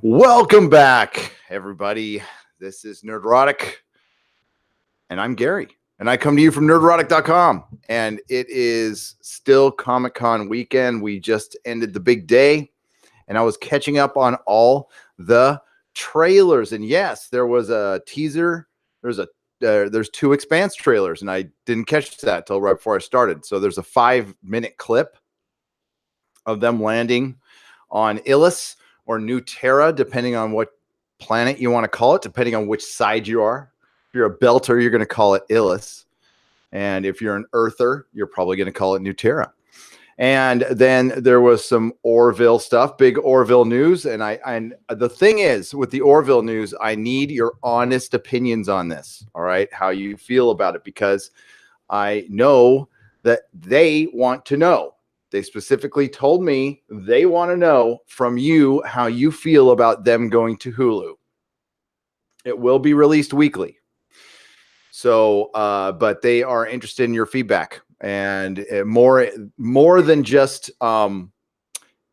Welcome back, everybody. This is Nerdrotic, and I'm Gary, and I come to you from nerdrotic.com, and it is still Comic-Con weekend. We just ended the big day, and I was catching up on all the trailers, and yes, there was a teaser. There's two Expanse trailers, and I didn't catch that till right before I started. So there's a 5-minute clip of them landing on Illis or New Terra, depending on what planet you want to call it, depending on which side you are. If you're a Belter, you're going to call it Illis. And if you're an Earther, you're probably going to call it New Terra. And then there was some Orville stuff, big Orville news. And the thing is, with the Orville news, I need your honest opinions on this, all right? How you feel about it, because I know that they want to know. They specifically told me they want to know from you how you feel about them going to Hulu. It will be released weekly. So, but they are interested in your feedback, and more than just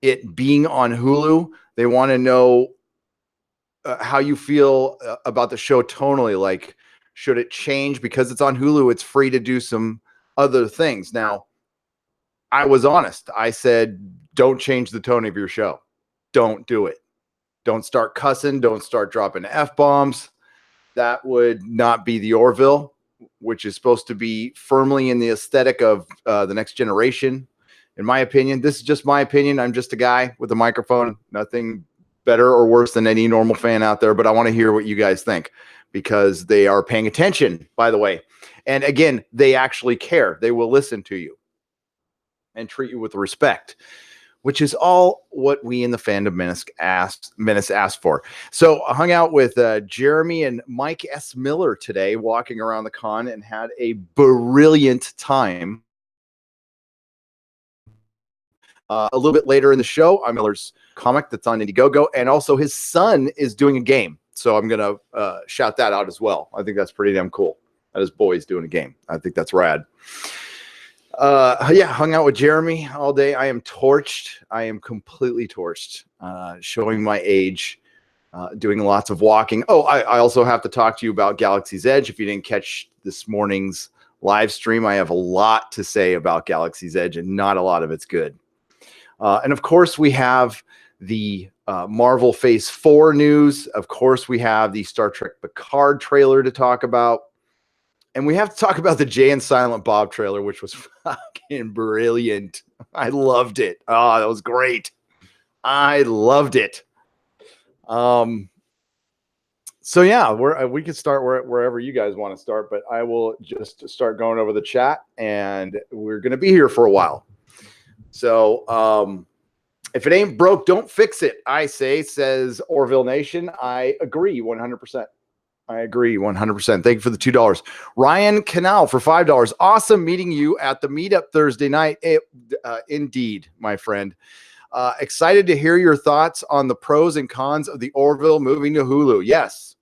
it being on Hulu. They want to know how you feel about the show tonally. Like, should it change because it's on Hulu? It's free to do some other things now. I was honest. I said, don't change the tone of your show. Don't do it. Don't start cussing. Don't start dropping F-bombs. That would not be the Orville, which is supposed to be firmly in the aesthetic of the next generation. In my opinion, this is just my opinion. I'm just a guy with a microphone. Nothing better or worse than any normal fan out there. But I want to hear what you guys think, because they are paying attention, by the way. And again, they actually care. They will listen to you and treat you with respect, which is all what we in the Fandom Menace asked for. So I hung out with Jeremy and Mike S. Miller today, walking around the con, and had a brilliant time. A little bit later in the show, Miller's comic that's on Indiegogo, and also his son is doing a game. So I'm going to shout that out as well. I think that's pretty damn cool that his boy's doing a game. I think that's rad. Hung out with Jeremy all day. I am torched. I am completely torched, showing my age, doing lots of walking. Oh, I also have to talk to you about Galaxy's Edge. If you didn't catch this morning's live stream, I have a lot to say about Galaxy's Edge, and not a lot of it's good. And of course, we have the Marvel Phase 4 news. Of course, we have the Star Trek Picard trailer to talk about. And we have to talk about the Jay and Silent Bob trailer, which was fucking brilliant. I loved it. Oh, that was great. I loved it. So yeah, we can start wherever you guys want to start, but I will just start going over the chat, and we're going to be here for a while. So if it ain't broke, don't fix it, I say, says Orville Nation. I agree 100%. I agree 100%. Thank you for the $2. Ryan Canal for $5. Awesome meeting you at the meetup Thursday night. Indeed, my friend. Excited to hear your thoughts on the pros and cons of the Orville moving to Hulu. Yes.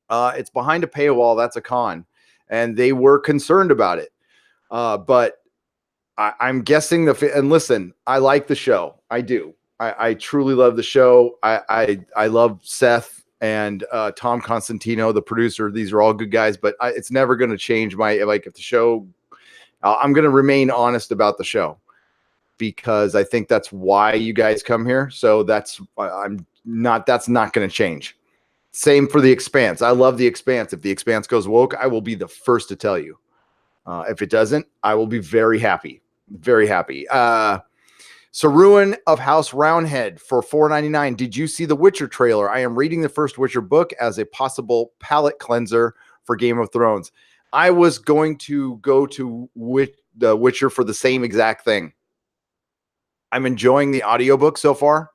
It's behind a paywall. That's a con. And they were concerned about it. But I'm guessing and listen, I like the show. I do. I truly love the show. I love Seth and Tom Constantino, the producer. These are all good guys, but it's never going to change if the show, I'm going to remain honest about the show, because I think that's why you guys come here. So that's not going to change. Same for the Expanse. I love the Expanse. If the Expanse goes woke, I will be the first to tell you. If it doesn't, I will be very happy. Very happy. Saruin of House Roundhead for $4.99. Did you see the Witcher trailer? I am reading the first Witcher book as a possible palate cleanser for Game of Thrones. I was going to go to the Witcher for the same exact thing. I'm enjoying the audiobook so far.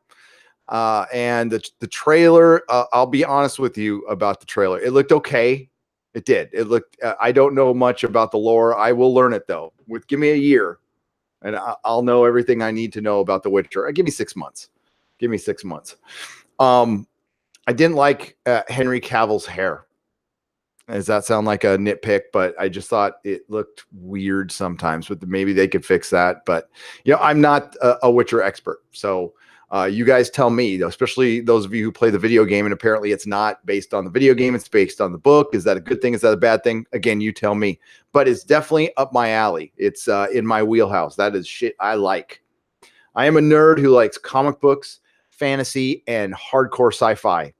And the trailer, I'll be honest with you about the trailer. It looked okay. It did. It looked, I don't know much about the lore. I will learn it though. Give me a year, and I'll know everything I need to know about The Witcher. Give me 6 months. Give me 6 months. I didn't like Henry Cavill's hair. Does that sound like a nitpick? But I just thought it looked weird sometimes. But maybe they could fix that. But I'm not a Witcher expert, so You guys tell me, especially those of you who play the video game, and apparently it's not based on the video game, it's based on the book. Is that a good thing? Is that a bad thing? Again, you tell me. But it's definitely up my alley. It's in my wheelhouse. That is shit I like. I am a nerd who likes comic books, fantasy, and hardcore sci-fi.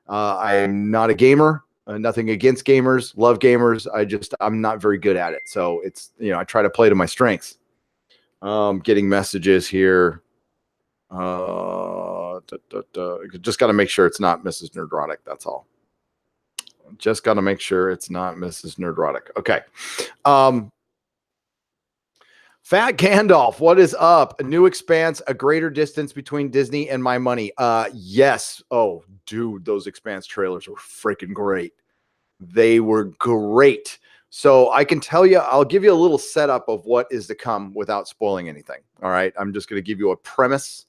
I am not a gamer. Nothing against gamers. Love gamers. I'm not very good at it. So it's, I try to play to my strengths. Getting messages here. Just got to make sure it's not Mrs. Nerdrotic. That's all. Just got to make sure it's not Mrs. Nerdrotic. Okay. Fat Gandalf, what is up? A new Expanse, a greater distance between Disney and my money. Yes. Oh, dude, those Expanse trailers were freaking great. They were great. So I can tell you, I'll give you a little setup of what is to come without spoiling anything. All right. I'm just going to give you a premise.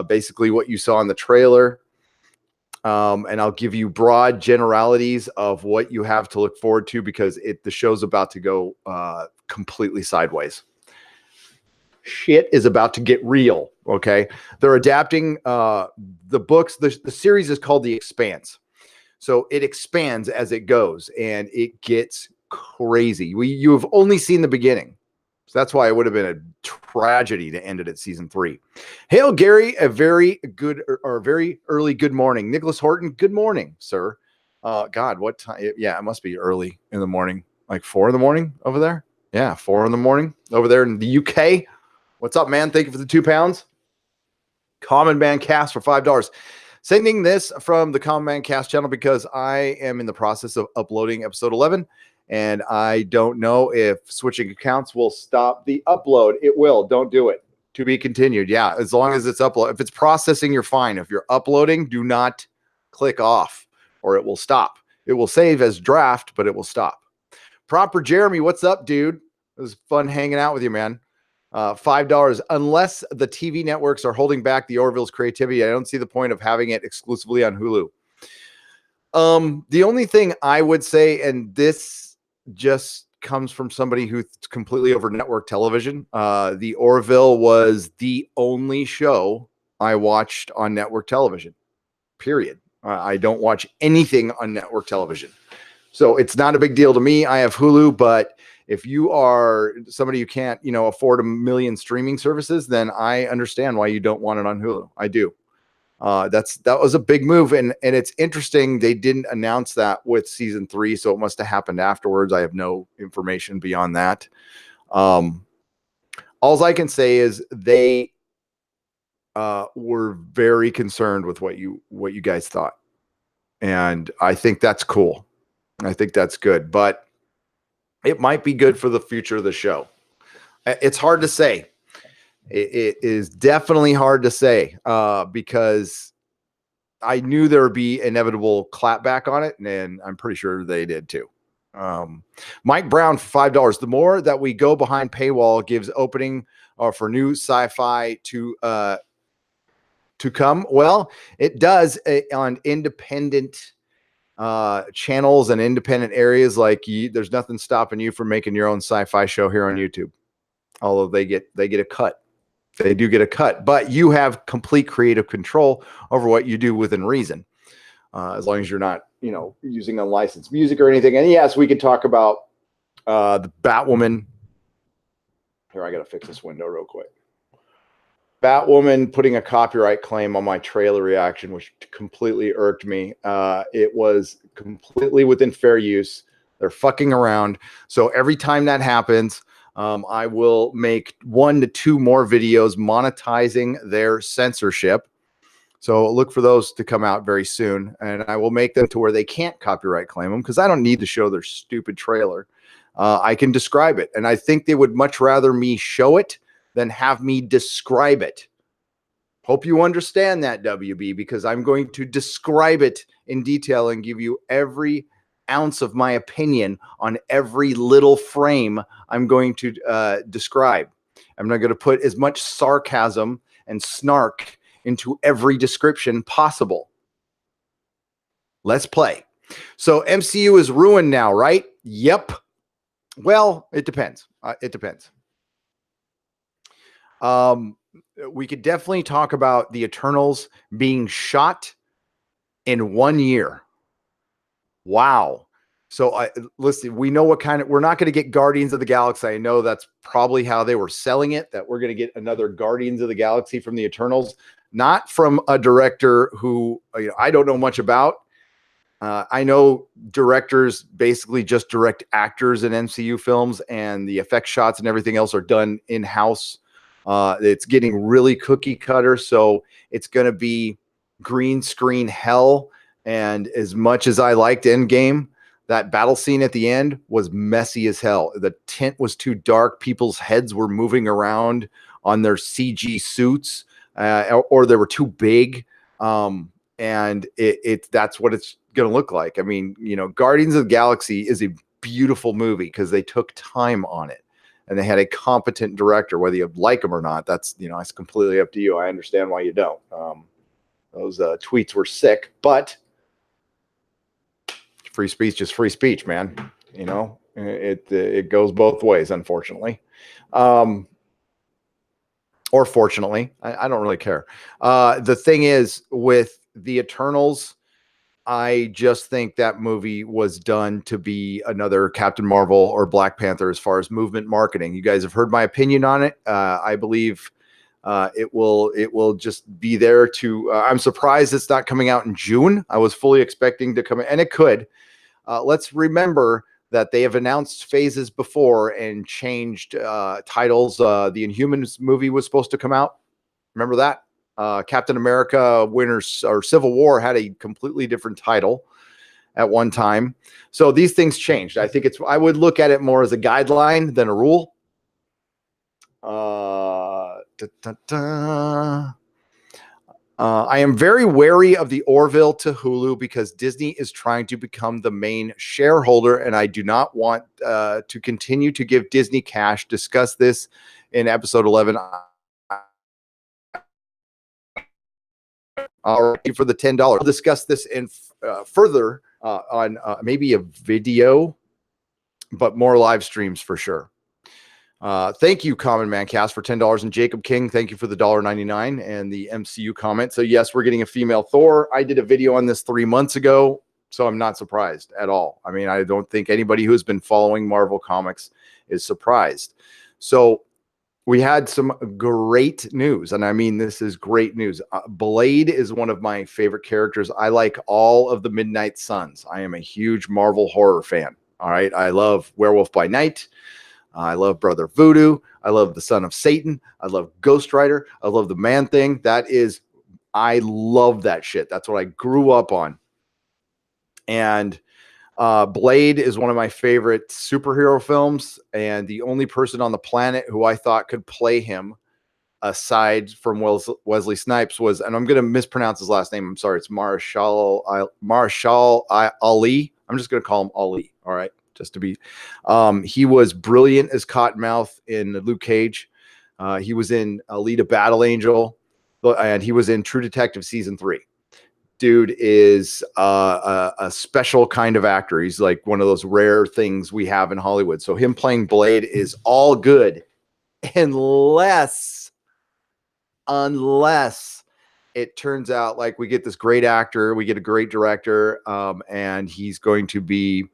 Basically what you saw in the trailer. And I'll give you broad generalities of what you have to look forward to, because the show's about to go completely sideways. Shit is about to get real. Okay. They're adapting the books. The series is called The Expanse. So it expands as it goes and it gets crazy. You have only seen the beginning. So that's why it would have been a tragedy to end it at season 3. Hail, Gary, a very good or very early good morning. Nicholas Horton, good morning, sir. God, what time? Yeah, it must be early in the morning, like 4 in the morning over there. Yeah, 4 in the morning over there in the UK. What's up, man? Thank you for the £2. Common Man Cast for $5. Sending this from the Common Man Cast channel because I am in the process of uploading episode 11. And I don't know if switching accounts will stop the upload. It will. Don't do it. To be continued. Yeah, as long as it's upload. If it's processing, you're fine. If you're uploading, do not click off or it will stop. It will save as draft, but it will stop. Proper Jeremy, what's up, dude? It was fun hanging out with you, man. $5. Unless the TV networks are holding back the Orville's creativity, I don't see the point of having it exclusively on Hulu. The only thing I would say, and this just comes from somebody who's completely over network television. The Orville was the only show I watched on network television, period. I don't watch anything on network television. So it's not a big deal to me. I have Hulu, but if you are somebody who can't, afford a million streaming services, then I understand why you don't want it on Hulu. I do. That was a big move, and it's interesting they didn't announce that with season 3, so it must have happened afterwards. I have no information beyond that. All I can say is they were very concerned with what you guys thought, and I think that's cool. I think that's good, but it might be good for the future of the show. It's hard to say. It is definitely hard to say because I knew there would be inevitable clapback on it, and I'm pretty sure they did too. Mike Brown for $5. The more that we go behind paywall gives opening for new sci-fi to come. Well, it does on independent channels and independent areas. Like there's nothing stopping you from making your own sci-fi show here on YouTube. Although they get a cut. They do get a cut, but you have complete creative control over what you do within reason, as long as you're not, using unlicensed music or anything. And yes, we could talk about the Batwoman. Here, I got to fix this window real quick. Batwoman putting a copyright claim on my trailer reaction, which completely irked me. It was completely within fair use. They're fucking around. So every time that happens, I will make 1 to 2 more videos monetizing their censorship. So look for those to come out very soon. And I will make them to where they can't copyright claim them, because I don't need to show their stupid trailer. I can describe it. And I think they would much rather me show it than have me describe it. Hope you understand that, WB, because I'm going to describe it in detail and give you every ounce of my opinion on every little frame I'm going to describe. I'm not going to put as much sarcasm and snark into every description possible. Let's play. So MCU is ruined now, right? Yep. Well, it depends. It depends. we could definitely talk about the Eternals being shot in 1 year. Wow. So listen, we know what kind of, we're not going to get Guardians of the Galaxy. I know that's probably how they were selling it, that we're going to get another Guardians of the Galaxy from the Eternals, not from a director who I don't know much about. I know directors basically just direct actors in MCU films, and the effect shots and everything else are done in-house. It's getting really cookie cutter, so it's going to be green screen hell. And as much as I liked Endgame, that battle scene at the end was messy as hell. The tint was too dark. People's heads were moving around on their CG suits, or they were too big. And that's what it's going to look like. I mean, Guardians of the Galaxy is a beautiful movie because they took time on it and they had a competent director. Whether you like them or not, that's it's completely up to you. I understand why you don't. Those tweets were sick, but free speech is free speech, man. It goes both ways, unfortunately. Or fortunately, I don't really care. The thing is, with the Eternals, I just think that movie was done to be another Captain Marvel or Black Panther as far as movement marketing. You guys have heard my opinion on it. I believe it will just be there to. I'm surprised it's not coming out in June. I was fully expecting to come, and it could. Let's remember that they have announced phases before and changed titles. The Inhumans movie was supposed to come out. Remember that? Captain America Winters or Civil War had a completely different title at one time. So these things changed. I would look at it more as a guideline than a rule. I am very wary of the Orville to Hulu because Disney is trying to become the main shareholder, and I do not want to continue to give Disney cash. Discuss this in episode 11. All right, for the $10. We'll discuss this in further on maybe a video, but more live streams for sure. Thank you, Common Man Cast, for $10, and Jacob King, thank you for the $1.99 and the MCU comment. So yes, we're getting a female Thor. I did a video on this 3 months ago, so I'm not surprised at all. I mean, I don't think anybody who's been following Marvel Comics is surprised. So we had some great news, and I mean, this is great news. Blade is one of my favorite characters. I like all of the Midnight Suns. I am a huge Marvel horror fan. All right, I love Werewolf by Night. I love Brother Voodoo. I love the Son of Satan. I love Ghost Rider. I love the Man Thing. I love that shit. That's what I grew up on. And Blade is one of my favorite superhero films. And the only person on the planet who I thought could play him, aside from Wesley Snipes, was, and I'm going to mispronounce his last name. I'm sorry. It's Marshall Ali. I'm just going to call him Ali. All right. Just to be, he was brilliant as Cottonmouth in Luke Cage. He was in Alita Battle Angel, and he was in True Detective season 3. Dude is a special kind of actor. He's like one of those rare things we have in Hollywood. So him playing Blade is all good, unless it turns out like we get this great actor, we get a great director, and he's going to be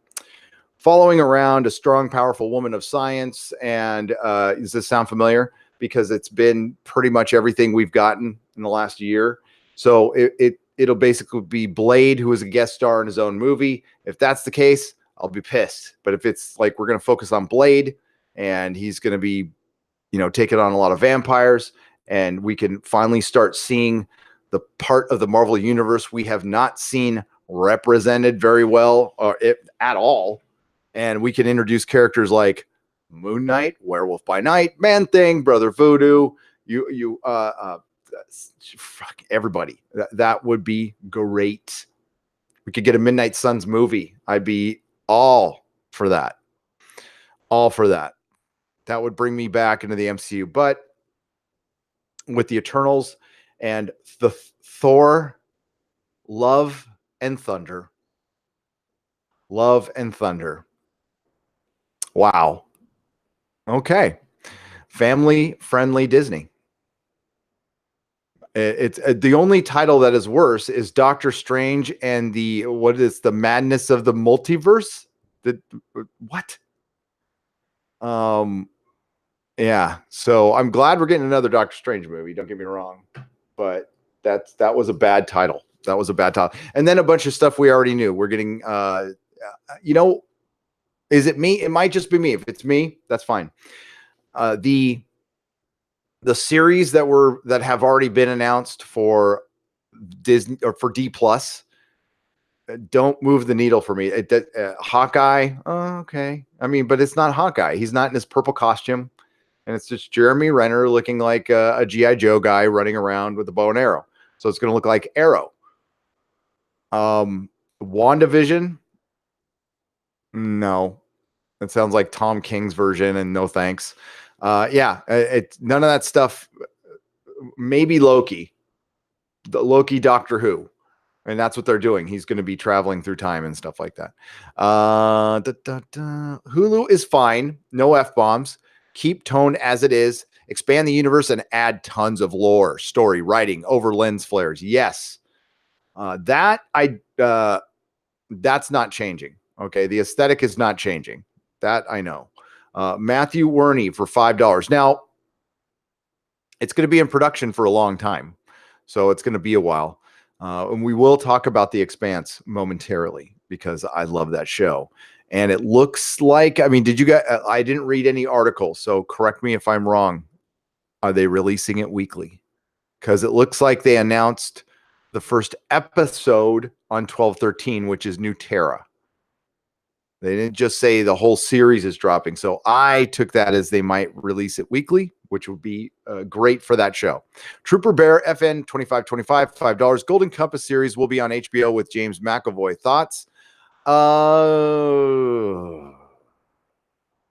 following around a strong, powerful woman of science. And does this sound familiar? Because it's been pretty much everything we've gotten in the last year. So it'll basically be Blade, who is a guest star in his own movie. If that's the case, I'll be pissed. But if it's like we're going to focus on Blade and he's going to be, taking on a lot of vampires, and we can finally start seeing the part of the Marvel universe we have not seen represented very well or at all. And we can introduce characters like Moon Knight, Werewolf by Night, Man Thing, Brother Voodoo, fuck everybody. That would be great. We could get a Midnight Suns movie. I'd be all for that. All for that. That would bring me back into the MCU. But with the Eternals and the Thor, Love and Thunder. Love and Thunder. Wow. Okay. Family friendly Disney. It's the only title that is worse is Doctor Strange and the madness of the multiverse. What? Yeah. So I'm glad we're getting another Doctor Strange movie. Don't get me wrong, but that was a bad title. That was a bad title. And then a bunch of stuff we already knew. We're getting, is it me? It might just be me. If it's me, that's fine. The series that have already been announced for Disney or for D Plus don't move the needle for me. Hawkeye, okay. I mean, but it's not Hawkeye. He's not in his purple costume, and it's just Jeremy Renner looking like a GI Joe guy running around with a bow and arrow. So it's going to look like Arrow. WandaVision, no, it sounds like Tom King's version, and no thanks. It's none of that stuff. Maybe Loki, Doctor Who, and that's what they're doing. He's going to be traveling through time and stuff like that. Hulu is fine. No F-bombs. Keep tone as it is. Expand the universe and add tons of lore, story, writing, over lens flares. Yes, that's not changing. Okay, the aesthetic is not changing. That I know. Matthew Werney for $5. Now, it's going to be in production for a long time, so it's going to be a while. And we will talk about The Expanse momentarily because I love that show. And it looks like, I mean, I didn't read any articles, so correct me if I'm wrong. Are they releasing it weekly? Because it looks like they announced the first episode on 12/13, which is New Terra. They didn't just say the whole series is dropping. So I took that as they might release it weekly, which would be great for that show. Trooper Bear FN 2525, $5. Golden Compass series will be on HBO with James McAvoy. Thoughts?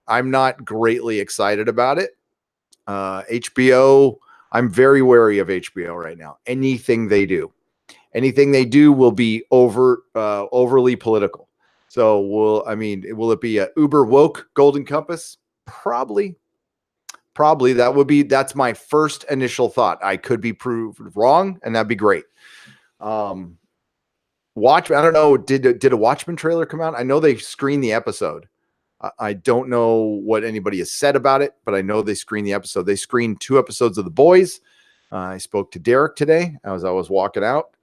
I'm not greatly excited about it. HBO, I'm very wary of HBO right now. Anything they do will be overly political. So will it be a uber woke Golden Compass? Probably. That's my first initial thought. I could be proved wrong, and that'd be great. I don't know. Did a Watchmen trailer come out? I know they screened the episode. I don't know what anybody has said about it, but I know they screened the episode. They screened 2 episodes of The Boys. I spoke to Derek today as I was walking out.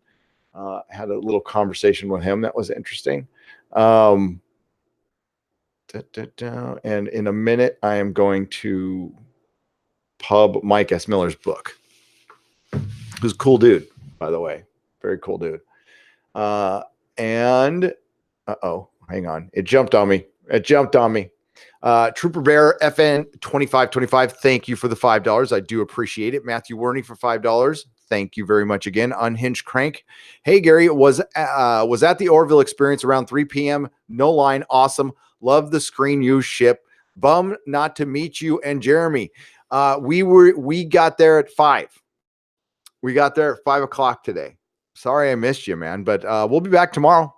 Had a little conversation with him. That was interesting. And in a minute, I am going to pub Mike S. Miller's book. Who's a cool dude, by the way. Very cool dude. Hang on. It jumped on me. Trooper Bear FN 2525. Thank you for the $5. I do appreciate it. Matthew Werney for $5. Thank you very much again. Unhinged Crank. Hey, Gary, was at the Orville experience around 3 p.m. No line. Awesome. Love the screen use ship. Bum not to meet you and Jeremy. We got there at 5. We got there at 5 o'clock today. Sorry I missed you, man, but we'll be back tomorrow.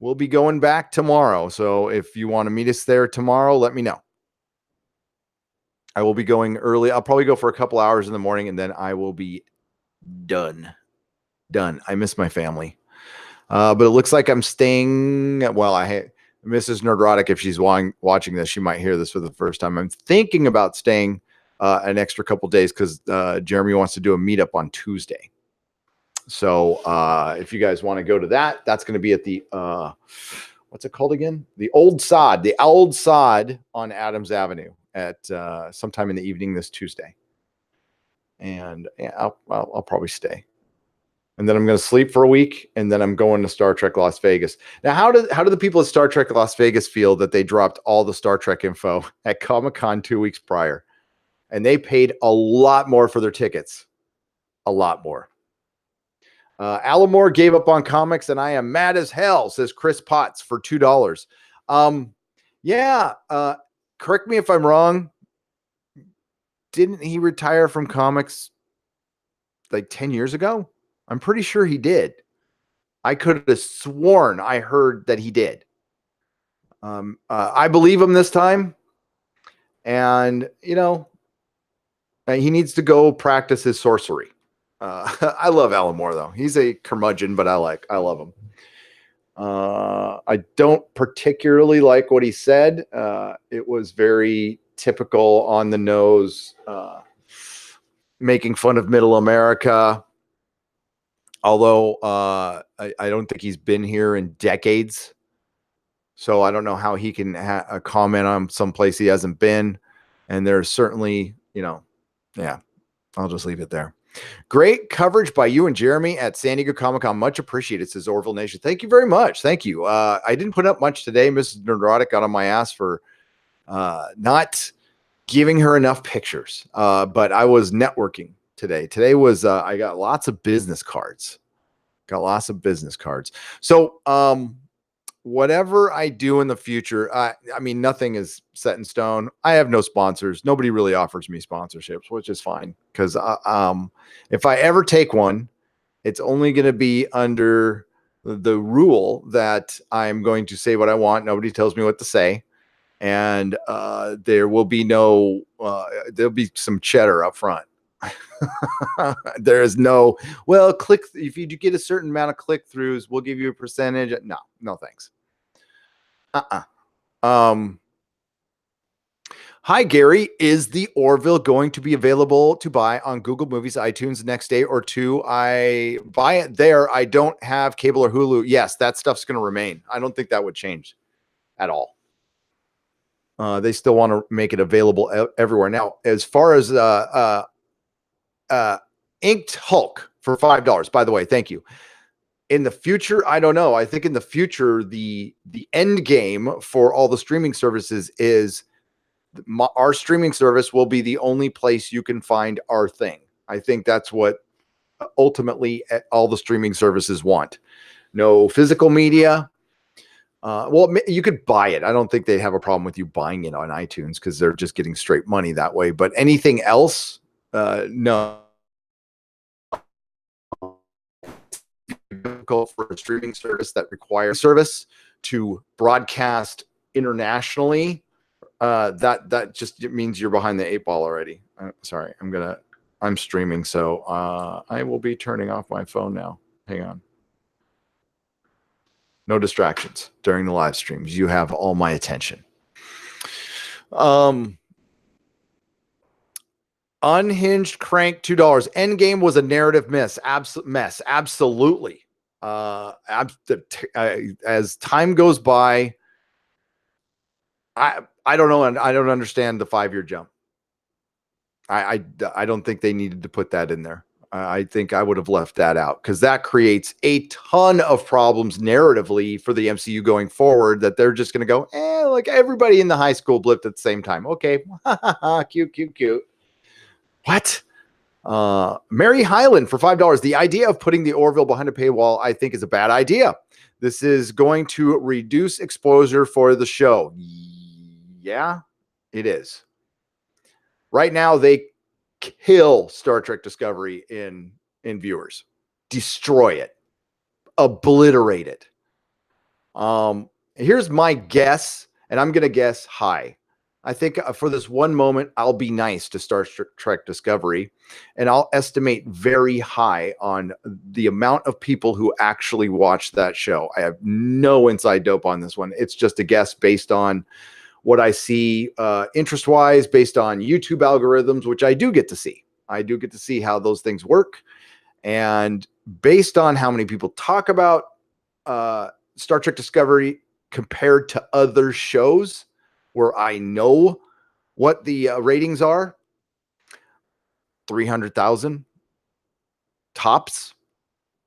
We'll be going back tomorrow. So if you want to meet us there tomorrow, let me know. I will be going early. I'll probably go for a couple hours in the morning, and then I will be done. I miss my family. But it looks like I'm staying. Well, Mrs. Nerdrotic, if she's watching this, she might hear this for the first time. I'm thinking about staying an extra couple days because Jeremy wants to do a meetup on Tuesday. So if you guys want to go to that, that's going to be at the what's it called again? The Old Sod on Adams Avenue at sometime in the evening this Tuesday. And yeah, I'll probably stay. And then I'm going to sleep for a week, and then I'm going to Star Trek Las Vegas. Now, how do the people at Star Trek Las Vegas feel that they dropped all the Star Trek info at Comic-Con 2 weeks prior, and they paid a lot more for their tickets? A lot more. Alan Moore gave up on comics, and I am mad as hell, says Chris Potts for $2. Correct me if I'm wrong. Didn't he retire from comics like 10 years ago? I'm pretty sure he did. I could have sworn I heard that he did. I believe him this time. And, he needs to go practice his sorcery. I love Alan Moore though. He's a curmudgeon, but I love him. I don't particularly like what he said. It was very typical, on the nose, making fun of middle America. Although I don't think he's been here in decades. So I don't know how he can comment on some place he hasn't been. And there's certainly, yeah, I'll just leave it there. Great coverage by you and Jeremy at San Diego Comic-Con. Much appreciated, says Orville Nation. Thank you very much. Thank you. I didn't put up much today. Mrs. Neurotic got on my ass for not giving her enough pictures. But I was networking today. Today was, I got lots of business cards. So, whatever I do in the future, I mean, nothing is set in stone. I have no sponsors. Nobody really offers me sponsorships, which is fine. Because if I ever take one, it's only going to be under the rule that I'm going to say what I want. Nobody tells me what to say. And there will be there'll be some cheddar up front. There is no, well, if you get a certain amount of click throughs, we'll give you a percentage. No, thanks. Hi, Gary. Is the Orville going to be available to buy on Google Movies, iTunes next day or two? I buy it there. I don't have cable or Hulu. Yes, that stuff's going to remain. I don't think that would change at all. They still want to make it available everywhere. Now, as far as Inked Hulk for $5, by the way, thank you. In the future, I don't know. I think in the future, the end game for all the streaming services is our streaming service will be the only place you can find our thing. I think that's what ultimately all the streaming services want. No physical media. Well, you could buy it. I don't think they have a problem with you buying it on iTunes because they're just getting straight money that way. But anything else, no. Difficult for a streaming service that requires service to broadcast internationally. That just means you're behind the 8 ball already. Sorry, I'm streaming, so I will be turning off my phone now. Hang on. No distractions during the live streams. You have all my attention. Unhinged Crank, $2. Endgame was a narrative mess. Absolutely. As time goes by, I don't know, and I don't understand the 5-year jump. I don't think they needed to put that in there. I think I would have left that out because that creates a ton of problems narratively for the MCU going forward, that they're just going to go, like everybody in the high school blipped at the same time. Okay. Cute. What? Mary Highland for $5. The idea of putting the Orville behind a paywall, I think, is a bad idea. This is going to reduce exposure for the show. Yeah, it is. Right now, they kill Star Trek Discovery in viewers. Destroy it. Obliterate it. Here's my guess, and I'm going to guess high. I think for this one moment, I'll be nice to Star Trek Discovery, and I'll estimate very high on the amount of people who actually watch that show. I have no inside dope on this one. It's just a guess based on what I see interest-wise, based on YouTube algorithms, which I do get to see. I do get to see how those things work. And based on how many people talk about Star Trek Discovery compared to other shows where I know what the ratings are, 300,000 tops.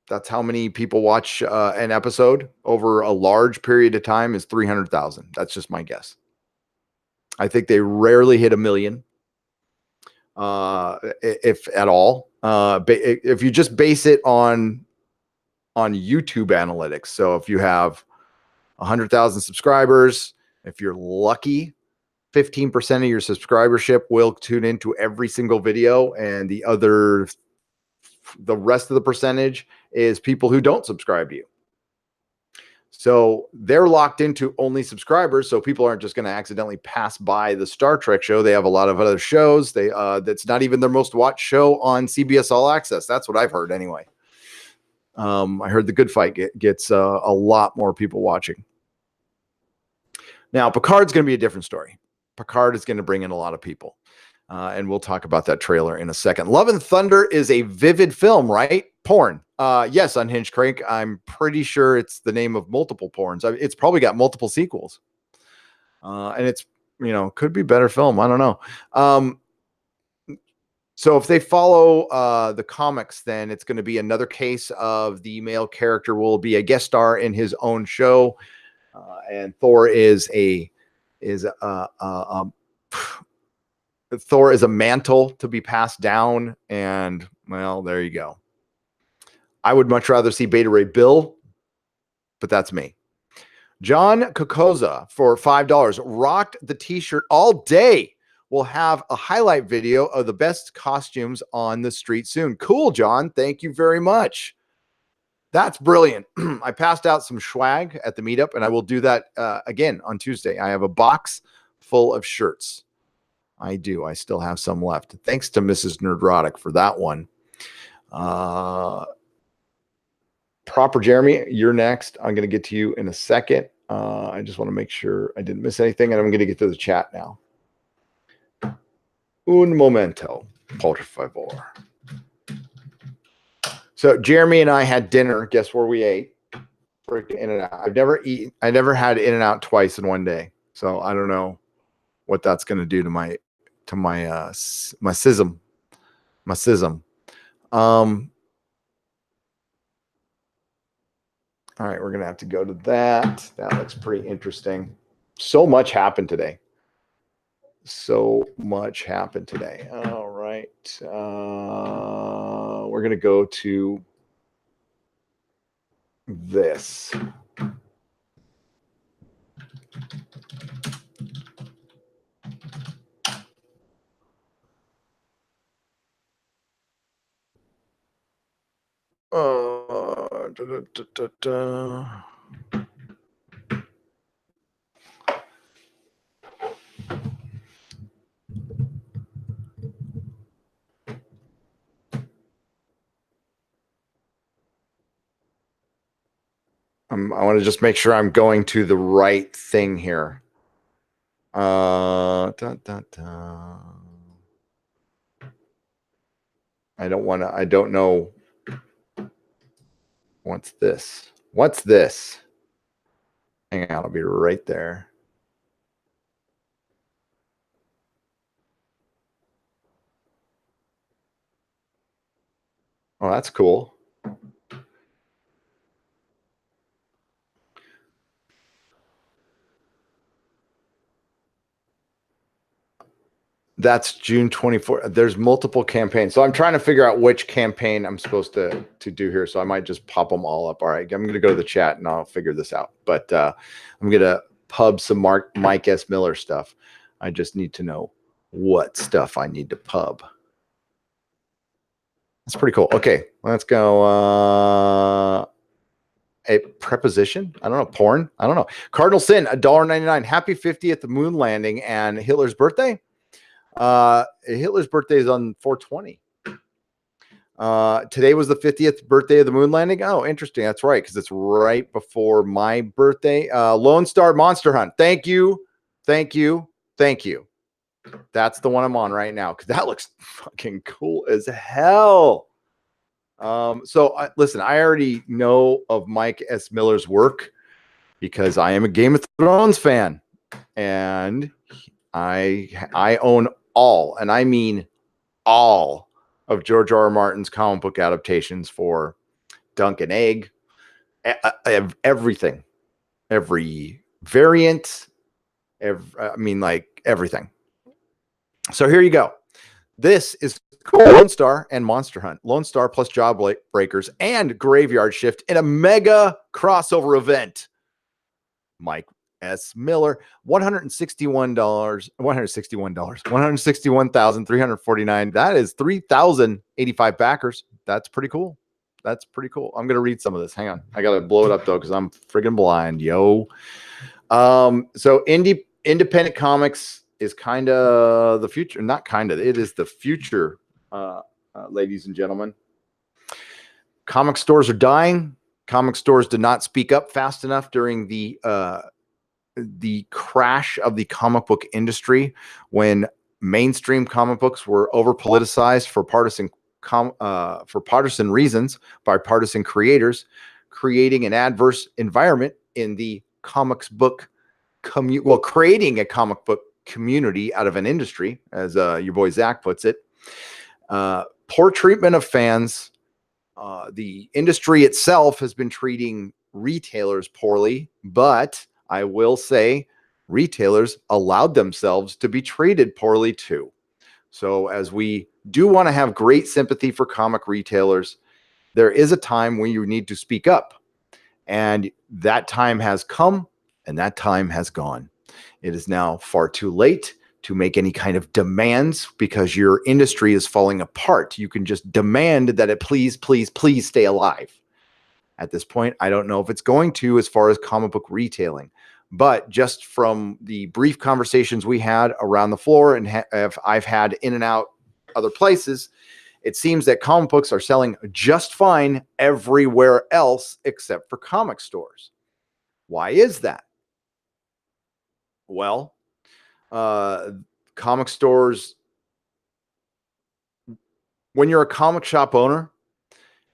That's how many people watch an episode over a large period of time, is 300,000. That's just my guess. I think they rarely hit 1 million, if at all. If you just base it on YouTube analytics. So if you have 100,000 subscribers, if you're lucky, 15% of your subscribership will tune into every single video, and the rest of the percentage is people who don't subscribe to you. So they're locked into only subscribers. So people aren't just going to accidentally pass by the Star Trek show. They have a lot of other shows. That's not even their most watched show on CBS All Access. That's what I've heard anyway. I heard The Good Fight gets a lot more people watching. Now, Picard's going to be a different story. Picard is going to bring in a lot of people. And we'll talk about that trailer in a second. Love and Thunder is a Vivid film, right? Porn. Yes, Unhinged Crank. I'm pretty sure it's the name of multiple porns. It's probably got multiple sequels. And it's, could be better film. I don't know. So if they follow the comics, then it's going to be another case of the male character will be a guest star in his own show. And Thor is Thor is a mantle to be passed down, and well, there you go. I would much rather see Beta Ray Bill, but that's me. John Kokoza for $5 rocked the t-shirt all day. We'll have a highlight video of the best costumes on the street soon. Cool, John. Thank you very much. That's brilliant. I passed out some swag at the meetup, and I will do that again on Tuesday. I have a box full of shirts. I do. I still have some left. Thanks to Mrs. Nerdrotic for that one. Proper Jeremy, you're next. I'm going to get to you in a second. I just want to make sure I didn't miss anything, and I'm going to get to the chat now. Un momento, por favor. So Jeremy and I had dinner. Guess where we ate? Freaking In-N-Out. I never had In-N-Out twice in one day. So I don't know what that's going to do to my sism. All right, we're going to have to go to that. That looks pretty interesting. So much happened today. All right. We're going to go to this. I want to just make sure I'm going to the right thing here. I don't know. What's this? Hang on, I'll be right there. Oh, that's cool. That's June 24th. There's multiple campaigns. So I'm trying to figure out which campaign I'm supposed to do here. So I might just pop them all up. All right. I'm going to go to the chat and I'll figure this out. But I'm going to pub some Mike S. Miller stuff. I just need to know what stuff I need to pub. That's pretty cool. Okay. Let's go. A preposition? I don't know. Porn? I don't know. Cardinal Sin, $1.99. Happy 50th the moon landing and Hitler's birthday. Hitler's birthday is on 4/20. Today was the 50th birthday of the moon landing. Oh, interesting. That's right, because it's right before my birthday. Lone Star Monster Hunt. Thank you. That's the one I'm on right now, because that looks fucking cool as hell. Listen, I already know of Mike S. Miller's work because I am a Game of Thrones fan, and I own all, and I mean all, of George R. R. Martin's comic book adaptations for Dunk and Egg, everything, every variant, everything. So here you go. This is Lone Star and Monster Hunt. Lone Star plus Jawbreakers and Graveyard Shift in a mega crossover event. Mike S. Miller, $161,349. That is 3,085 backers. That's pretty cool. That's pretty cool. I'm going to read some of this. Hang on. I got to blow it up though, because I'm friggin' blind, yo. So independent comics is kind of the future. Not kind of. It is the future, ladies and gentlemen. Comic stores are dying. Comic stores did not speak up fast enough during the crash of the comic book industry, when mainstream comic books were over politicized for partisan reasons by partisan creators, creating an adverse environment in the comics book creating a comic book community out of an industry, as your boy Zach puts it. Poor treatment of fans. The industry itself has been treating retailers poorly, but I will say retailers allowed themselves to be treated poorly too. So as we do want to have great sympathy for comic retailers, there is a time when you need to speak up. And that time has come and that time has gone. It is now far too late to make any kind of demands because your industry is falling apart. You can just demand that it please stay alive. At this point, I don't know if it's going to, as far as comic book retailing, but just from the brief conversations we had around the floor and I've had in and out other places, it seems that comic books are selling just fine everywhere else except for comic stores. Why is that? Well, comic stores, when you're a comic shop owner,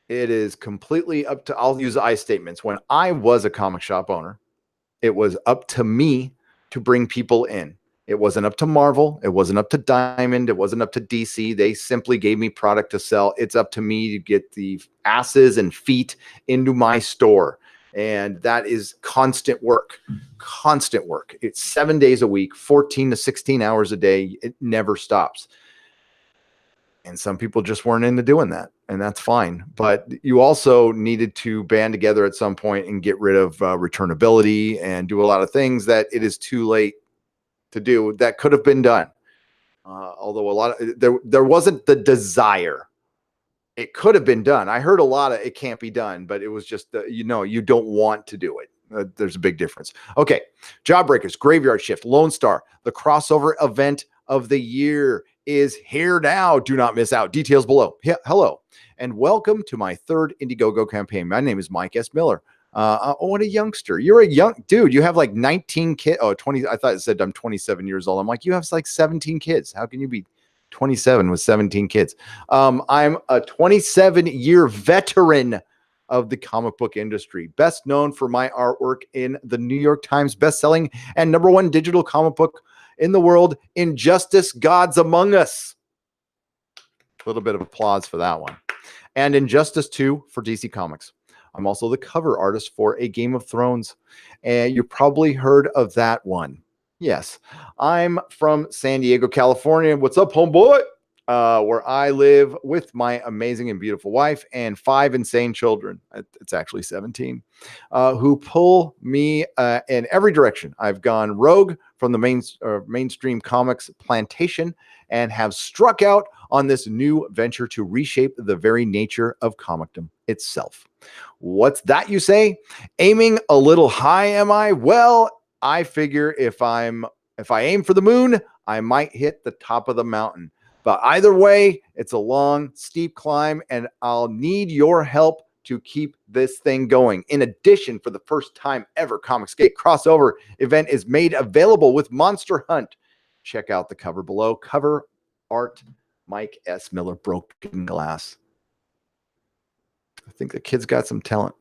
it is completely up to, I'll use I statements. When I was a comic shop owner, it was up to me to bring people in. It wasn't up to Marvel. It wasn't up to Diamond. It wasn't up to DC. They simply gave me product to sell. It's up to me to get the asses and feet into my store. And that is constant work. It's 7 days a week, 14 to 16 hours a day. It never stops. And some people just weren't into doing that, and that's fine. But you also needed to band together at some point and get rid of returnability and do a lot of things that it is too late to do that could have been done. Although a lot of there wasn't the desire. It could have been done. I heard a lot of it can't be done, but it was just, you don't want to do it. There's a big difference. Okay. Jawbreakers, Graveyard Shift, Lone Star, the crossover event of the year is here now. Do not miss out. Details below. Hello, and welcome to my third Indiegogo campaign. My name is Mike S. Miller. What a youngster. You're a young dude. You have like 19 kids. Oh, 20. I thought it said I'm 27 years old. I'm like, you have like 17 kids. How can you be 27 with 17 kids? I'm a 27-year veteran of the comic book industry, best known for my artwork in the New York Times bestselling and #1 digital comic book in the world, Injustice: Gods Among Us. A little bit of applause for that one. And Injustice 2 for DC Comics. I'm also the cover artist for A Game of Thrones, and you probably heard of that one. Yes, I'm from San Diego, California. What's up, homeboy? Where I live with my amazing and beautiful wife and 5 insane children. It's actually 17, who pull me in every direction. I've gone rogue from the mainstream comics plantation and have struck out on this new venture to reshape the very nature of comicdom itself. What's that, you say? Aiming a little high, am I? Well, I figure if I aim for the moon, I might hit the top of the mountain. But either way, it's a long, steep climb, and I'll need your help to keep this thing going. In addition, for the first time ever, Comicsgate crossover event is made available with Monster Hunt. Check out the cover below. Cover art, Mike S. Miller, Broken Glass. I think the kid's got some talent.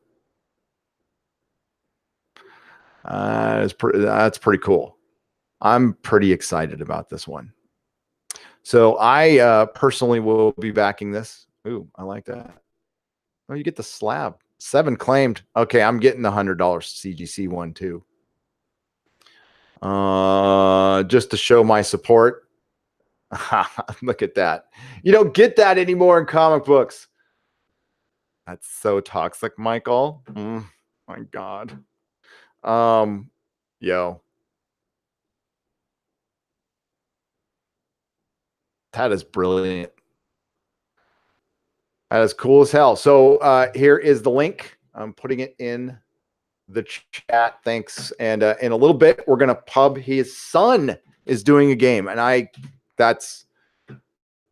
That's pretty cool. I'm pretty excited about this one. So I personally will be backing this. Ooh, I like that. Oh, you get the slab. 7 claimed. Okay, I'm getting the $100 CGC one too. Just to show my support. Look at that. You don't get that anymore in comic books. That's so toxic, Michael. My God. Yo. That is brilliant. That is cool as hell. So here is the link. I'm putting it in the chat. Thanks. And in a little bit, we're going to pub. His son is doing a game. And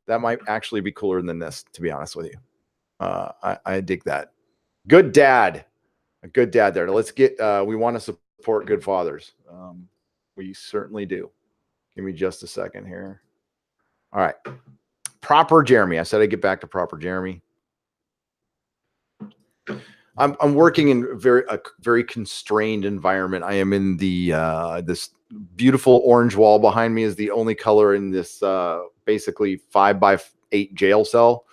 that might actually be cooler than this, to be honest with you. I dig that. Good dad. A good dad there. Let's get, we want to support good fathers. We certainly do. Give me just a second here. All right. Proper Jeremy. I said I'd get back to proper Jeremy. I'm working in a very constrained environment. I am in the this beautiful orange wall behind me is the only color in this basically 5x8 jail cell.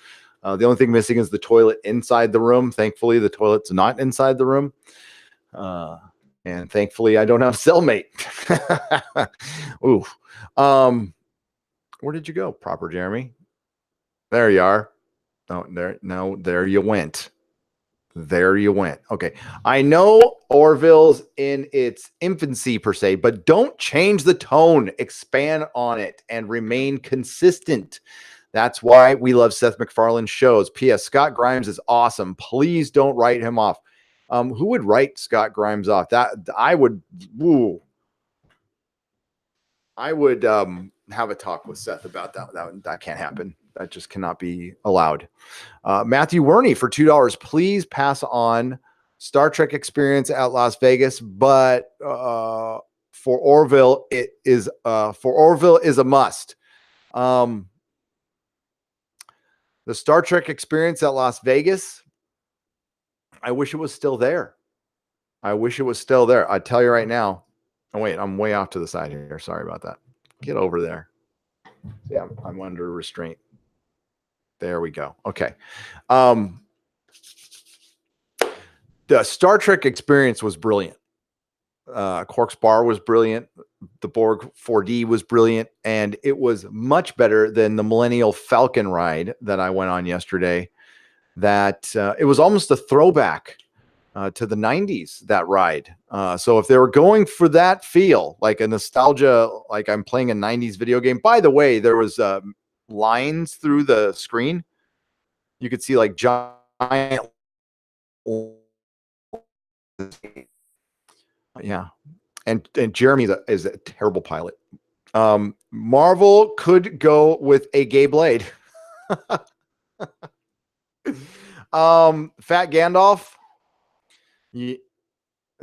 The only thing missing is the toilet inside the room. Thankfully, the toilet's not inside the room. And thankfully, I don't have a cellmate. Ooh. Where did you go, proper Jeremy? There you are. Oh, there you went. There you went. Okay. I know Orville's in its infancy per se, but don't change the tone. Expand on it and remain consistent. That's why we love Seth MacFarlane's shows. P.S. Scott Grimes is awesome. Please don't write him off. Who would write Scott Grimes off? That I would. Woo. I would have a talk with Seth about that. That can't happen. That just cannot be allowed. Matthew Werney for $2. Please pass on Star Trek Experience at Las Vegas, but for Orville, it is a must. The Star Trek Experience at Las Vegas, I wish it was still there. I wish it was still there. I tell you right now. Oh, wait, I'm way off to the side here. Sorry about that. Get over there. Yeah, I'm under restraint. There we go. Okay. The Star Trek Experience was brilliant. Quark's Bar was brilliant. The Borg 4D was brilliant. And it was much better than the Millennial Falcon ride that I went on yesterday. That it was almost a throwback to the 90s, that ride. So if they were going for that feel, like a nostalgia, like I'm playing a 90s video game. By the way, there was lines through the screen. You could see like giant. Yeah. And Jeremy is a terrible pilot. Marvel could go with a gay blade. Fat Gandalf.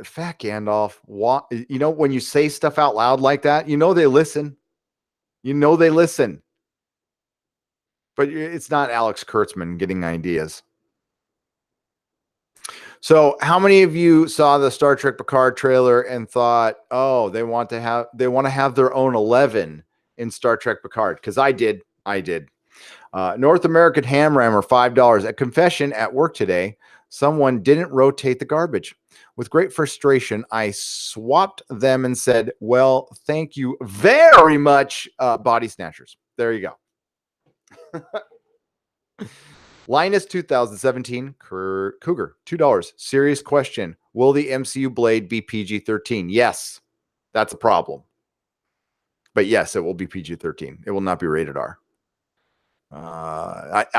Fat Gandalf. You know, when you say stuff out loud like that, you know they listen. But it's not Alex Kurtzman getting ideas. So how many of you saw the Star Trek Picard trailer and thought, oh, they want to have their own 11 in Star Trek Picard? Because I did. North American Ham Rammer, $5. A confession at work today. Someone didn't rotate the garbage. With great frustration, I swapped them and said, well, thank you very much, body snatchers. There you go. Linus 2017 Cougar, $2. Serious question. Will the MCU Blade be PG-13? Yes, that's a problem. But yes, it will be PG-13. It will not be rated R. I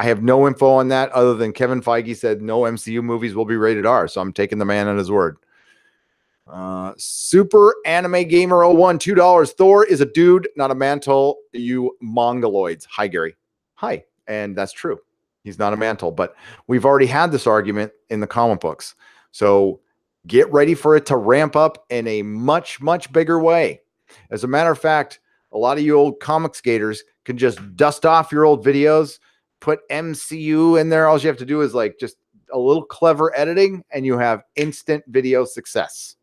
have no info on that other than Kevin Feige said no MCU movies will be rated R. So I'm taking the man at his word. Super Anime Gamer 01, $2. Thor is a dude, not a mantle. You mongoloids. Hi, Gary. Hi. And that's true. He's not a mantle, but we've already had this argument in the comic books. So get ready for it to ramp up in a much, much bigger way. As a matter of fact, a lot of you old comic skaters can just dust off your old videos, put MCU in there. All you have to do is like just a little clever editing and you have instant video success.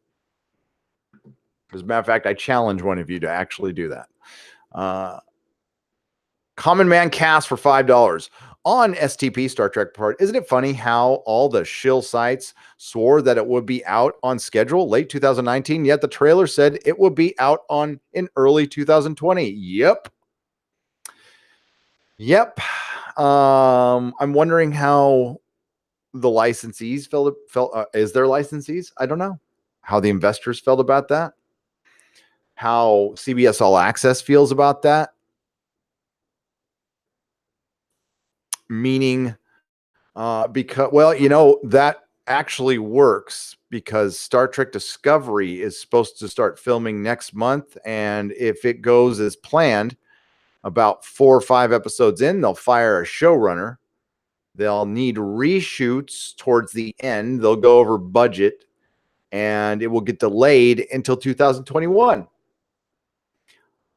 As a matter of fact, I challenge one of you to actually do that. Common Man Cast for $5 on STP Star Trek Picard. Isn't it funny how all the shill sites swore that it would be out on schedule late 2019, yet the trailer said it would be out in early 2020. Yep. I'm wondering how the licensees felt. Is there licensees? I don't know how the investors felt about that. How CBS All Access feels about that. meaning because, well, you know, that actually works because Star Trek Discovery is supposed to start filming next month. And if it goes as planned, about 4 or 5 episodes in, they'll fire a showrunner. They'll need reshoots towards the end. They'll go over budget and it will get delayed until 2021.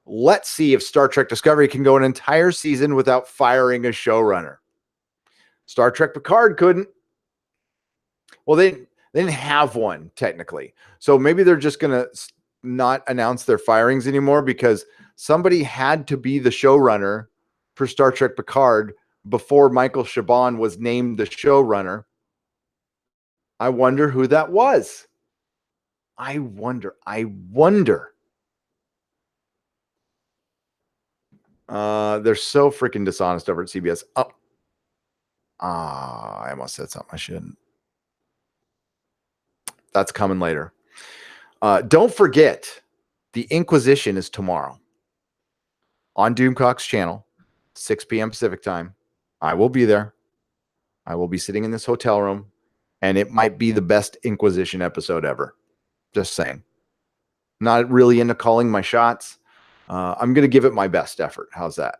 Let's see if Star Trek Discovery can go an entire season without firing a showrunner. Star Trek Picard couldn't. Well, they didn't have one technically. So maybe they're just going to not announce their firings anymore because somebody had to be the showrunner for Star Trek Picard before Michael Chabon was named the showrunner. I wonder who that was. I wonder. They're so freaking dishonest over at CBS. I almost said something I shouldn't. That's coming later. Don't forget, the Inquisition is tomorrow on Doomcock's channel, 6 p.m. Pacific time. I will be there. I will be sitting in this hotel room, and it might be the best Inquisition episode ever. Just saying. Not really into calling my shots. I'm going to give it my best effort. How's that?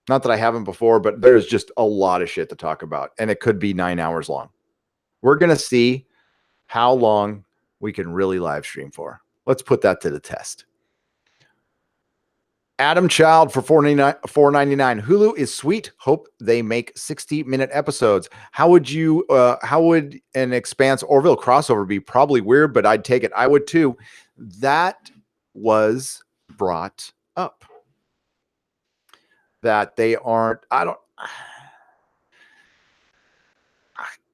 Not that I haven't before, but there's just a lot of shit to talk about, and it could be 9 hours long. We're going to see how long we can really live stream for. Let's put that to the test. Adam Child for $4.99. Hulu is sweet. Hope they make 60-minute episodes. How would an Expanse Orville crossover be? Probably weird, but I'd take it. I would too. That was brought up. That they aren't.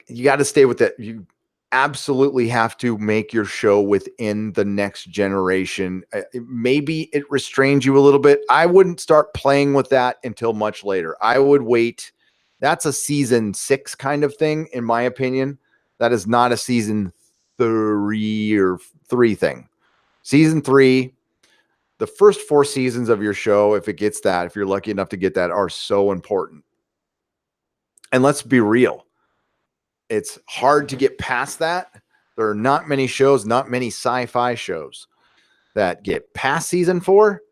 You got to stay with it. You absolutely have to make your show within the next generation. Maybe it restrains you a little bit. I wouldn't start playing with that until much later. I would wait. That's a season 6 kind of thing, in my opinion. That is not a season 3 thing. Season 3, the first 4 seasons of your show, if you're lucky enough to get that, are so important. And let's be real. It's hard to get past that. There are not many shows, not many sci-fi shows that get past season 4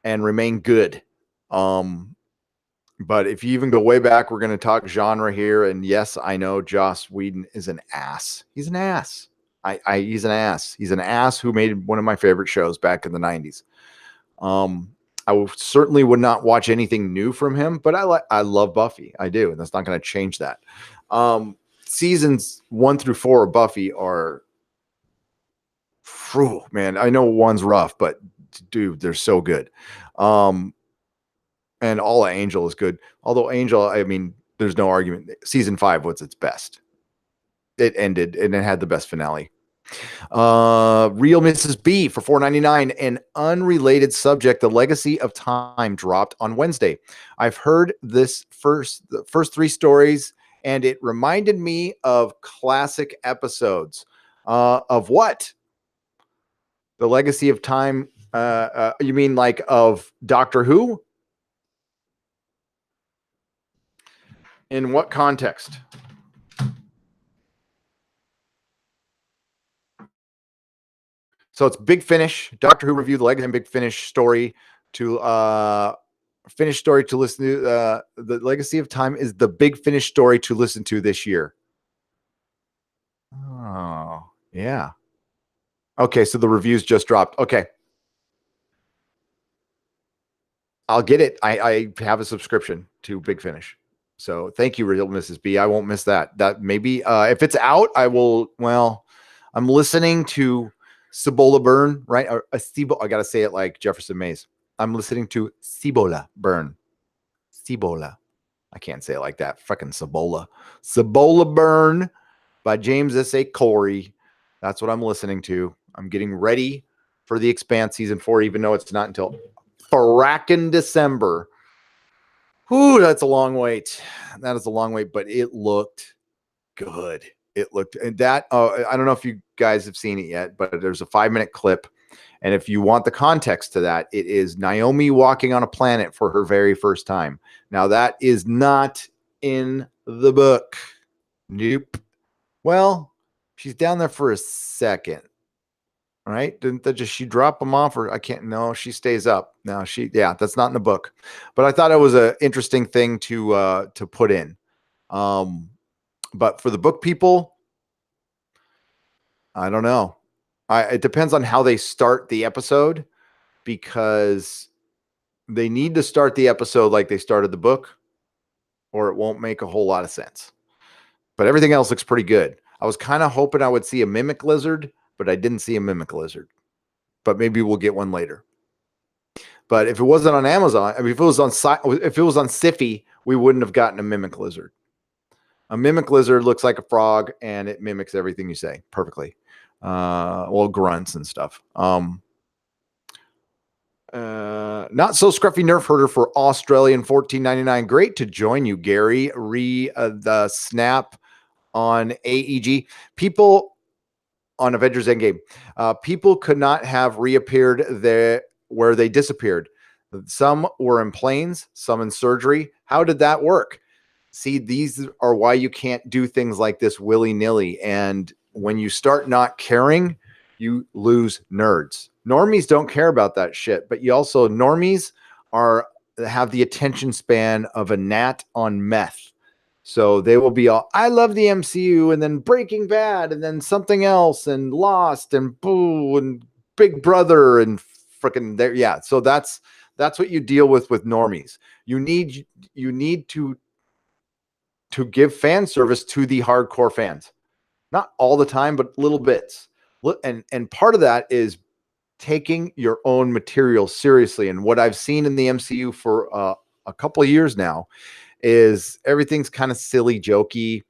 and remain good. But if you even go way back, we're going to talk genre here. And yes, I know Joss Whedon is an ass. He's an ass. He's an ass. He's an ass who made one of my favorite shows back in the 90s. I certainly would not watch anything new from him, but I love Buffy. I do. And that's not going to change that. Seasons 1 through 4 of Buffy are, man, I know one's rough, but dude, they're so good. And all of Angel is good. Although Angel, I mean, there's no argument. Season 5 was its best. It ended and it had the best finale. Real Mrs. B for $4.99. An unrelated subject, The Legacy of Time, dropped on Wednesday. I've heard the first 3 stories, and it reminded me of classic episodes. Of what? The Legacy of Time. You mean like of Doctor Who? In what context? So it's Big Finish. Doctor Who reviewed the Legacy and Big Finish story to listen to. The Legacy of Time is the Big Finish story to listen to this year. Oh, yeah. Okay, so the reviews just dropped. Okay. I'll get it. I have a subscription to Big Finish. So thank you, Real Mrs. B. I won't miss that. That maybe if it's out, I will. Well, I'm listening to Cibola Burn, right? Or I gotta say it like Jefferson Mays. I'm listening to Cibola Burn. Cibola. I can't say it like that. Fucking Cibola. Cibola Burn by James S.A. Corey. That's what I'm listening to. I'm getting ready for the Expanse season 4, even though it's not until frackin' December. Whew, that's a long wait. That is a long wait, but it looked good. It looked, and that, I don't know if you guys have seen it yet, but there's a 5-minute clip. And if you want the context to that, it is Naomi walking on a planet for her very first time. Now, that is not in the book. Nope. Well, she's down there for a second. Right? Didn't that just she drop them off, or I can't? No, she stays up. No, that's not in the book. But I thought it was an interesting thing to put in. But for the book people, I don't know. It depends on how they start the episode, because they need to start the episode like they started the book, or it won't make a whole lot of sense. But everything else looks pretty good. I was kind of hoping I would see a mimic lizard, but I didn't see a mimic lizard. But maybe we'll get one later. But if it wasn't on Amazon, I mean, if it was on Sify, we wouldn't have gotten a mimic lizard. A mimic lizard looks like a frog, and it mimics everything you say perfectly. Well, grunts and stuff. Not so scruffy nerf herder for Australian $14.99. Great to join you, Gary. The snap on AEG. People on Avengers Endgame. People could not have reappeared there where they disappeared. Some were in planes, some in surgery. How did that work? See, these are why you can't do things like this willy-nilly. And when you start not caring, you lose nerds. Normies don't care about that shit, but you also, normies have the attention span of a gnat on meth. So they will be all, I love the MCU, and then Breaking Bad, and then something else, and Lost, and Boo, and Big Brother, and freaking there. Yeah. So that's what you deal with normies. You need to give fan service to the hardcore fans, not all the time, but little bits. And part of that is taking your own material seriously. And what I've seen in the MCU for a couple of years now is everything's kind of silly, jokey,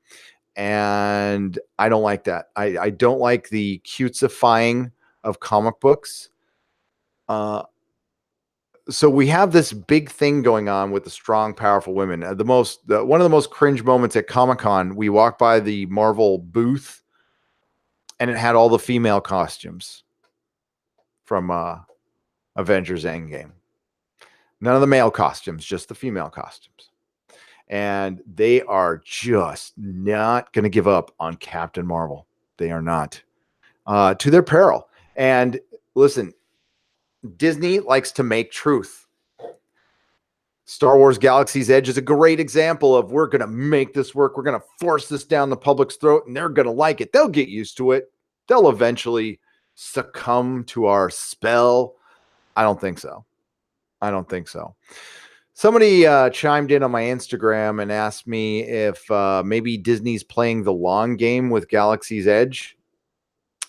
and I don't like that. I don't like the cutesifying of comic books. So we have this big thing going on with the strong, powerful women. One of the most cringe moments at Comic-Con, we walked by the Marvel booth, and it had all the female costumes from Avengers Endgame. None of the male costumes, just the female costumes. And they are just not going to give up on Captain Marvel. They are not. To their peril. And listen, Disney likes to make truth. Star Wars Galaxy's Edge is a great example of, we're going to make this work. We're going to force this down the public's throat, and they're going to like it. They'll get used to it. They'll eventually succumb to our spell. I don't think so. Somebody chimed in on my Instagram and asked me if maybe Disney's playing the long game with Galaxy's Edge.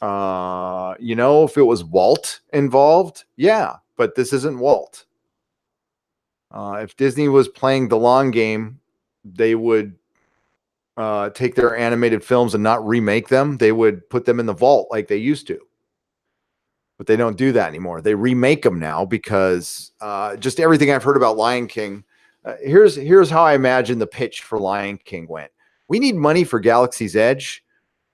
If it was Walt involved, yeah, but this isn't Walt. If Disney was playing the long game, they would take their animated films and not remake them. They would put them in the vault like they used to. But they don't do that anymore. They remake them now because just everything I've heard about Lion King. Here's how I imagine the pitch for Lion King went. We need money for Galaxy's Edge.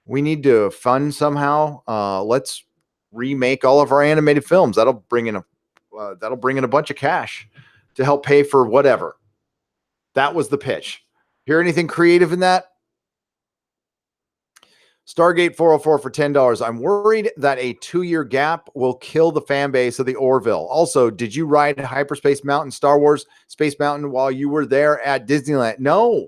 We need to fund somehow. Let's remake all of our animated films. That'll bring in a bunch of cash to help pay for whatever. That was the pitch. Hear anything creative in that? Stargate 404 for $10. I'm worried that a 2-year gap will kill the fan base of the Orville. Also, did you ride Hyperspace Mountain, Star Wars Space Mountain, while you were there at Disneyland? No,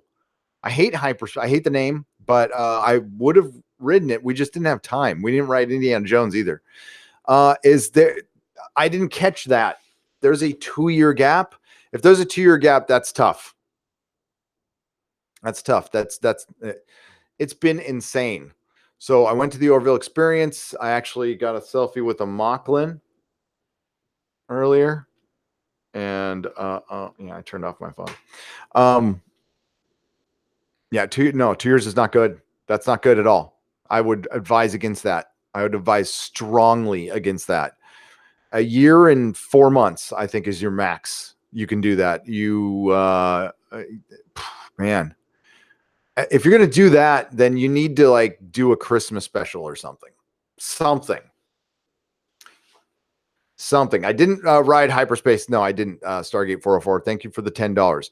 I hate I hate the name, but I would have ridden it. We just didn't have time. We didn't ride Indiana Jones either. I didn't catch that. There's a 2-year gap. If there's a 2-year gap, that's tough. That's tough. It's been insane. So I went to the Orville experience. I actually got a selfie with a Mocklin earlier. And I turned off my phone. 2 years is not good. That's not good at all. I would advise against that. I would advise strongly against that. A year and 4 months, I think, is your max. You can do that. Man. If you're going to do that, then you need to do a Christmas special or something. I didn't ride Hyperspace. No, I didn't. Stargate 404. Thank you for the $10.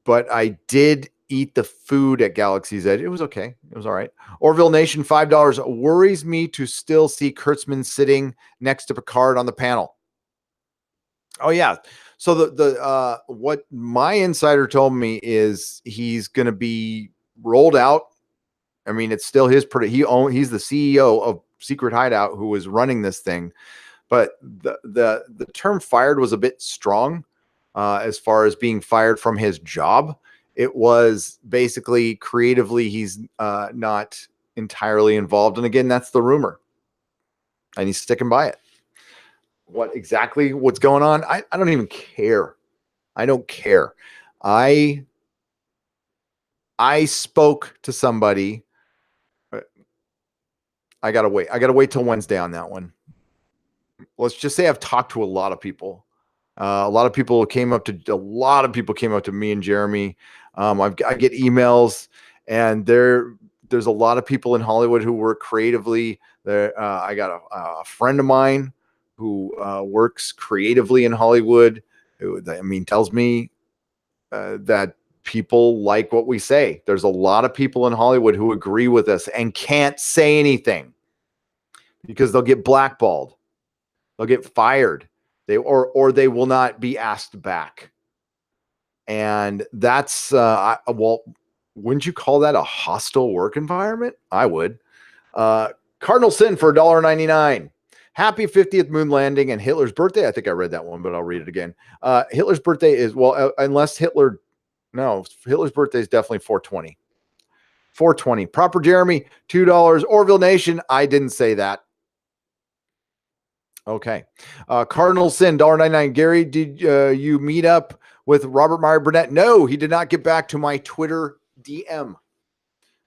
but I did eat the food at Galaxy's Edge. It was okay. It was all right. Orville Nation, $5. Worries me to still see Kurtzman sitting next to Picard on the panel. Oh yeah. So the what my insider told me is he's going to be rolled out. I mean, it's still his he's the CEO of Secret Hideout who was running this thing, but the term fired was a bit strong as far as being fired from his job. It was basically creatively he's not entirely involved, and again, that's the rumor, and he's sticking by it. What's going on? I don't even care. I don't care. I spoke to somebody. I gotta wait. I gotta wait till Wednesday on that one. Let's just say I've talked to a lot of people. A lot of people came up to me and Jeremy. I get emails, and there's a lot of people in Hollywood who work creatively. I got a friend of mine who works creatively in Hollywood, who, I mean, tells me that people like what we say. There's a lot of people in Hollywood who agree with us and can't say anything because they'll get blackballed. They'll get fired. Or they will not be asked back. And that's, well, wouldn't you call that a hostile work environment? I would. Cardinal Sin for $1.99. Happy 50th moon landing and Hitler's birthday. I think I read that one, but I'll read it again. Hitler's birthday is, well, unless Hitler's birthday is definitely 420. 420. Proper Jeremy, $2. Orville Nation, I didn't say that. Okay. Cardinal Sin, $1.99. Gary, did you meet up with Robert Meyer Burnett? No, he did not get back to my Twitter DM.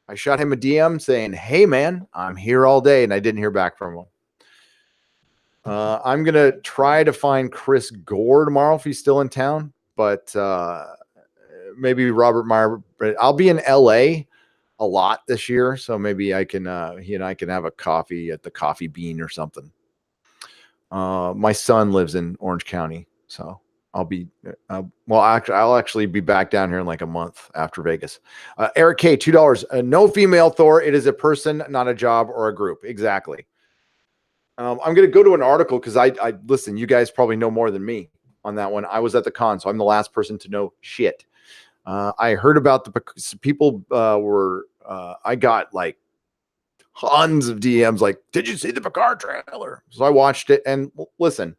I shot him a DM saying, hey, man, I'm here all day, and I didn't hear back from him. I'm going to try to find Chris Gore tomorrow if he's still in town, but maybe Robert Meyer. I'll be in LA a lot this year, so maybe I can, he and I can have a coffee at the Coffee Bean or something. My son lives in Orange County, so I'll be, I'll actually be back down here in like a month after Vegas. Eric K, $2. No female Thor. It is a person, not a job or a group. Exactly. I'm going to go to an article because I listen, you guys probably know more than me on that one. I was at the con, so I'm the last person to know shit. I heard about people I got like tons of DMs like, did you see the Picard trailer? So I watched it, and listen,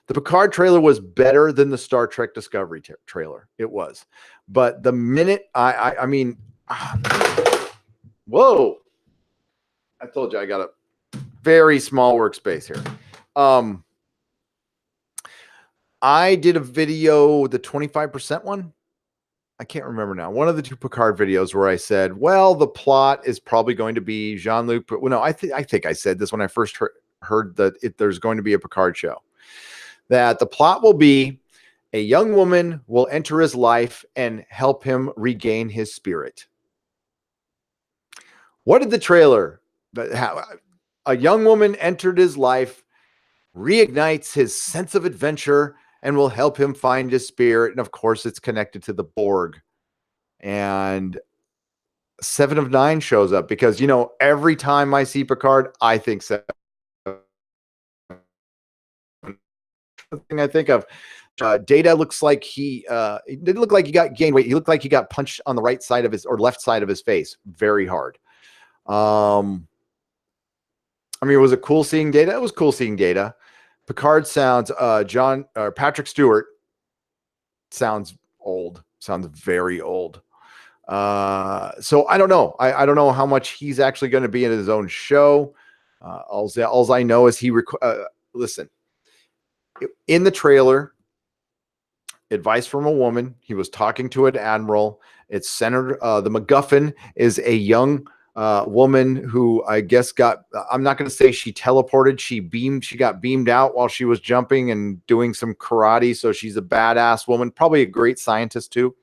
the Picard trailer was better than the Star Trek Discovery trailer. It was. But the minute I mean, whoa, I told you I got a very small workspace here. I did a video, the 25% one. I can't remember now. One of the two Picard videos where I said, well, the plot is probably going to be Jean-Luc. Well, no, I think I said this when I first heard that there's going to be a Picard show. That the plot will be a young woman will enter his life and help him regain his spirit. What did the trailer? A young woman entered his life, reignites his sense of adventure, and will help him find his spirit. And of course, it's connected to the Borg. And 7 of 9 shows up because, you know, every time I see Picard, I think 7. The thing I think of, Data looks like he didn't look like he got gained weight. He looked like he got punched on the right side of his or left side of his face very hard. I mean, was it cool seeing Data? It was cool seeing Data. Picard sounds Patrick Stewart sounds old, sounds very old. So I don't know. I don't know how much he's actually going to be in his own show. All I know is listen, in the trailer, advice from a woman. He was talking to an admiral. It's centered. The MacGuffin is a young woman who I guess I'm not going to say she teleported. She got beamed out while she was jumping and doing some karate. So she's a badass woman, probably a great scientist too.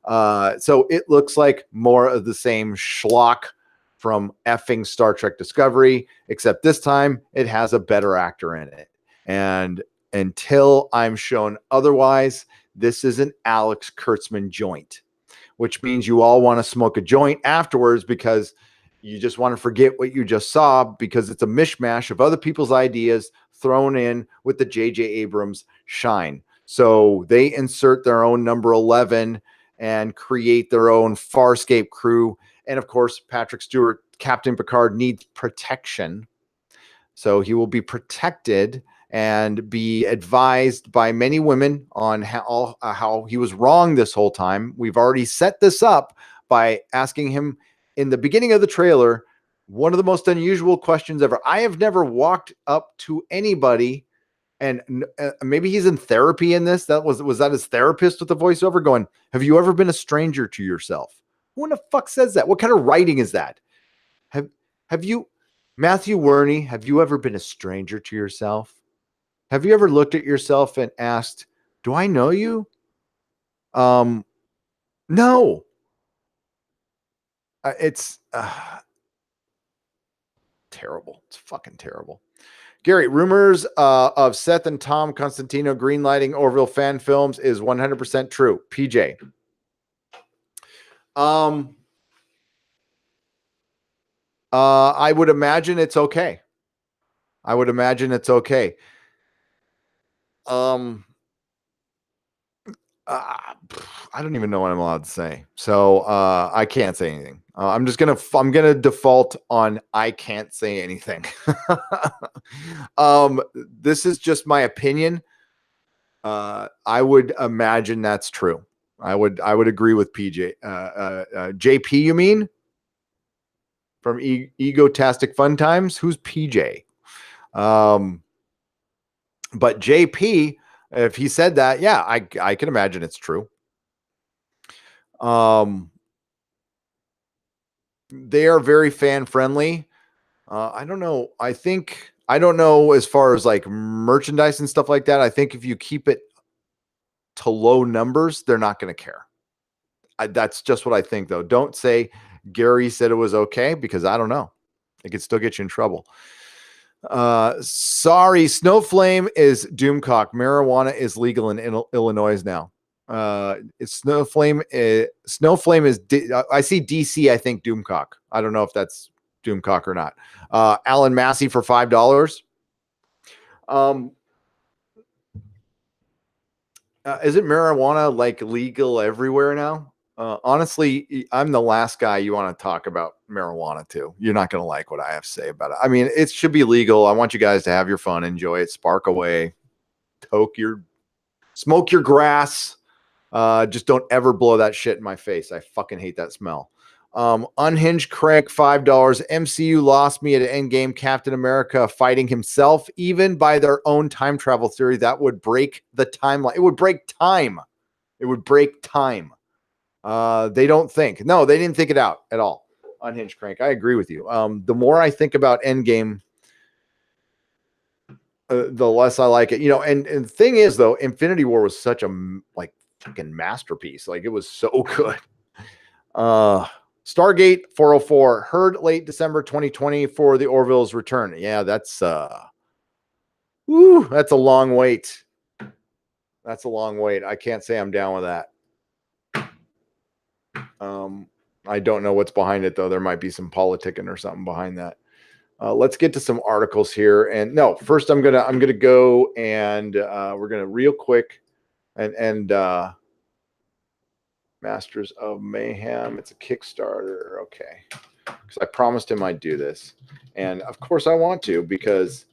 So it looks like more of the same schlock from effing Star Trek Discovery, except this time it has a better actor in it. And until I'm shown otherwise, this is an Alex Kurtzman joint, which means you all want to smoke a joint afterwards because you just want to forget what you just saw, because it's a mishmash of other people's ideas thrown in with the J.J. Abrams shine. So they insert their own number 11 and create their own Farscape crew. And of course, Patrick Stewart, Captain Picard, needs protection. So he will be protected and be advised by many women on how he was wrong this whole time. We've already set this up by asking him in the beginning of the trailer one of the most unusual questions ever. I have never walked up to anybody, and maybe he's in therapy in this. Was that his therapist with the voiceover going, "Have you ever been a stranger to yourself?" Who in the fuck says that? What kind of writing is that? Have you, Matthew Werney, have you ever been a stranger to yourself? Have you ever looked at yourself and asked, "Do I know you?" No. It's terrible. It's fucking terrible. Gary, rumors of Seth and Tom Constantino greenlighting Orville fan films is 100% true. PJ. I would imagine it's okay. I don't even know what I'm allowed to say. So I can't say anything. I'm gonna default on I can't say anything. This is just my opinion. I would imagine that's true. I would agree with PJ. JP, you mean? From Egotastic Fun Times? Who's PJ? But JP, if he said that, yeah, I can imagine it's true. They are very fan friendly. I don't know. I don't know as far as like merchandise and stuff like that. I think if you keep it to low numbers, they're not going to care. That's just what I think, though. Don't say Gary said it was okay, because I don't know. It could still get you in trouble. Sorry, Snowflame is Doomcock. Marijuana is legal in Illinois now. Snowflame is I see DC, I think Doomcock. I don't know if that's Doomcock or not. Alan Massey for $5. Isn't marijuana like legal everywhere now? Honestly, I'm the last guy you want to talk about marijuana to. You're not going to like what I have to say about it. I mean, it should be legal. I want you guys to have your fun, enjoy it, spark away, smoke your grass. Just don't ever blow that shit in my face. I fucking hate that smell. Unhinged Craig, $5. MCU lost me at Endgame. Captain America fighting himself, even by their own time travel theory. That would break the timeline. It would break time. They don't think. No, they didn't think it out at all. Unhinged Crank. I agree with you. The more I think about Endgame, the less I like it. You know, and the thing is, though, Infinity War was such a fucking masterpiece. Like, it was so good. Stargate 404 heard late December 2020 for the Orville's return. Yeah, that's a long wait. That's a long wait. I can't say I'm down with that. I don't know what's behind it, though. There might be some politicking or something behind that. Let's get to some articles here. And no, first I'm gonna go and we're gonna real quick and Masters of Mayhem. It's a Kickstarter. Okay. Because I promised him I'd do this. And of course I want to, because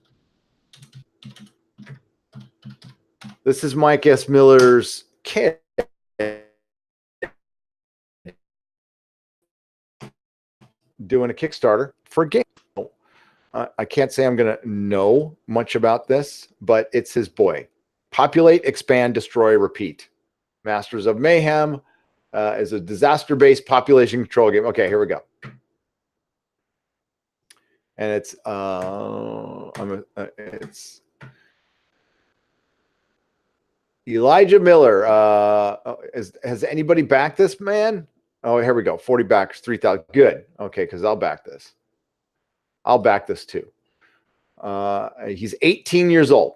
this is Mike S. Miller's kid. Doing a Kickstarter for a game. I can't say I'm going to know much about this, but it's his boy. Populate, expand, destroy, repeat. Masters of Mayhem is a disaster-based population control game. Okay, here we go. And it's Elijah Miller. Has anybody backed this man? Oh, here we go. 40 backers, 3,000. Good. Okay, because I'll back this. I'll back this too. He's 18 years old.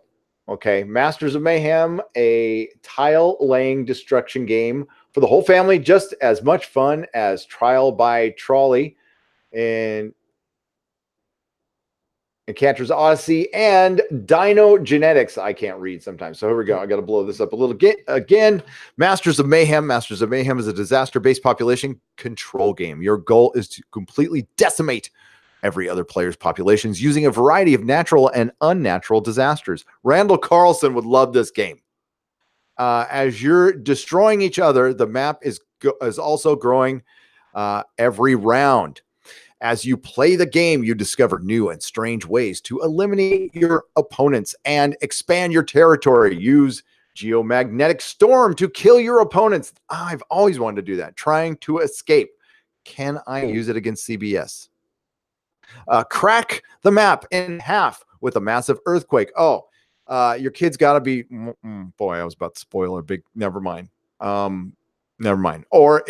Okay, Masters of Mayhem, a tile-laying destruction game for the whole family, just as much fun as Trial by Trolley and Encanter's Odyssey and Dino Genetics. I can't read sometimes, so here we go. I got to blow this up a little again. Masters of Mayhem. Masters of Mayhem is a disaster-based population control game. Your goal is to completely decimate every other player's populations using a variety of natural and unnatural disasters. Randall Carlson would love this game. As you're destroying each other, the map is also growing every round. As you play the game, you discover new and strange ways to eliminate your opponents and expand your territory. Use geomagnetic storm to kill your opponents. I've always wanted to do that. Trying to escape. Can I use it against CBS? Crack the map in half with a massive earthquake. Oh, your kid's got to be. Boy, I was about to spoil a big. Never mind. Never mind. Or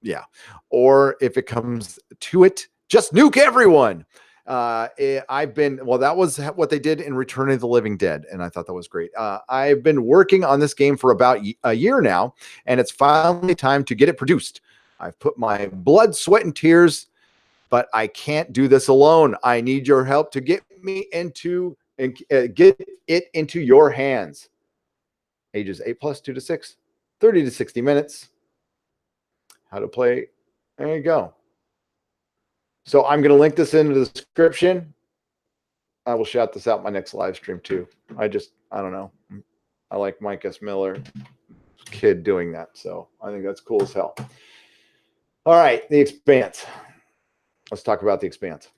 yeah. Or if it comes to it, just nuke everyone. That was what they did in Return of the Living Dead, and I thought that was great. I've been working on this game for about a year now, and it's finally time to get it produced. I've put my blood, sweat, and tears, but I can't do this alone. I need your help to get me into and get it into your hands. Ages 8+, 2 to 6, 30 to 60 minutes. How to play. There you go. So I'm going to link this in the description. I will shout this out my next live stream too. I don't know. I like Mike S. Miller kid doing that. So I think that's cool as hell. All right. The Expanse. Let's talk about The Expanse.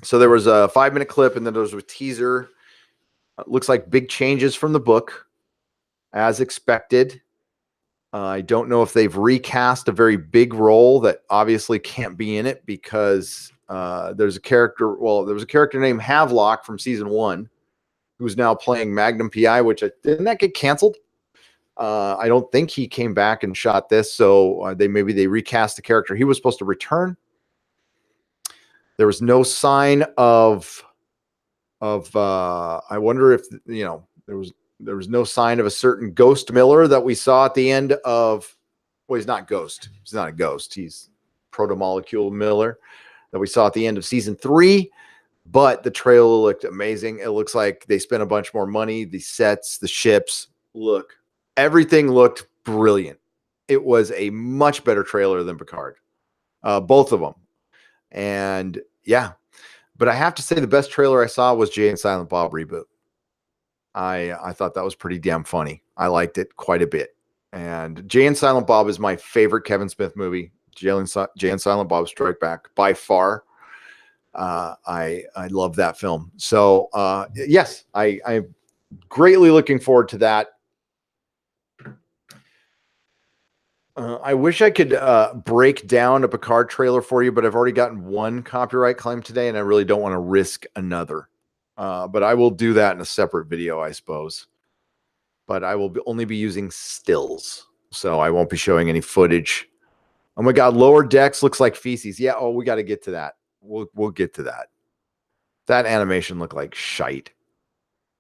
So there was a 5-minute clip and then there was a teaser. It looks like big changes from the book as expected. I don't know if they've recast a very big role that obviously can't be in it because there's a character. Well, there was a character named Havelock from season 1 who's now playing Magnum PI, which didn't that get canceled? I don't think he came back and shot this. So maybe they recast the character. He was supposed to return. There was no sign of I wonder if, there was no sign of a certain Ghost Miller that we saw at the end of, well, he's not Ghost. He's not a ghost. He's Protomolecule Miller that we saw at the end of season 3. But the trailer looked amazing. It looks like they spent a bunch more money. The sets, the ships, everything looked brilliant. It was a much better trailer than Picard. Both of them. And yeah, but I have to say the best trailer I saw was Jay and Silent Bob reboot. I thought that was pretty damn funny. I liked it quite a bit. And Jay and Silent Bob is my favorite Kevin Smith movie. Jay and Silent Bob Strike Back by far. I love that film. So yes, I'm greatly looking forward to that. I wish I could break down a Picard trailer for you, but I've already gotten one copyright claim today, and I really don't want to risk another. But I will do that in a separate video, I suppose. But I will only be using stills, so I won't be showing any footage. Oh my God, Lower Decks looks like feces. Yeah, we got to get to that. We'll get to that. That animation looked like shite.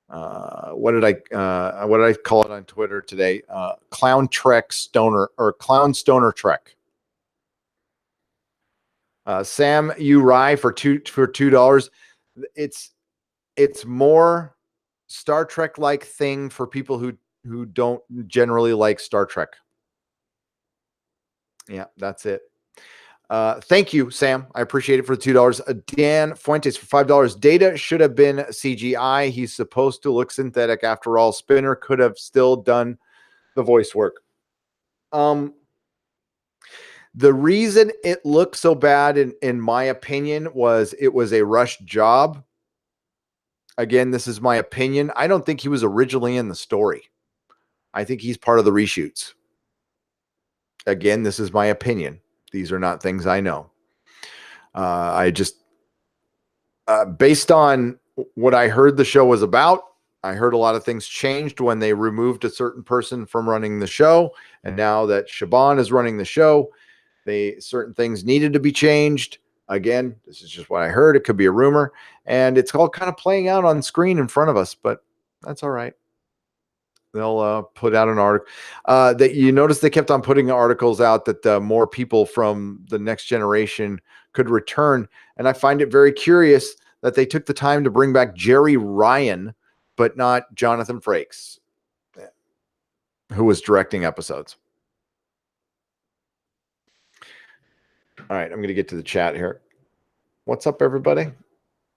What did I call it on Twitter today? Clown Trek Stoner or Clown Stoner Trek. Sam Uri for $2. It's more Star Trek like thing for people who don't generally like Star Trek. Yeah, that's it. Thank you, Sam. I appreciate it for the $2. Dan Fuentes for $5. Data should have been CGI. He's supposed to look synthetic. After all, Spinner could have still done the voice work. The reason it looked so bad, in my opinion, was it was a rushed job. Again, this is my opinion. I don't think he was originally in the story. I think he's part of the reshoots. Again, this is my opinion. These are not things I know. I just, based on what I heard the show was about, I heard a lot of things changed when they removed a certain person from running the show. And now that Shaban is running the show, certain things needed to be changed. Again, this is just what I heard. It could be a rumor, and it's all kind of playing out on screen in front of us, but that's all right. They'll put out an article. That you notice they kept on putting articles out that more people from the next generation could return, and I find it very curious that they took the time to bring back Jerry Ryan, but not Jonathan Frakes, who was directing episodes. All right, I'm going to get to the chat here. What's up, everybody?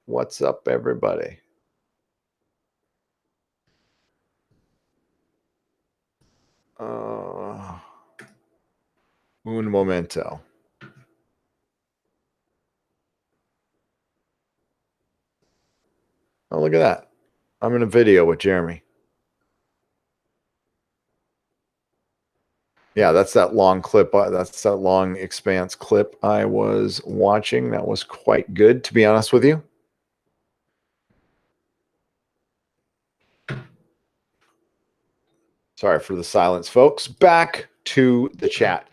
What's up, everybody? Un momento. Oh, look at that. I'm in a video with Jeremy. Yeah, that's that long clip. That's that long Expanse clip I was watching. That was quite good, to be honest with you. Sorry for the silence, folks. Back to the chat.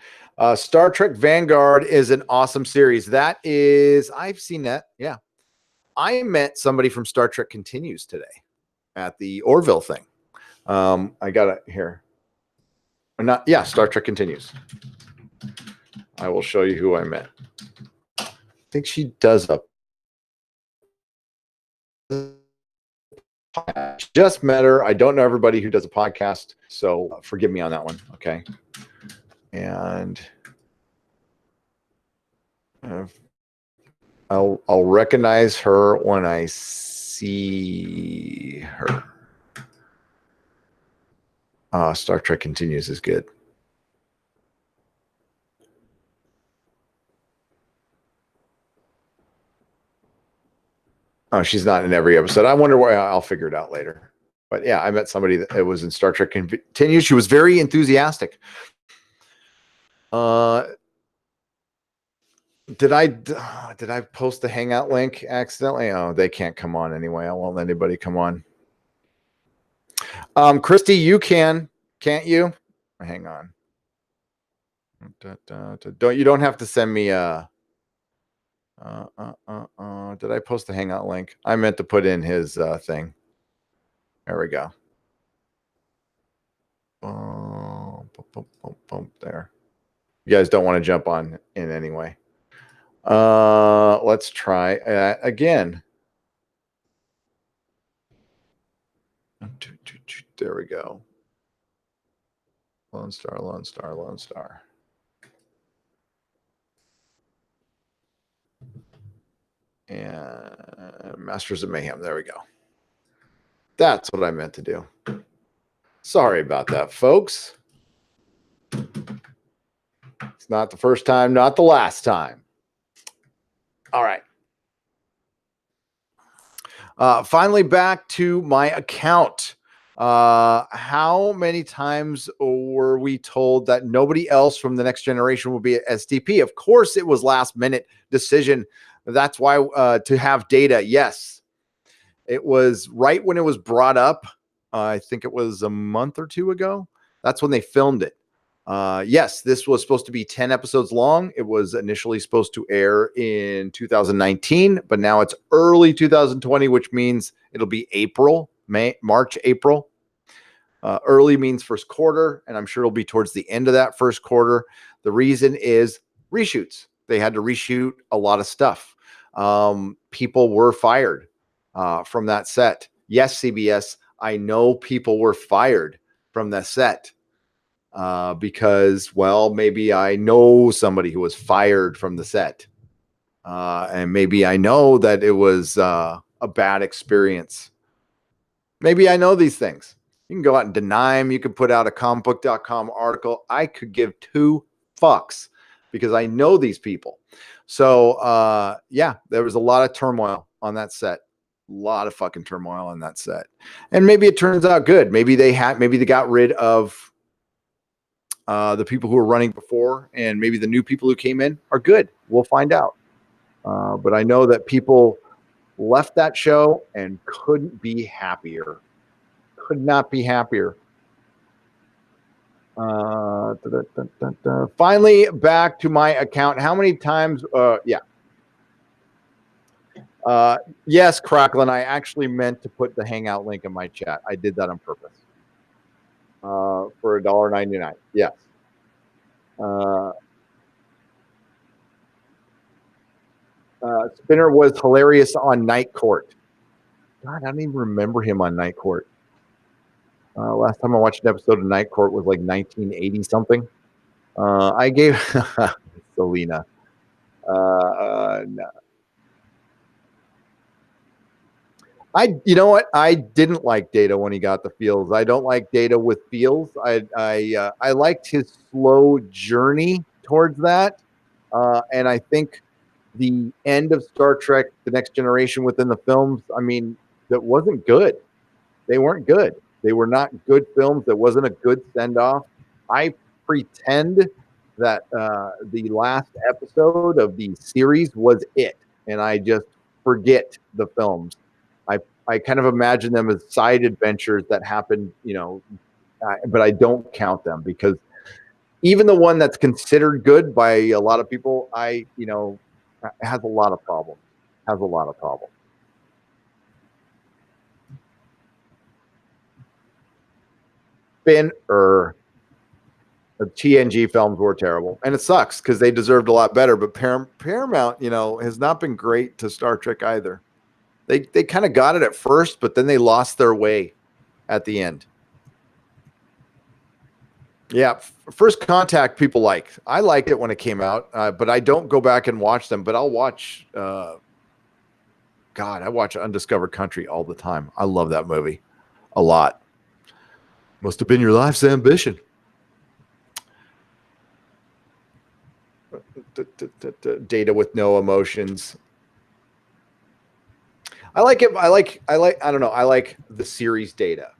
Star Trek Vanguard is an awesome series. That is, I've seen that. Yeah. I met somebody from Star Trek Continues today at the Orville thing. I got it here. Or not, yeah, Star Trek Continues. I will show you who I met. I think she does a just met her. I don't know everybody who does a podcast, so forgive me on that one. Okay. And I'll recognize her when I see her. Star Trek Continues is good. Oh, she's not in every episode. I wonder why. I'll figure it out later. But yeah, I met somebody that was in Star Trek Continues. She was very enthusiastic. Did I post the Hangout link accidentally? Oh, they can't come on anyway. I won't let anybody come on. Christy, you can't you? Hang on. You don't have to send me did I post the Hangout link? I meant to put in his thing. There we go. There. You guys don't want to jump on in anyway. Let's try again. There we go. Lone Star, Lone Star, Lone Star. And Masters of Mayhem. There we go. That's what I meant to do. Sorry about that, folks. It's not the first time, not the last time. All right. Finally, back to my account. How many times were we told that nobody else from the next generation will be at SDP? Of course, it was last minute decision. That's why to have data. Yes, it was right when it was brought up. I think it was a month or two ago. That's when they filmed it. Yes, this was supposed to be 10 episodes long. It was initially supposed to air in 2019, but now it's early 2020, which means it'll be April, March, April. Early means first quarter, and I'm sure it'll be towards the end of that first quarter. The reason is reshoots. They had to reshoot a lot of stuff. People were fired from that set. Yes, CBS, I know people were fired from the set because, well, maybe I know somebody who was fired from the set. And maybe I know that it was a bad experience. Maybe I know these things. You can go out and deny them. You can put out a comicbook.com article. I could give two fucks because I know these people. So, yeah, there was a lot of turmoil on that set. A lot of fucking turmoil on that set. And maybe it turns out good. Maybe they got rid of the people who were running before, and maybe the new people who came in are good. We'll find out. But I know that people left that show and couldn't be happier. Could not be happier. Finally, back to my account. How many times? Yeah. Yes, Cracklin, I actually meant to put the Hangout link in my chat. I did that on purpose. For $1.99. Yes. Spinner was hilarious on Night Court. God, I don't even remember him on Night Court. Last time I watched an episode of Night Court was like 1980 something. I gave Selena. No. You know what? I didn't like Data when he got the feels. I don't like Data with feels. I liked his slow journey towards that, and I think the end of Star Trek: The Next Generation within the films, I mean, that wasn't good. They weren't good. They were not good films. That wasn't a good send off. I pretend that the last episode of the series was it, and I just forget the films. I kind of imagine them as side adventures that happened, but I don't count them because even the one that's considered good by a lot of people, has a lot of problems. Spinner. The TNG films were terrible, and it sucks because they deserved a lot better. But Paramount, has not been great to Star Trek either. They kind of got it at first, but then they lost their way at the end. Yeah, First Contact people like. I liked it when it came out, but I don't go back and watch them. But I'll watch. I watch Undiscovered Country all the time. I love that movie a lot. Must have been your life's ambition. Data with no emotions. I like it. I don't know. I like the series Data.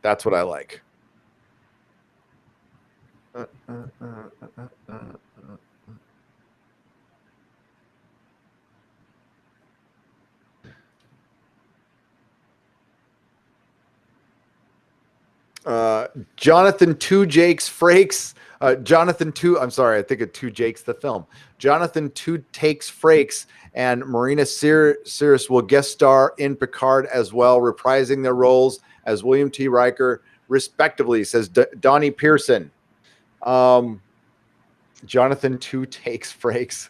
That's what I like. Jonathan Two Jakes Frakes. Jonathan Two. I'm sorry. I think of Two Jakes the film. Jonathan Two Takes Frakes and Marina Sirtis will guest star in Picard as well, reprising their roles as William T. Riker, respectively. Says Donnie Pearson. Jonathan Two Takes Frakes.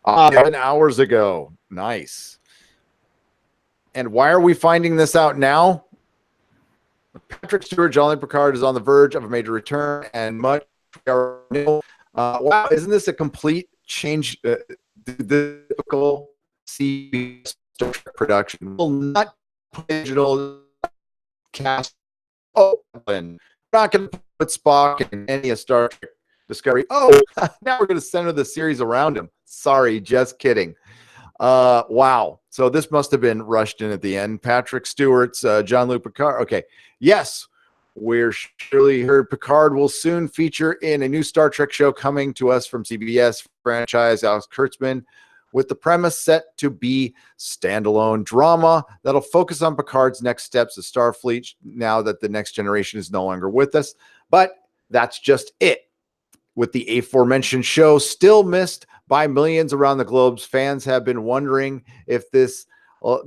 Ah, 7 hours ago. Nice. And why are we finding this out now? Patrick Stewart, Jean-Luc Picard is on the verge of a major return, and much wow, isn't this a complete change? The typical CBS production will not put digital cast. Oh, and we're not going to put Spock in any of Star Trek Discovery. Oh, now we're going to center the series around him. Sorry, just kidding. Wow. So this must have been rushed in at the end. Patrick Stewart's Jean-Luc Picard. Okay. Yes, we're surely heard Picard will soon feature in a new Star Trek show coming to us from CBS franchise, Alex Kurtzman, with the premise set to be standalone drama that'll focus on Picard's next steps as Starfleet now that the Next Generation is no longer with us. But that's just it. With the aforementioned show still missed by millions around the globe, fans have been wondering if the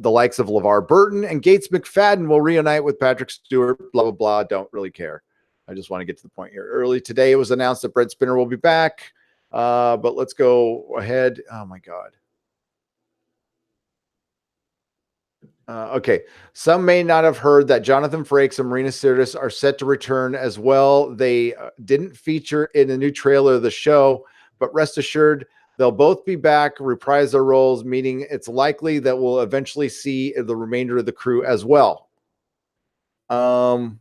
likes of LeVar Burton and Gates McFadden will reunite with Patrick Stewart, blah, blah, blah. Don't really care. I just want to get to the point here. Early today, it was announced that Brent Spinner will be back. But let's go ahead. Oh, my God. Okay. Some may not have heard that Jonathan Frakes and Marina Sirtis are set to return as well. They didn't feature in the new trailer of the show, but rest assured, they'll both be back, reprise their roles, meaning it's likely that we'll eventually see the remainder of the crew as well. Oh,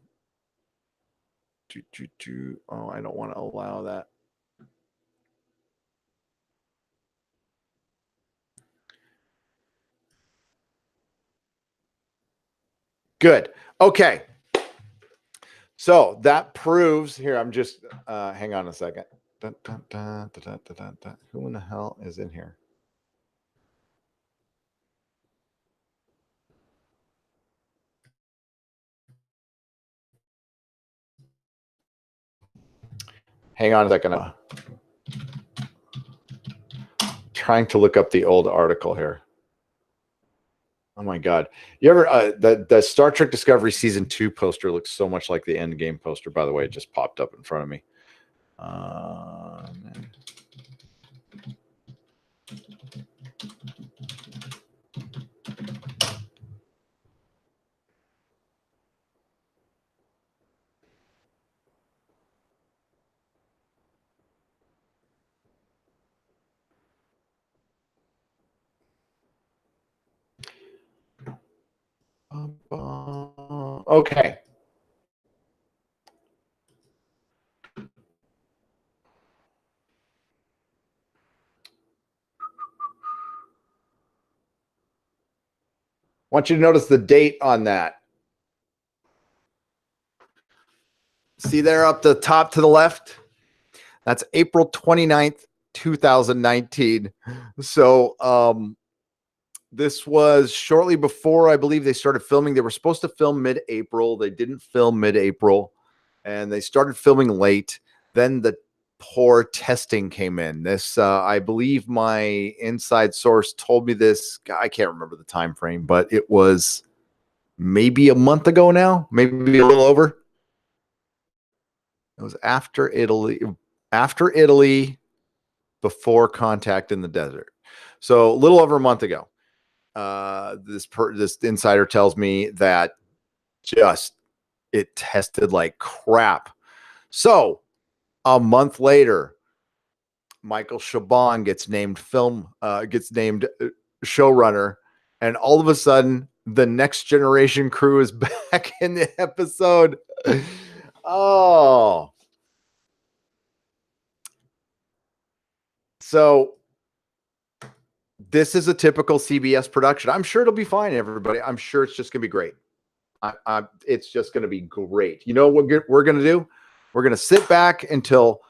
I don't want to allow that. Good. Okay. So that proves here. I'm just hang on a second. Dun, dun, dun, dun, dun, dun, dun. Who in the hell is in here? Hang on a second. Trying to look up the old article here. Oh my God. You ever, the Star Trek Discovery Season 2 poster looks so much like the Endgame poster, by the way. It just popped up in front of me. Okay. I want you to notice the date on that. See there up the top to the left? That's April 29th, 2019. So this was shortly before, I believe, they started filming. They were supposed to film mid-April. They didn't film mid-April, and they started filming late. Then the poor testing came in. This, I believe my inside source told me this. I can't remember the time frame, but it was maybe a month ago now, maybe a little over. It was after Italy, before Contact in the Desert. So a little over a month ago. This insider tells me that just it tested like crap. So a month later, Michael Chabon gets named showrunner, and all of a sudden, the Next Generation crew is back in the episode. Oh, so this is a typical CBS production. I'm sure it'll be fine, everybody. I'm sure it's just gonna be great. It's just gonna be great. You know what we're gonna do? We're gonna sit back until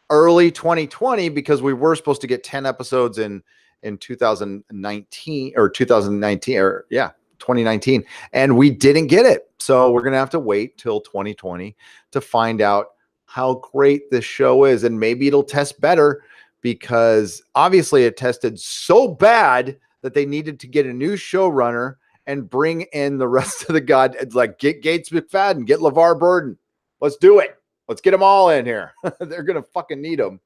early 2020 because we were supposed to get 10 episodes in 2019 or 2019, and we didn't get it. So we're gonna have to wait till 2020 to find out how great this show is, and maybe it'll test better because obviously it tested so bad that they needed to get a new showrunner and bring in the rest of the get Gates McFadden, get LeVar Burton. Let's do it. Let's get them all in here. They're going to fucking need them.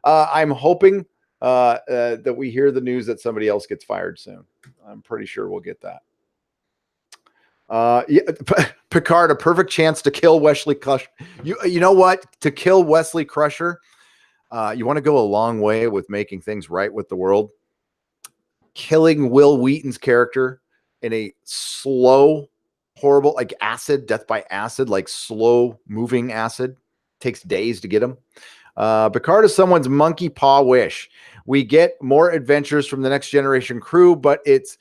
I'm hoping that we hear the news that somebody else gets fired soon. I'm pretty sure we'll get that. Picard, a perfect chance to kill Wesley Crusher. You know what? To kill Wesley Crusher, you want to go a long way with making things right with the world. Killing Will Wheaton's character in a slow, horrible, like death by acid, like slow moving acid. Takes days to get him. Picard is someone's monkey paw wish. We get more adventures from the Next Generation crew, but it's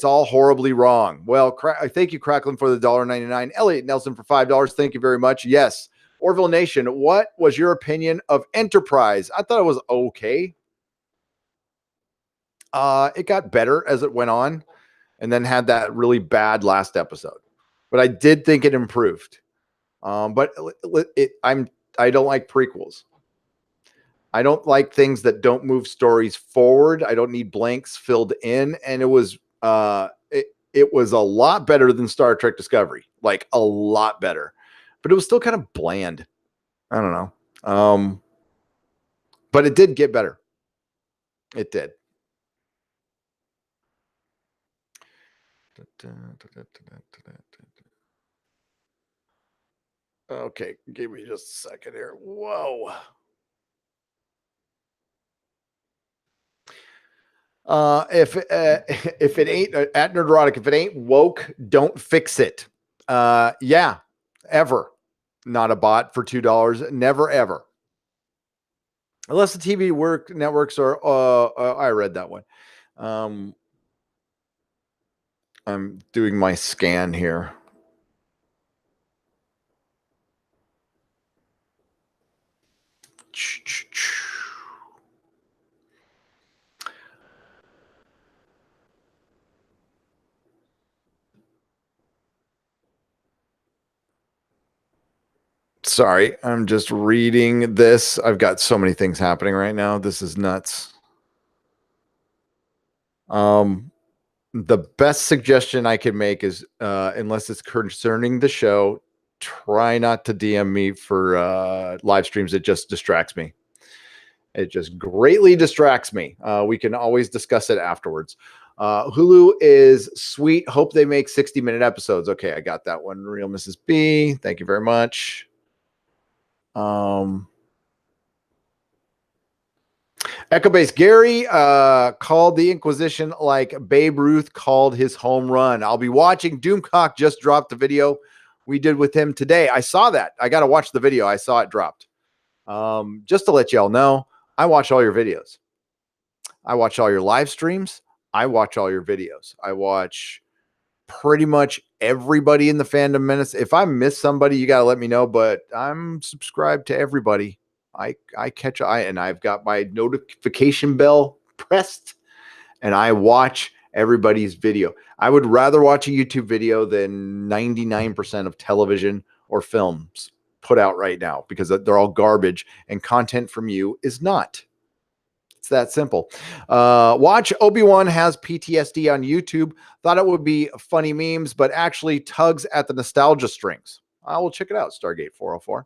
all horribly wrong. Well, thank you, Cracklin, for the $1.99. Elliot Nelson for $5. Thank you very much. Yes. Orville Nation, what was your opinion of Enterprise? I thought it was okay. It got better as it went on, and then had that really bad last episode. But I did think it improved. But I don't like prequels. I don't like things that don't move stories forward. I don't need blanks filled in, and it was a lot better than Star Trek Discovery, like a lot better. But it was still kind of bland. I don't know. But it did get better. It did. Okay, give me just a second here. Whoa. If it ain't at Nerdrotic, if it ain't woke, don't fix it. Yeah, ever. Not a bot for $2. Never ever. Unless the TV networks are. I read that one. I'm doing my scan here. Sorry, I'm just reading this. I've got so many things happening right now. This is nuts. The best suggestion I can make is, unless it's concerning the show, try not to DM me for live streams. It just distracts me. It just greatly distracts me. We can always discuss it afterwards. Hulu is sweet. Hope they make 60-minute episodes. Okay, I got that one. Real Mrs. B. Thank you very much. Echo Base Gary called the Inquisition like Babe Ruth called his home run. I'll be watching. Doomcock just dropped the video we did with him today. I saw that. I got to watch the video. I saw it dropped. Just to let y'all know, I watch all your videos. I watch all your live streams. I watch all your videos. I watch pretty much everybody in the Fandom Menace. If I miss somebody, you got to let me know, but I'm subscribed to everybody. I catch eye, and I've got my notification bell pressed, and I watch everybody's video. I would rather watch a YouTube video than 99% of television or films put out right now, because they're all garbage, and content from you is not. It's that simple. Watch Obi-Wan has PTSD on YouTube. Thought it would be funny memes, but actually tugs at the nostalgia strings. I will check it out. Stargate 404.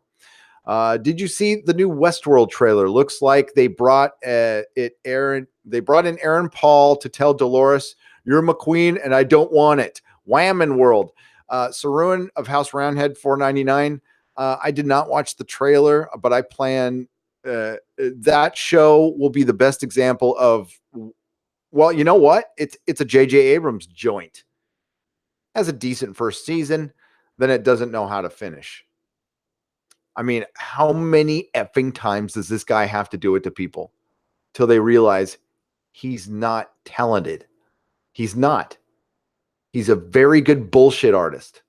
Did you see the new Westworld trailer? Looks like they brought in Aaron Paul to tell Dolores, "You're McQueen and I don't want it." Whammon World. Saruin of House Roundhead, $4.99. I did not watch the trailer, but I plan that show will be the best example of, well, you know what? It's a J.J. Abrams joint. Has a decent first season, then it doesn't know how to finish. I mean, how many effing times does this guy have to do it to people till they realize he's not talented? He's not. He's a very good bullshit artist.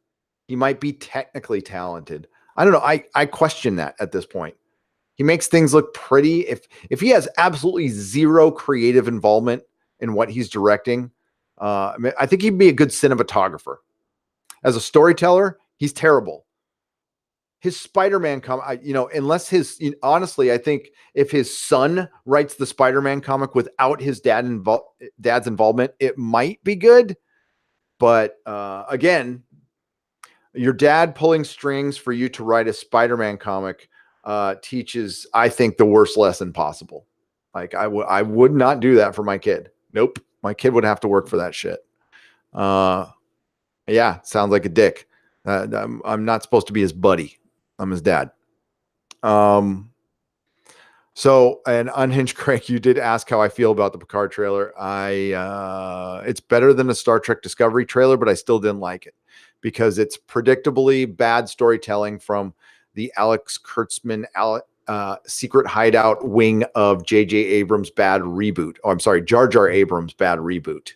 He might be technically talented. I don't know. I question that at this point. He makes things look pretty. If he has absolutely zero creative involvement in what he's directing, I think he'd be a good cinematographer. As a storyteller, he's terrible. His Spider-Man comic, unless honestly, I think if his son writes the Spider-Man comic without his dad's involvement, it might be good. But again, your dad pulling strings for you to write a Spider-Man comic teaches, I think, the worst lesson possible. Like I would not do that for my kid. Nope. My kid would have to work for that shit. Yeah, sounds like a dick. I'm not supposed to be his buddy. I'm his dad. So, and Unhinged Craig, you did ask how I feel about the Picard trailer. It's better than a Star Trek Discovery trailer, but I still didn't like it because it's predictably bad storytelling from the Alex Kurtzman secret hideout wing of J.J. Abrams' bad reboot. Oh, I'm sorry, Jar Jar Abrams' bad reboot.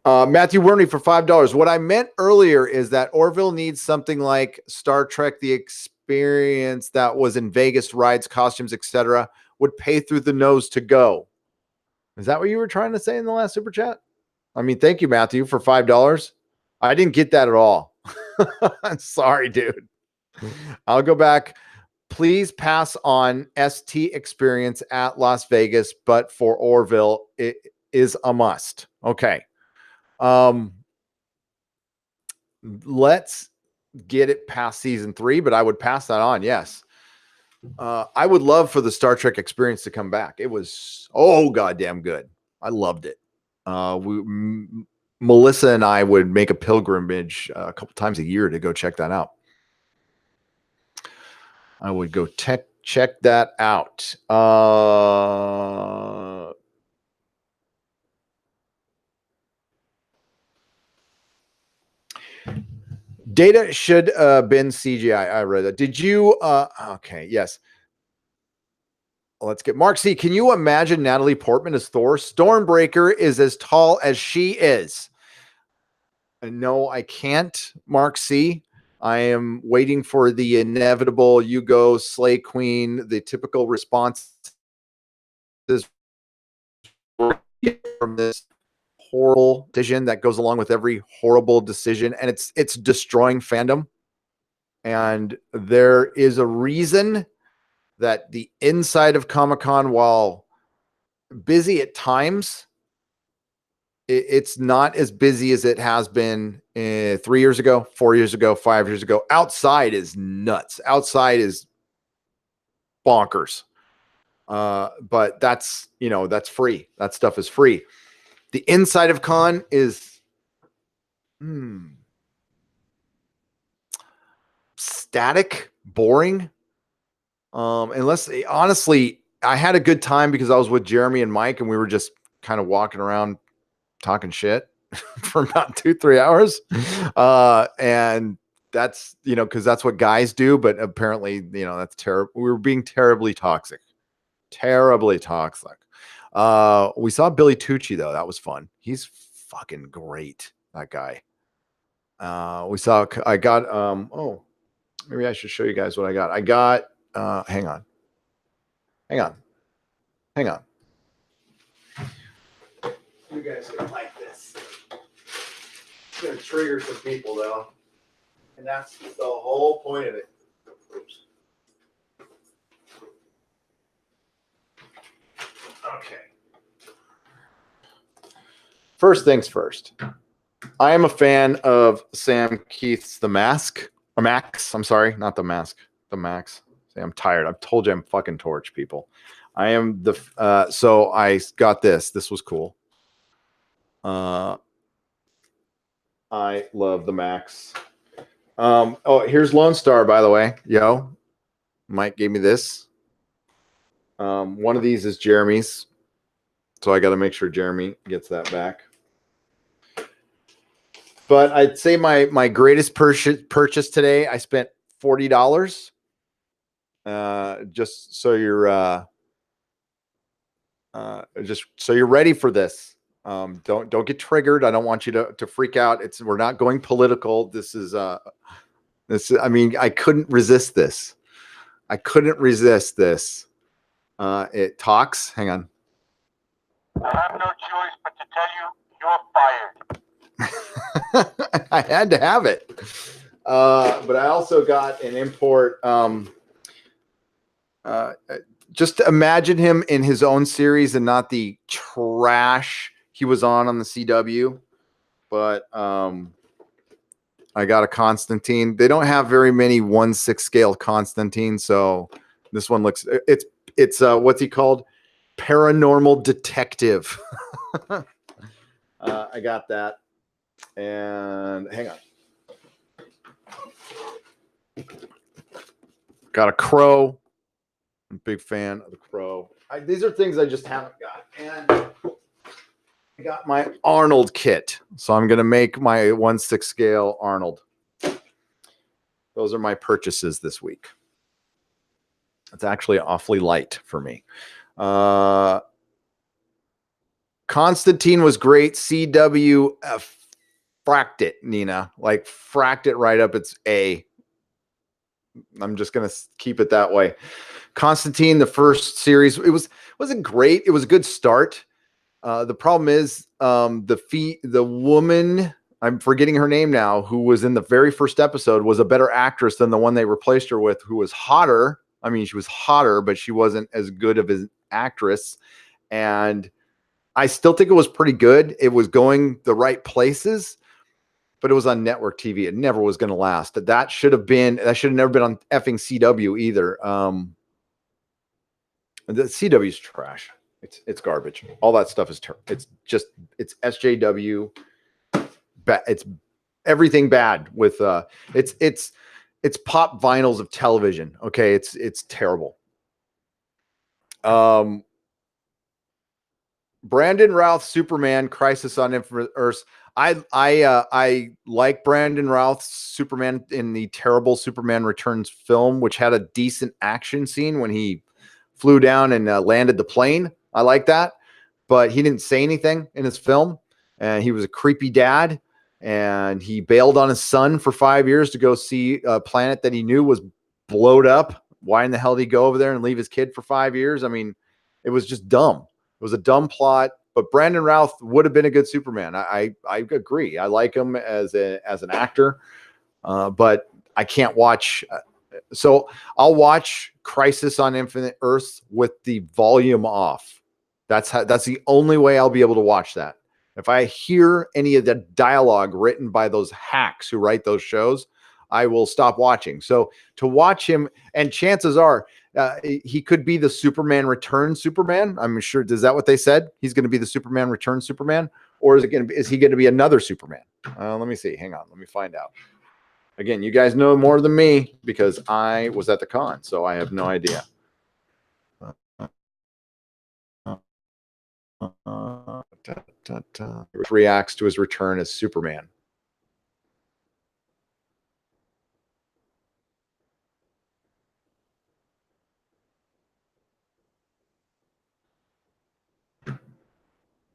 Matthew Werney for $5. What I meant earlier is that Orville needs something like Star Trek: The Experience that was in Vegas, rides, costumes, etc. Would pay through the nose to go. Is that what you were trying to say in the last super chat? I mean, thank you, Matthew, for $5. I didn't get that at all. I'm sorry, dude. I'll go back. Please pass on ST Experience at Las Vegas, but for Orville, it is a must. Okay. Let's get it past season 3, but I would pass that on. Yes. I would love for the Star Trek Experience to come back. It was so goddamn good. I loved it. Melissa and I would make a pilgrimage a couple times a year to go check that out. I would go check that out. Data should been CGI. I read that. Did you? Okay. Yes. Let's get Mark C. Can you imagine Natalie Portman as Thor? Stormbreaker is as tall as she is. No, I can't, Mark C. I am waiting for the inevitable "you go slay queen," the typical response is from this horrible decision that goes along with every horrible decision, and it's destroying fandom. And there is a reason that the inside of Comic-Con, while busy at times, it's not as busy as it has been 3 years ago, 4 years ago, 5 years ago. Outside is nuts. Outside is bonkers. But that's, that's free. That stuff is free. The inside of con is static, boring. Unless, honestly, I had a good time because I was with Jeremy and Mike, and we were just kind of walking around talking shit for about 2-3 hours. And that's, because that's what guys do. But apparently, that's terrible. We were being terribly toxic. We saw Billy Tucci, though. That was fun. He's fucking great, that guy. I got, maybe I should show you guys what I got. I got, hang on. You guys are like this. It's going to trigger some people, though. And that's the whole point of it. Oops. Okay. First things first. I am a fan of Sam Keith's The Mask. Max. I'm sorry, not The Mask. The Max. See, I'm tired. I've told you I'm fucking torch, people. I am the. So I got this. This was cool. I love The Max. Here's Lone Star, by the way. Yo, Mike gave me this. One of these is Jeremy's, so I got to make sure Jeremy gets that back. But I'd say my greatest purchase today, I spent $40. Just so you're ready for this. Don't get triggered. I don't want you to freak out. We're not going political. This is I couldn't resist this. It talks. Hang on. I have no choice but to tell you, you're fired. I had to have it. But I also got an import. Just imagine him in his own series and not the trash he was on the CW. But I got a Constantine. They don't have very many 1/6 scale Constantine, so this one looks. It's what's he called? Paranormal Detective. I got that. And hang on. Got a Crow. I'm a big fan of the Crow. These are things I just haven't got. And I got my Arnold kit. So I'm going to make my 1/6 scale Arnold. Those are my purchases this week. It's actually awfully light for me. Constantine was great. CW fracked it, Nina. Like fracked it right up its A. I'm just going to keep it that way. Constantine, the first series, wasn't great. It was a good start. The problem is the woman, I'm forgetting her name now, who was in the very first episode was a better actress than the one they replaced her with, who was hotter. I mean, she was hotter, but she wasn't as good of an actress. And I still think it was pretty good. It was going the right places, but it was on network TV. It never was going to last. That should have never been on effing CW either. The CW is trash. It's garbage. All that stuff is it's SJW. It's everything bad with it's pop vinyls of television. Okay, it's terrible. Brandon Routh, Superman, Crisis on Infinite Earths. I like Brandon Routh's Superman in the terrible Superman Returns film, which had a decent action scene when he flew down and landed the plane. I like that, but he didn't say anything in his film, and he was a creepy dad, and he bailed on his son for 5 years to go see a planet that he knew was blowed up. Why in the hell did he go over there and leave his kid for 5 years? I mean, it was just dumb. It was a dumb plot. but Brandon Routh would have been a good Superman. I agree. I like him as an actor, but I can't watch. So I'll watch Crisis on Infinite Earths with the volume off. That's the only way I'll be able to watch that. If I hear any of the dialogue written by those hacks who write those shows, I will stop watching. So to watch him, and chances are he could be the Superman Returns Superman. I'm sure. Is that what they said? He's going to be the Superman Returns Superman, or is he going to be another Superman? Let me see. Hang on. Let me find out. Again, you guys know more than me because I was at the con, so I have no idea. Reacts to his return as Superman.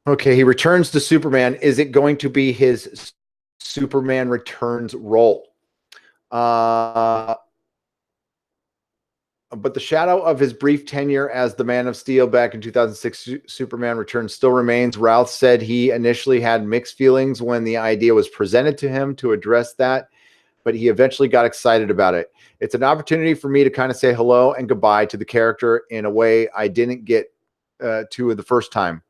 Okay, he returns to Superman. Is it going to be his Superman Returns role? But the shadow of his brief tenure as the Man of Steel back in 2006, Superman Returns, still remains. Routh said he initially had mixed feelings when the idea was presented to him to address that, but he eventually got excited about it. It's an opportunity for me to kind of say hello and goodbye to the character in a way I didn't get to the first time.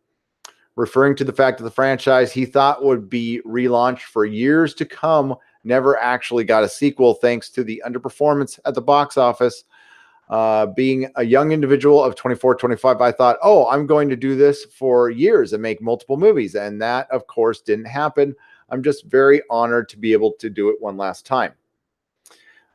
Referring to the fact that the franchise he thought would be relaunched for years to come never actually got a sequel thanks to the underperformance at the box office. Being a young individual of 24, 25, I thought, oh, I'm going to do this for years and make multiple movies. And that, of course, didn't happen. I'm just very honored to be able to do it one last time.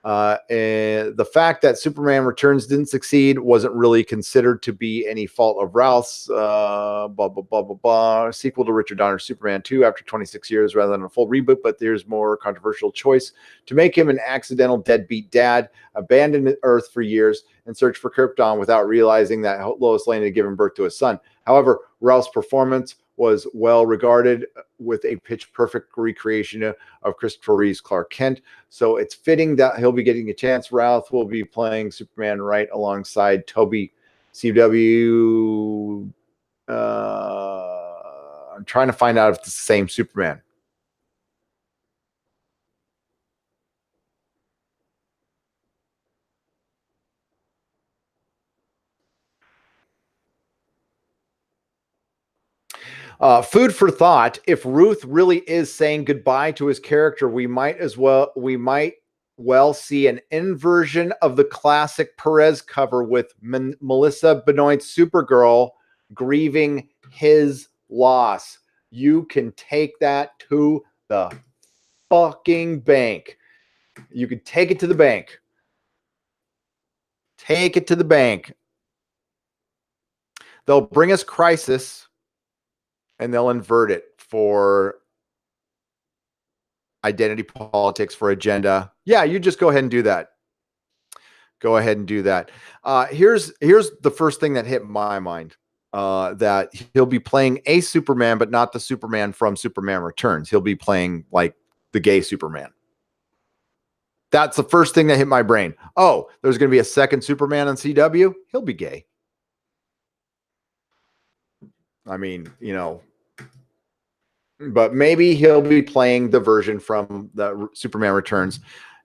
And the fact that Superman Returns didn't succeed wasn't really considered to be any fault of Ralph's. Blah, blah, blah, blah, blah. Sequel to Richard Donner's Superman 2 after 26 years rather than a full reboot, but there's more controversial choice to make him an accidental deadbeat dad, abandoned Earth for years, and search for Krypton without realizing that Lois Lane had given birth to his son. However, Ralph's performance was well regarded with a pitch perfect recreation of Christopher Reeve's Clark Kent. So it's fitting that he'll be getting a chance. Ralph will be playing Superman right alongside Toby CW. I'm trying to find out if it's the same Superman. Food for thought. If Ruth really is saying goodbye to his character, we might well see an inversion of the classic Perez cover with Melissa Benoist's Supergirl grieving his loss. You can take that to the fucking bank. You can take it to the bank. Take it to the bank. They'll bring us Crisis and they'll invert it for identity politics, for agenda. Yeah, you just go ahead and do that. Go ahead and do that. Here's the first thing that hit my mind. That he'll be playing a Superman, but not the Superman from Superman Returns. He'll be playing like the gay Superman. That's the first thing that hit my brain. Oh, there's going to be a second Superman on CW. He'll be gay. I mean, you know, but maybe he'll be playing the version from the Superman Returns.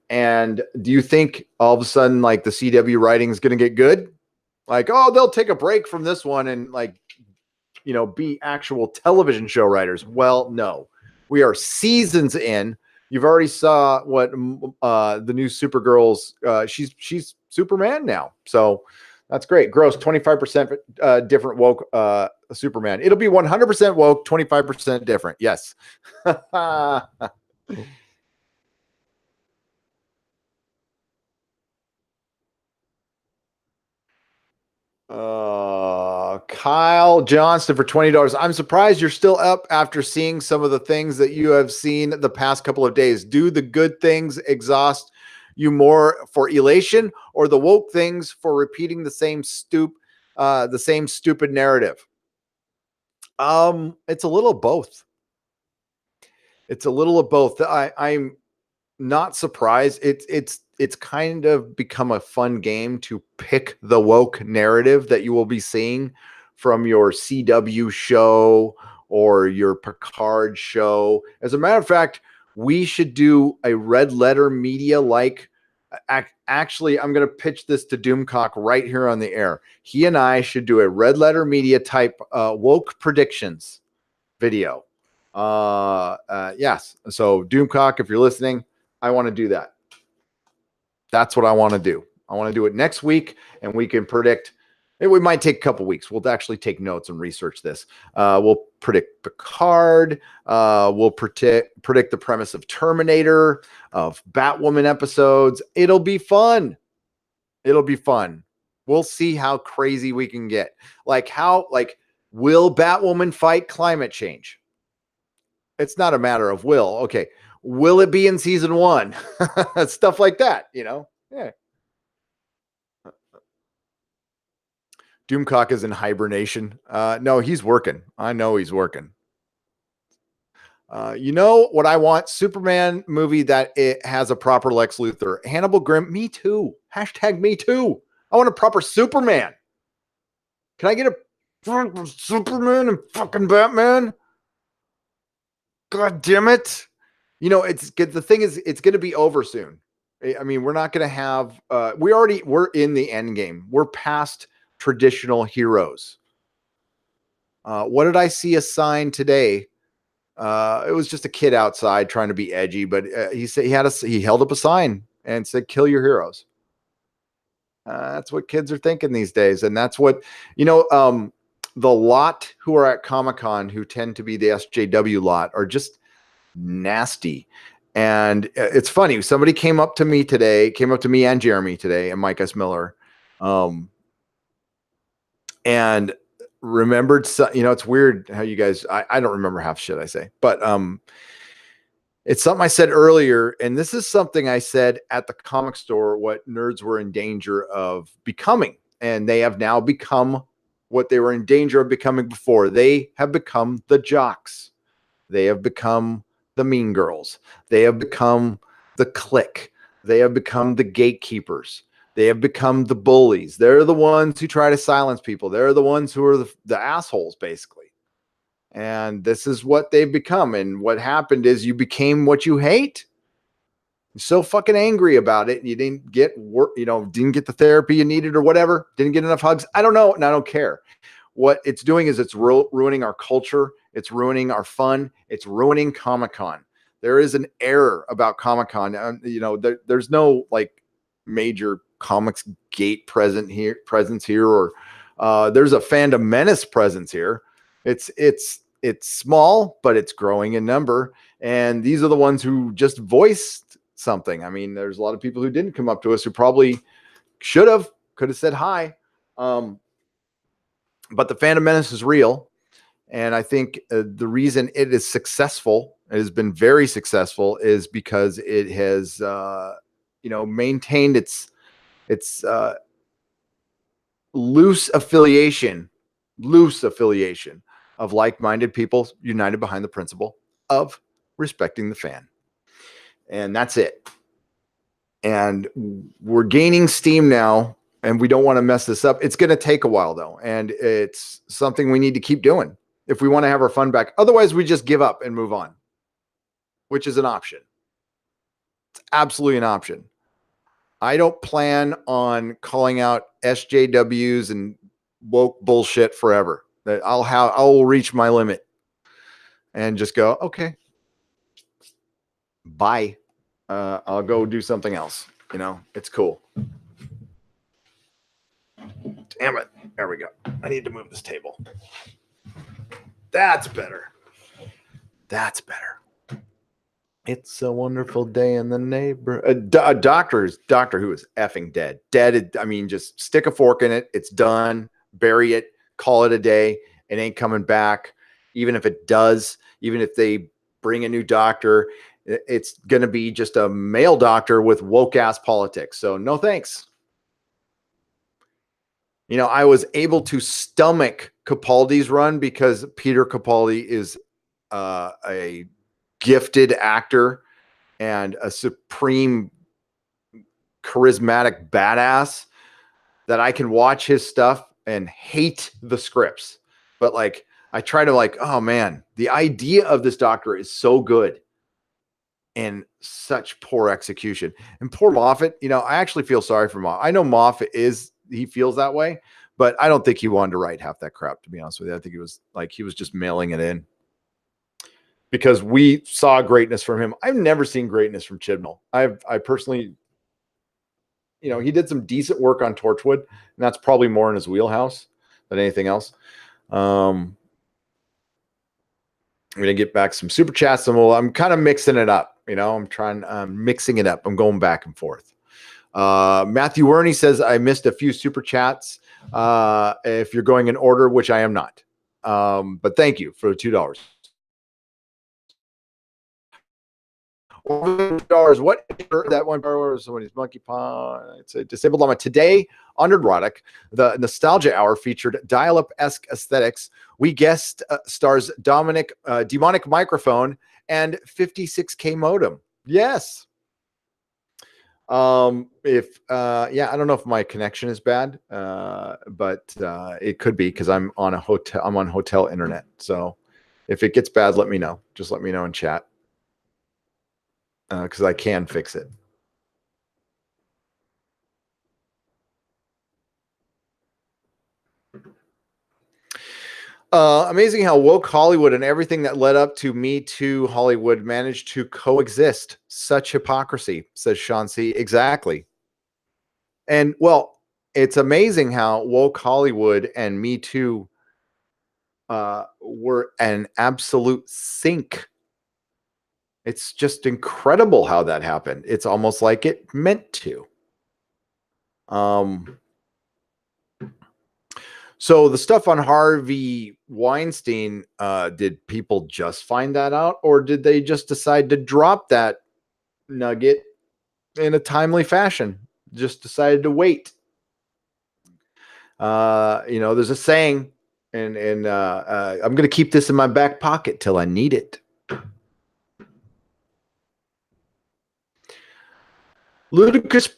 And do you think all of a sudden, like, the CW writing is going to get good? Like, oh, they'll take a break from this one and, like, you know, be actual television show writers. Well, no, we are seasons in. You've already saw what the new Supergirl's. She's Superman now, so that's great. Gross 25% different woke Superman. It'll be 100% woke, 25% different. Yes. Kyle Johnston for $20. I'm surprised you're still up after seeing some of the things that you have seen the past couple of days. Do the good things exhaust you more for elation, or the woke things for repeating the same stupid narrative? It's a little of both. It's a little of both. I'm not surprised. It's kind of become a fun game to pick the woke narrative that you will be seeing from your CW show or your Picard show. As a matter of fact, we should do a Red Letter Media like. Actually, I'm going to pitch this to Doomcock right here on the air. He and I should do a Red Letter Media type woke predictions video. Yes. So Doomcock, if you're listening, I want to do that. That's what I want to do. I want to do it next week, and we can predict. It might take a couple weeks. We'll actually take notes and research this. We'll predict Picard. We'll predict the premise of Terminator, of Batwoman episodes. It'll be fun. It'll be fun. We'll see how crazy we can get. Will Batwoman fight climate change? It's not a matter of will. Okay. Will it be in season 1? Stuff like that, Yeah. Doomcock is in hibernation. No, he's working. I know he's working. You know what I want? Superman movie that it has a proper Lex Luthor. Hannibal Grimm, me too. Hashtag me too. I want a proper Superman. Can I get a Superman and fucking Batman? God damn it. The thing is, it's going to be over soon. I mean, we're not going to have, we're in the end game. We're past traditional heroes. What did I see a sign today? It was just a kid outside trying to be edgy, but he held up a sign and said, "Kill your heroes." That's what kids are thinking these days. And that's what, the lot who are at Comic-Con who tend to be the SJW lot are just nasty. And it's funny. Somebody came up to me and Jeremy today, and Mike S. Miller, and remembered, it's weird how you guys, I don't remember half shit I say, but it's something I said earlier, and this is something I said at the comic store, what nerds were in danger of becoming, and they have now become what they were in danger of becoming before. They have become the jocks. They have become the mean girls. They have become the clique. They have become the gatekeepers. They have become the bullies. They're the ones who try to silence people. They're the ones who are the assholes, basically. And this is what they've become. And what happened is you became what you hate. You're so fucking angry about it. You didn't get work, didn't get the therapy you needed or whatever. Didn't get enough hugs. I don't know. And I don't care. What it's doing is it's ruining our culture. It's ruining our fun. It's ruining Comic-Con. There is an error about Comic-Con. There's no major comics gate presence here, or there's a fandom menace presence here. It's small, but it's growing in number. And these are the ones who just voiced something. I mean, there's a lot of people who didn't come up to us who probably could have said hi. But the fandom menace is real. And I think the reason it is successful, it has been very successful, is because it has, maintained its loose affiliation of like-minded people united behind the principle of respecting the fan. And that's it. And we're gaining steam now, and we don't want to mess this up. It's going to take a while, though, and it's something we need to keep doing if we want to have our fun back. Otherwise, we just give up and move on, which is an option. It's absolutely an option. I don't plan on calling out SJWs and woke bullshit forever. That I will reach my limit and just go, okay, bye. I'll go do something else. It's cool. Damn it. There we go. I need to move this table. That's better. It's a wonderful day in the neighborhood. Doctor Who is effing dead. I mean, just stick a fork in it. It's done. Bury it. Call it a day. It ain't coming back. Even if it does, even if they bring a new doctor, it's going to be just a male doctor with woke ass politics. So no thanks. I was able to stomach Capaldi's run because Peter Capaldi is a gifted actor and a supreme charismatic badass that I can watch his stuff and hate the scripts, but like I try to like, oh man, the idea of this doctor is so good and such poor execution. And poor Moffat, you know, I actually feel sorry for Moffat. I know Moffat he feels that way, but I don't think he wanted to write half that crap, to be honest with you. I think he was just mailing it in because we saw greatness from him. I've never seen greatness from Chibnall. I personally, you know, he did some decent work on Torchwood, and that's probably more in his wheelhouse than anything else. I'm going to get back some super chats, and I'm kind of mixing it up. You know, I'm mixing it up. I'm going back and forth. Matthew Werney says, I missed a few super chats. If you're going in order, which I am not. But thank you for the $2. What that one somebody's monkey paw? It's a disabled llama. Today on Nerdrotic, the nostalgia hour featured dial-up-esque aesthetics. We guest stars Demonic microphone and 56K modem. Yes. I don't know if my connection is bad, but it could be because I'm on hotel internet. So if it gets bad, let me know. Just let me know in chat. Because I can fix it. Amazing how woke Hollywood and everything that led up to Me Too Hollywood managed to coexist. Such hypocrisy, says Sean C. Exactly. And well, it's amazing how woke Hollywood and Me Too were an absolute sync. It's just incredible how that happened. It's almost like it meant to. So the stuff on Harvey Weinstein, did people just find that out, or did they just decide to drop that nugget in a timely fashion? Just decided to wait. You know, there's a saying, and I'm going to keep this in my back pocket till I need it. Loquacious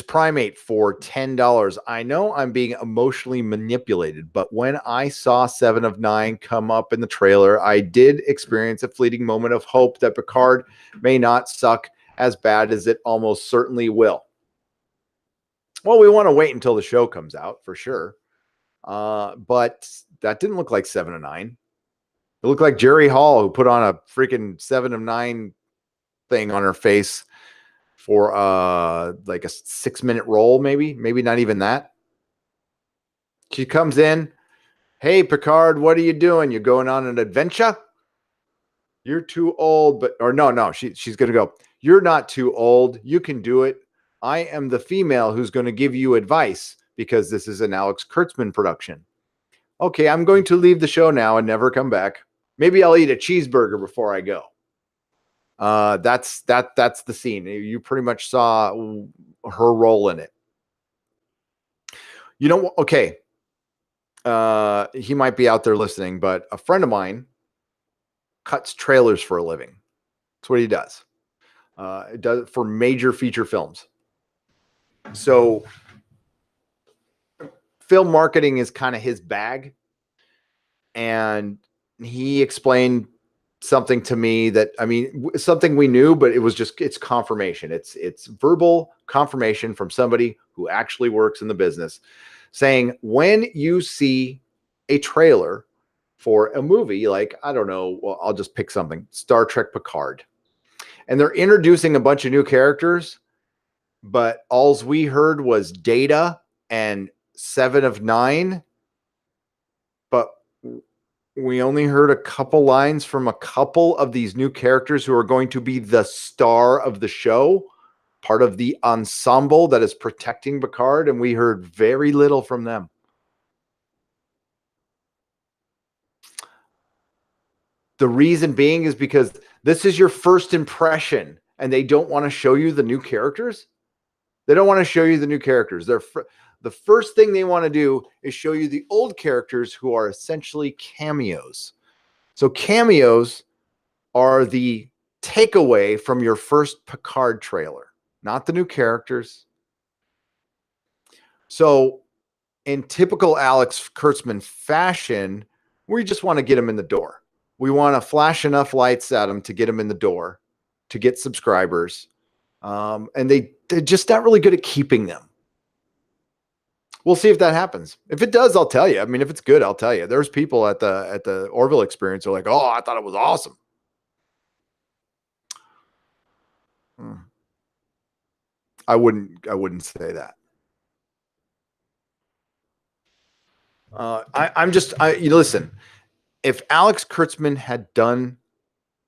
primate for $10. I know I'm being emotionally manipulated, but when I saw 7 of 9 come up in the trailer, I did experience a fleeting moment of hope that Picard may not suck as bad as it almost certainly will. Well, we want to wait until the show comes out for sure. But that didn't look like 7 of 9. It looked like Jerry Hall, who put on a freaking 7 of 9 thing on her face for like a 6-minute role, maybe not even that. She comes in, hey Picard, what are you doing? You're going on an adventure? You're too old, she's gonna go, you're not too old, you can do it. I am the female who's going to give you advice because this is an Alex Kurtzman production. Okay, I'm going to leave the show now and never come back. Maybe I'll eat a cheeseburger before I go. That's the scene. You pretty much saw her role in it. You know, okay. He might be out there listening, but a friend of mine cuts trailers for a living. That's what he does. It does for major feature films. So film marketing is kind of his bag. And he explained something to me that, I mean, something we knew, but it's confirmation. It's verbal confirmation from somebody who actually works in the business saying, when you see a trailer for a movie, like, I don't know, well, I'll just pick something, Star Trek Picard, and they're introducing a bunch of new characters, but alls we heard was Data and 7 of 9, but we only heard a couple lines from a couple of these new characters who are going to be the star of the show, part of the ensemble that is protecting Picard, and we heard very little from them. The reason being is because this is your first impression, and they don't want to show you the new characters. They don't want to show you the new characters. The first thing they want to do is show you the old characters who are essentially cameos. So cameos are the takeaway from your first Picard trailer, not the new characters. So in typical Alex Kurtzman fashion, we just want to get him in the door. We want to flash enough lights at him to get him in the door, to get subscribers. And they're just not really good at keeping them. We'll see if that happens. If it does, I'll tell you. I mean, if it's good, I'll tell you. There's people at the Orville experience who are like, oh, I thought it was awesome. I wouldn't say that. Listen, if Alex Kurtzman had done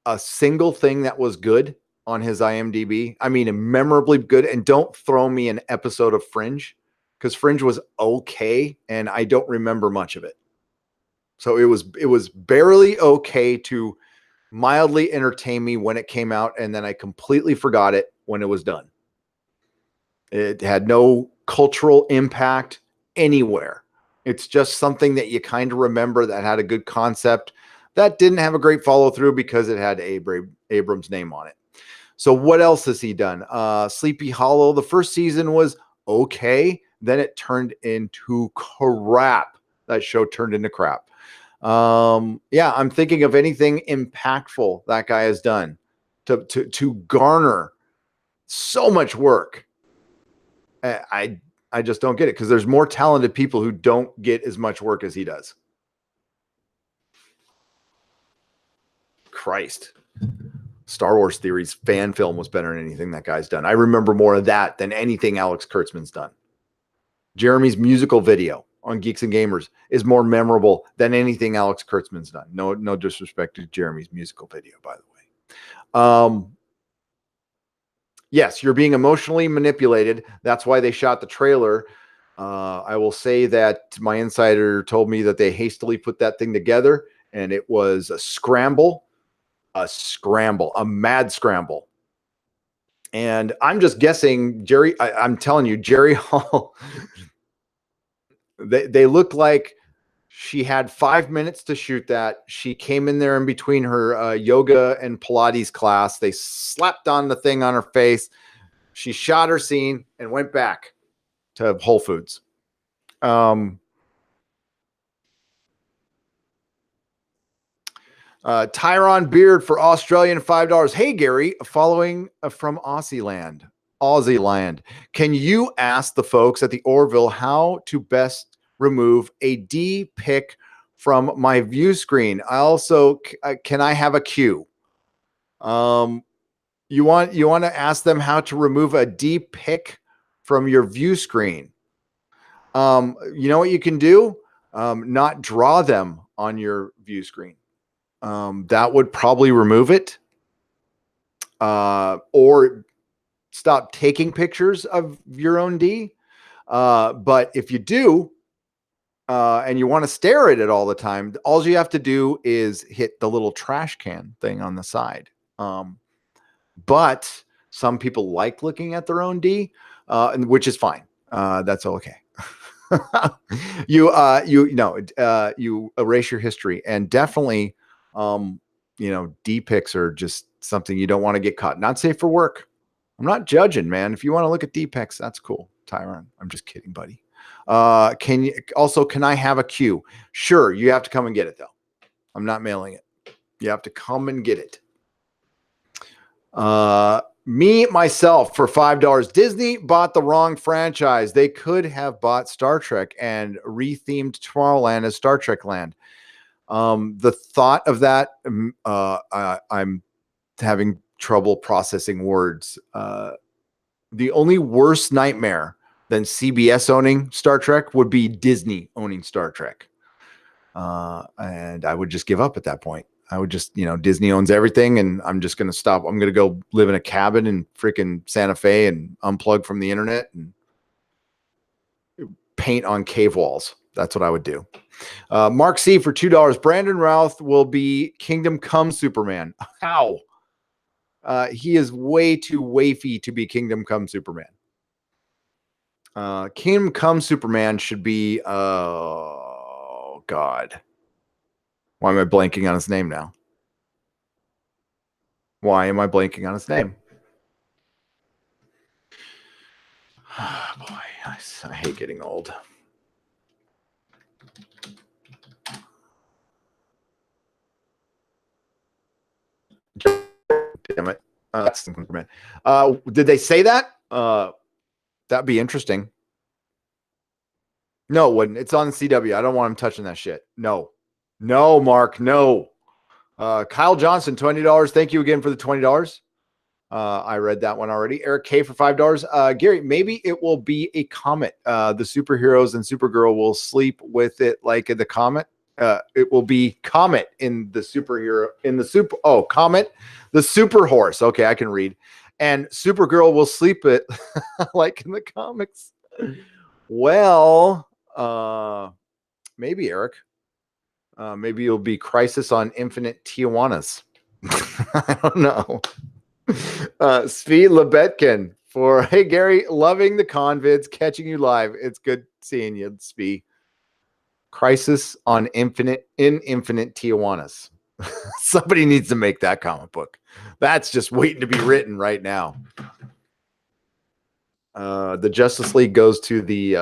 a single thing that was good on his IMDb, I mean, memorably good, and don't throw me an episode of Fringe, because Fringe was okay, and I don't remember much of it. So it was barely okay to mildly entertain me when it came out, and then I completely forgot it when it was done. It had no cultural impact anywhere. It's just something that you kind of remember that had a good concept that didn't have a great follow through because it had Abrams' name on it. So what else has he done? Sleepy Hollow. The first season was okay. Then it turned into crap. That show turned into crap. Yeah, I'm thinking of anything impactful that guy has done to garner so much work. I just don't get it, because there's more talented people who don't get as much work as he does. Christ. Star Wars Theory's fan film was better than anything that guy's done. I remember more of that than anything Alex Kurtzman's done. Jeremy's musical video on Geeks and Gamers is more memorable than anything Alex Kurtzman's done. No disrespect to Jeremy's musical video, by the way. Yes, you're being emotionally manipulated. That's why they shot the trailer. I will say that my insider told me that they hastily put that thing together, and it was a mad scramble. And I'm just guessing, Jerry, I'm telling you, Jerry Hall, they look like she had 5 minutes to shoot that. She came in there in between her yoga and Pilates class. They slapped on the thing on her face. She shot her scene and went back to Whole Foods. Tyron Beard for Australian $5. Hey, Gary, following from Aussie Land. Can you ask the folks at the Orville how to best remove a D pic from my view screen? I also, can I have a Q? You want to ask them how to remove a D pic from your view screen. You know what you can do? Not draw them on your view screen. That would probably remove it. Or stop taking pictures of your own D. But if you do, and you want to stare at it all the time, all you have to do is hit the little trash can thing on the side. But some people like looking at their own D, which is fine. That's okay. You erase your history, and definitely, D pics are just something you don't want to get caught. Not safe for work. I'm not judging, man. If you want to look at D pics, that's cool. Tyron, I'm just kidding, buddy. Can I have a Q? Sure. You have to come and get it though. I'm not mailing it. You have to come and get it. Myself for $5. Disney bought the wrong franchise. They could have bought Star Trek and rethemed Tomorrowland as Star Trek Land. The thought of that, I'm having trouble processing words. The only worse nightmare than CBS owning Star Trek would be Disney owning Star Trek. And I would just give up at that point. I would just, Disney owns everything, and I'm just going to stop. I'm going to go live in a cabin in freaking Santa Fe and unplug from the internet and paint on cave walls. That's what I would do. Mark C for $2. Brandon Routh will be Kingdom Come Superman. How? He is way too wafy to be Kingdom Come Superman. Kingdom Come Superman should be, oh God. Why am I blanking on his name now? Why am I blanking on his name? Oh, boy, I hate getting old. Damn it. That's did they say that? That'd be interesting. No, it wouldn't. It's on the CW. I don't want him touching that shit. No. No, Mark. No. Kyle Johnson, $20. Thank you again for the $20. I read that one already. Eric K for $5. Gary, maybe it will be a comet. The superheroes and Supergirl will sleep with it like in the comet. It will be Comet in the superhero in the super. Oh, Comet, the super horse. Okay, I can read. And Supergirl will sleep it like in the comics. Well, maybe Eric. Maybe it'll be Crisis on Infinite Tijuanas. I don't know. Svi Lebetkin for, hey, Gary, loving the convids, catching you live. It's good seeing you, Svi. Crisis on Infinite Tijuanas. Somebody needs to make that comic book. That's just waiting to be written right now. The Justice League goes to the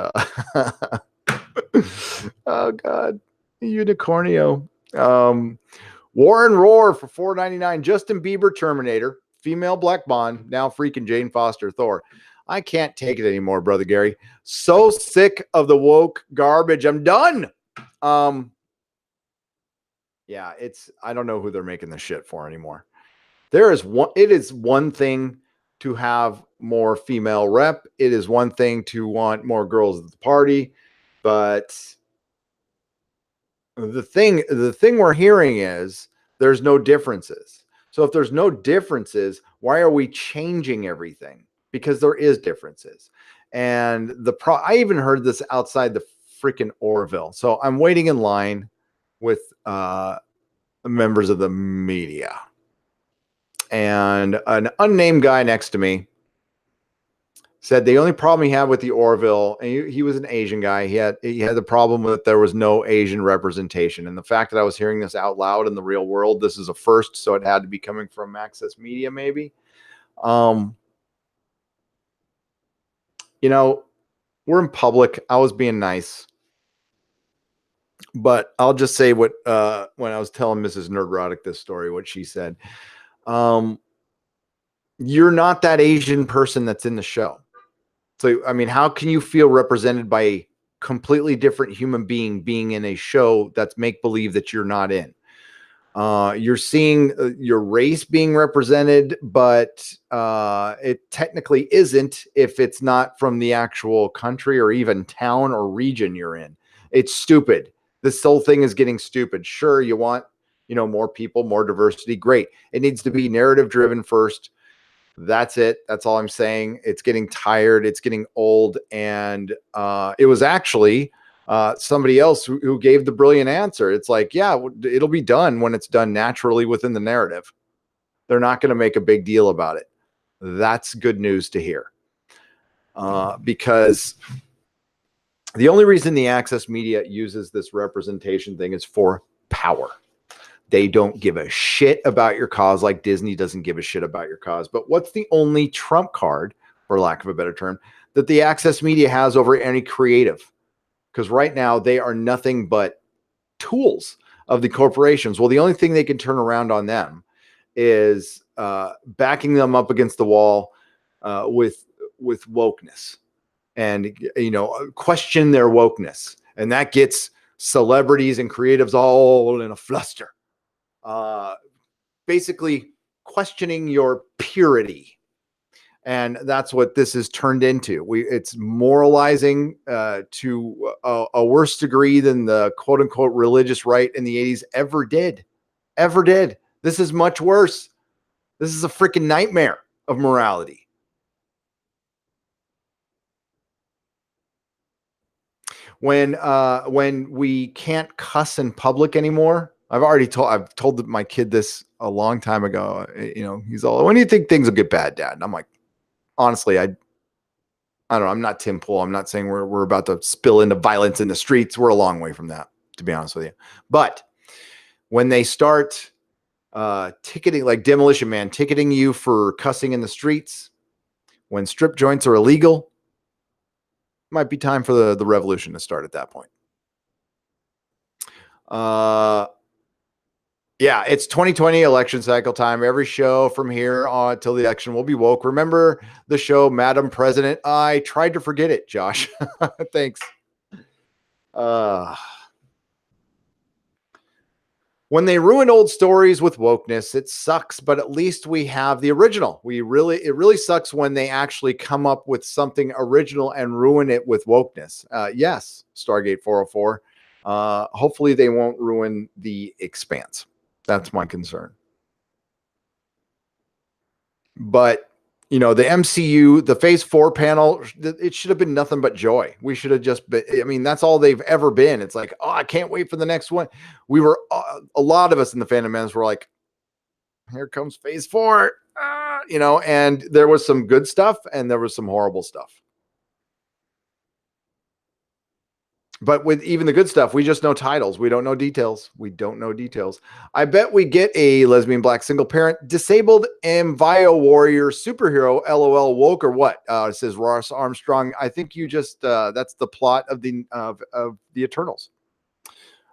oh god, Unicornio. Warren Roar for $4.99. Justin Bieber Terminator, female Black Bond, now freaking Jane Foster Thor. I can't take it anymore, brother Gary. So sick of the woke garbage. I'm done. Yeah, I don't know who they're making the shit for anymore. It is one thing to have more female rep. It is one thing to want more girls at the party, but the thing we're hearing is there's no differences. So if there's no differences, why are we changing everything? Because there is differences. And I even heard this outside the freaking Orville. So I'm waiting in line with members of the media. And an unnamed guy next to me said the only problem he had with the Orville, and he was an Asian guy, he had the problem that there was no Asian representation. And the fact that I was hearing this out loud in the real world, this is a first, so it had to be coming from Access Media, maybe. You know, we're in public. I was being nice. But I'll just say what when I was telling Mrs. Nerdrotic this story, what she said. You're not that Asian person that's in the show. So, I mean, how can you feel represented by a completely different human being in a show that's make-believe that you're not in? You're seeing your race being represented, but it technically isn't if it's not from the actual country or even town or region you're in. It's stupid. This whole thing is getting stupid. Sure, you want, more people, more diversity. Great. It needs to be narrative driven first. That's it. That's all I'm saying. It's getting tired. It's getting old. And it was actually somebody else who gave the brilliant answer. It's like, yeah, it'll be done when it's done naturally within the narrative. They're not going to make a big deal about it. That's good news to hear. Because the only reason the Access Media uses this representation thing is for power. They don't give a shit about your cause like Disney doesn't give a shit about your cause. But what's the only trump card, for lack of a better term, that the Access Media has over any creative? Because right now they are nothing but tools of the corporations. Well, the only thing they can turn around on them is backing them up against the wall with wokeness and, question their wokeness. And that gets celebrities and creatives all in a fluster. Basically questioning your purity. And that's what this is turned into. It's moralizing to a worse degree than the quote unquote religious right in the 80s ever did. This is much worse. This is a freaking nightmare of morality. When we can't cuss in public anymore, I've told my kid this a long time ago. He's all, when do you think things will get bad, Dad? And I'm like, honestly, I don't know. I'm not Tim Pool. I'm not saying we're about to spill into violence in the streets. We're a long way from that, to be honest with you. But when they start ticketing, like Demolition Man, ticketing you for cussing in the streets, when strip joints are illegal, might be time for the revolution to start at that point. Yeah, it's 2020 election cycle time. Every show from here on till the election will be woke. Remember the show, Madam President? I tried to forget it, Josh. Thanks. When they ruin old stories with wokeness, it sucks, but at least we have the original. It really sucks when they actually come up with something original and ruin it with wokeness. Yes, Stargate 404. Hopefully they won't ruin the Expanse. That's my concern. But the MCU, the Phase 4 panel, it should have been nothing but joy. We should have just been, that's all they've ever been. It's like, oh, I can't wait for the next one. We were, a lot of us in the Phantom Menace were like, here comes Phase 4, and there was some good stuff and there was some horrible stuff. But with even the good stuff, we just know titles. We don't know details. I bet we get a lesbian black single parent disabled Envio warrior superhero. LOL woke or what? Says Ross Armstrong. I think you just that's the plot of the Eternals.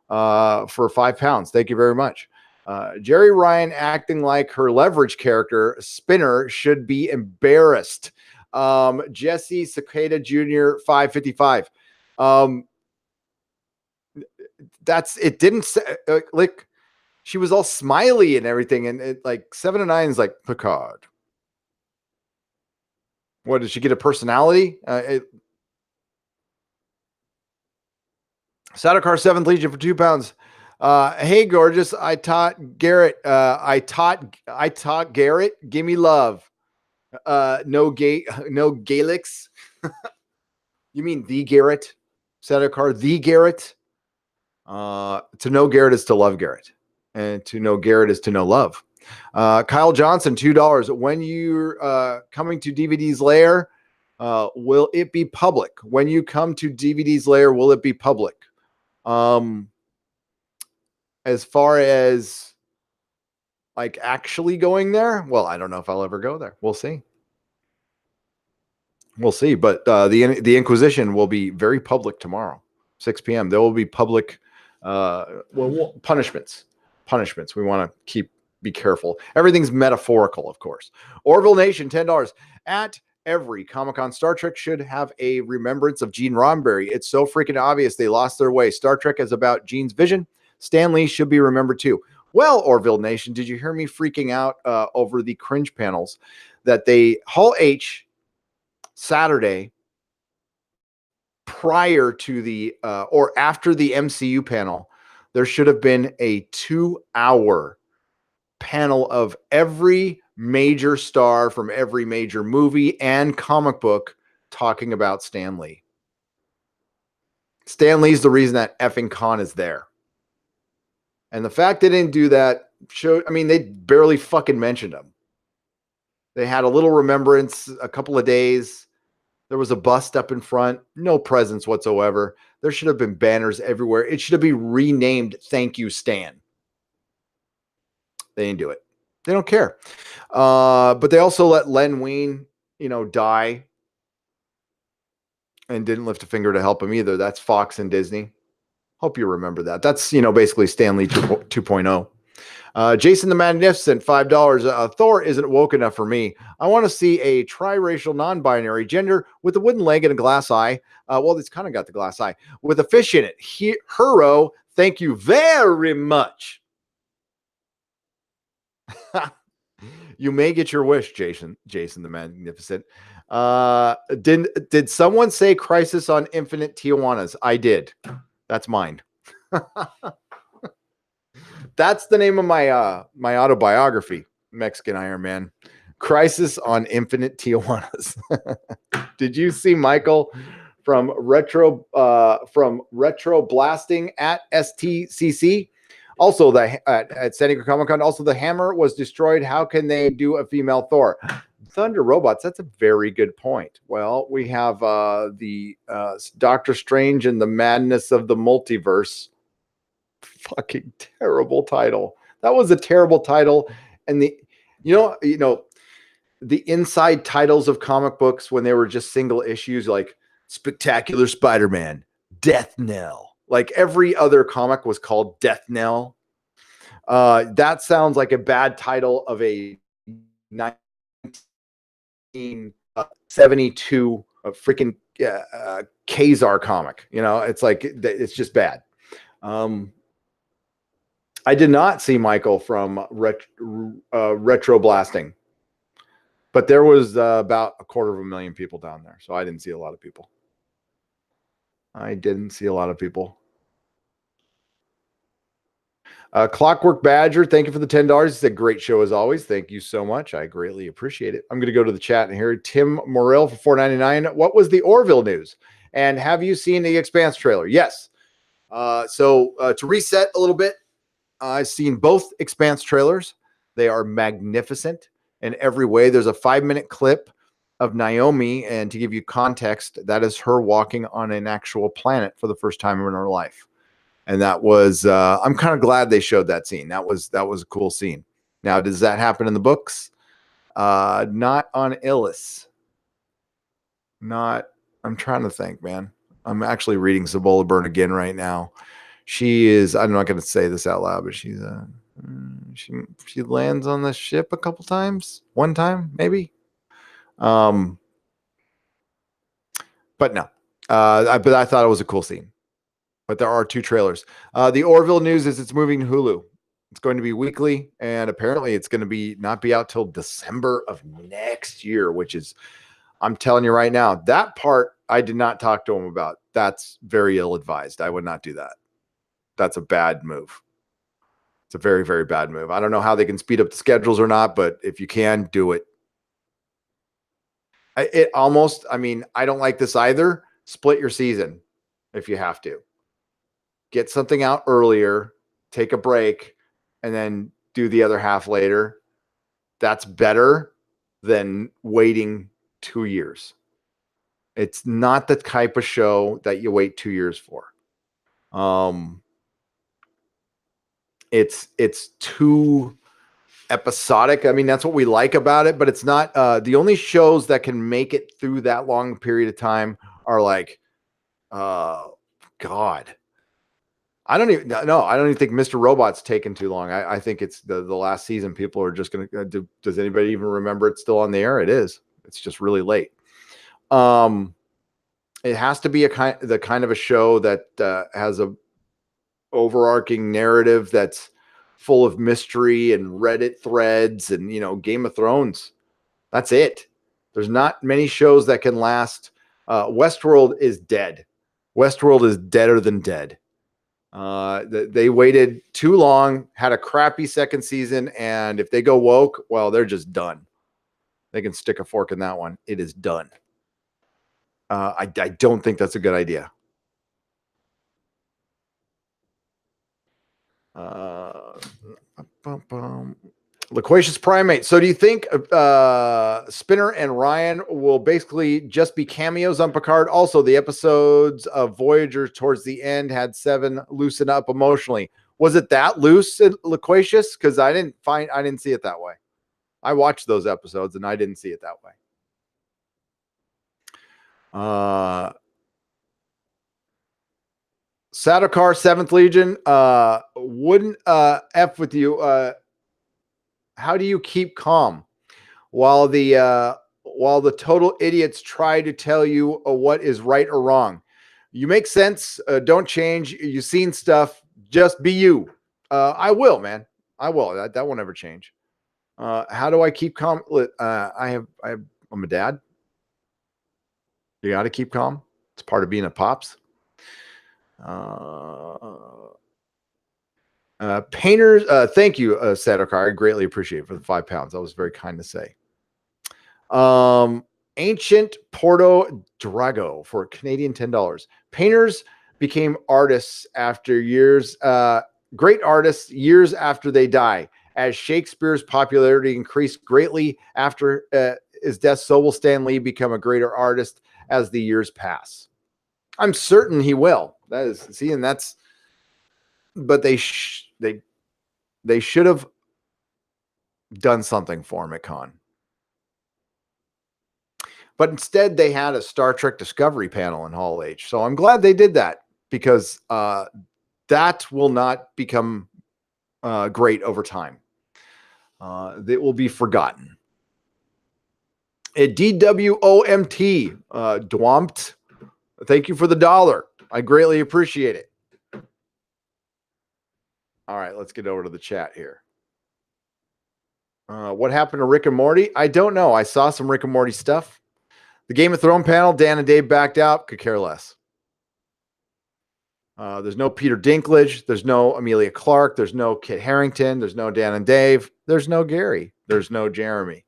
For £5. Thank you very much. Jerry Ryan acting like her Leverage character Spinner should be embarrassed. Jesse Cicada Jr. 555. That's it. Didn't say like she was all smiley and everything, and it like 7 of 9 is like Picard. What did she get a personality? Sadokar 7th Legion for £2. Hey gorgeous, I taught Garrett. I taught Garrett. Give me love. No Gaelics. You mean the Garrett? Sadokar the Garrett. To know Garrett is to love Garrett, and to know Garrett is to know love. Kyle Johnson, $2. When you're coming to DVD's lair, will it be public? When you come to DVD's lair, will it be public? As far as like actually going there, well, I don't know if I'll ever go there. We'll see. But the Inquisition will be very public tomorrow, 6 p.m. There will be public punishments. We want to be careful. Everything's metaphorical, of course. Orville Nation, $10. At every Comic-Con, Star Trek should have a remembrance of Gene Roddenberry. It's so freaking obvious they lost their way. Star Trek is about Gene's vision. Stan Lee should be remembered too. Well, Orville Nation, did you hear me freaking out over the cringe panels that they Hall H Saturday prior to the or after the MCU panel? There should have been a 2-hour panel of every major star from every major movie and comic book talking about Stan Lee. Stan Lee's the reason that effing con is there. And the fact they didn't do that showed, they barely fucking mentioned him. They had a little remembrance, a couple of days. There was a bust up in front, no presents whatsoever. There should have been banners everywhere. It should have been renamed Thank You, Stan. They didn't do it. They don't care. But they also let Len Wein, die and didn't lift a finger to help him either. That's Fox and Disney. Hope you remember that. That's, basically Stan Lee 2.0. Jason the Magnificent, $5. Thor isn't woke enough for me. I want to see a triracial non-binary gender with a wooden leg and a glass eye. Well, it's kind of got the glass eye with a fish in it. Hero, thank you very much. You may get your wish, Jason the Magnificent. Did someone say Crisis on Infinite Tijuanas? I did. That's mine. That's the name of my my autobiography, Mexican Iron Man. Crisis on Infinite Tijuanas. Did you see Michael from Retro Blasting at SDCC? Also, at San Diego Comic-Con, also the hammer was destroyed. How can they do a female Thor? Thunder Robots, that's a very good point. Well, we have the Doctor Strange and the Madness of the Multiverse. Fucking terrible title. That was a terrible title. And the inside titles of comic books when they were just single issues, like Spectacular Spider-Man, Death Knell, Like every other comic was called Death Knell. That sounds like a bad title of a 1972 freaking Kazar comic. You know, it's like, it's just bad. I did not see Michael from Retro Blasting, but there was about 250,000 people down there. So I didn't see a lot of people. Clockwork Badger, thank you for the $10. It's a great show as always. Thank you so much. I greatly appreciate it. I'm going to go to the chat and hear Tim Morrell for $4.99. What was the Orville news? And have you seen the Expanse trailer? Yes. So to reset a little bit, I've seen both Expanse trailers. They are magnificent in every way. There's a 5-minute clip of Naomi, and to give you context, that is her walking on an actual planet for the first time in her life. And that was, I'm kind of glad they showed that scene. That was a cool scene. Now, does that happen in the books? Not on Illis. I'm trying to think, man. I'm actually reading Cibola Byrne again right now. She is, I'm not going to say this out loud, but she lands on the ship a couple times. One time, maybe. But no. But I thought it was a cool scene. But there are 2 trailers. The Orville news is it's moving to Hulu. It's going to be weekly, and apparently it's going to not be out till December of next year, which is, I'm telling you right now, that part I did not talk to him about. That's very ill-advised. I would not do that. That's a bad move. It's a very, very bad move. I don't know how they can speed up the schedules or not, but if you can, do it. I don't like this either. Split your season if you have to. Get something out earlier, take a break, and then do the other half later. That's better than waiting 2 years. It's not the type of show that you wait 2 years for. It's too episodic. I mean, that's what we like about it, but it's not the only shows that can make it through that long period of time are like, God. I don't even think Mr. Robot's taken too long. I think it's the last season. People are just going to does anybody even remember it's still on the air? It is. It's just really late. It has to be the kind of a show that has a overarching narrative that's full of mystery and Reddit threads and, Game of Thrones. That's it. There's not many shows that can last. Westworld is dead. Westworld is deader than dead. They waited too long, had a crappy second season, and if they go woke, well, they're just done. They can stick a fork in that one. It is done. I don't think that's a good idea. Loquacious Primate. So do you think Spinner and Ryan will basically just be cameos on Picard? Also, the episodes of Voyager towards the end had Seven loosen up emotionally. Was it that loose, Loquacious? Because I didn't see it that way. I watched those episodes and I didn't see it that way. Sadokar, 7th Legion, wouldn't F with you. How do you keep calm while the total idiots try to tell you what is right or wrong? You make sense. Don't change. You've seen stuff. Just be you. I will, man. I will. That won't ever change. How do I keep calm? I'm a dad. You got to keep calm. It's part of being a pops. Painters, thank you, Sadokar. I greatly appreciate it for the £5. That was very kind to say. Ancient Porto Drago for Canadian $10. Painters became artists after years, great artists years after they die. As Shakespeare's popularity increased greatly after his death, so will Stan Lee become a greater artist as the years pass. I'm certain he will. That is, see, and that's, but they should have done something for him at Con. But instead, they had a Star Trek Discovery panel in Hall H. So I'm glad they did that because that will not become great over time. It will be forgotten. DWOMT, Dwompt. Thank you for the $1. I greatly appreciate it. All right, let's get over to the chat here. What happened to Rick and Morty? I don't know. I saw some Rick and Morty stuff. The Game of Thrones panel, Dan and Dave backed out. Could care less. There's no Peter Dinklage. There's no Amelia Clark. There's no Kit Harington. There's no Dan and Dave. There's no Gary. There's no Jeremy.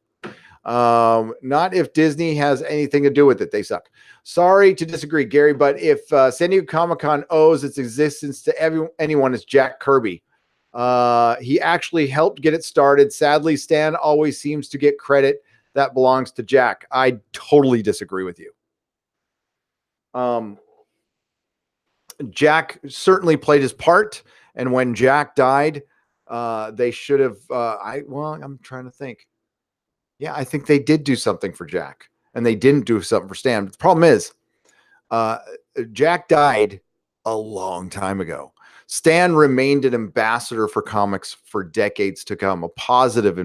Not if Disney has anything to do with it. They suck. Sorry to disagree, Gary, but if San Diego Comic-Con owes its existence to anyone, it's Jack Kirby. He actually helped get it started. Sadly, Stan always seems to get credit that belongs to Jack. I totally disagree with you. Jack certainly played his part, and when Jack died, they should have. I'm trying to think. Yeah, I think they did do something for Jack, and they didn't do something for Stan. But the problem is, Jack died a long time ago. Stan remained an ambassador for comics for decades to come, a positive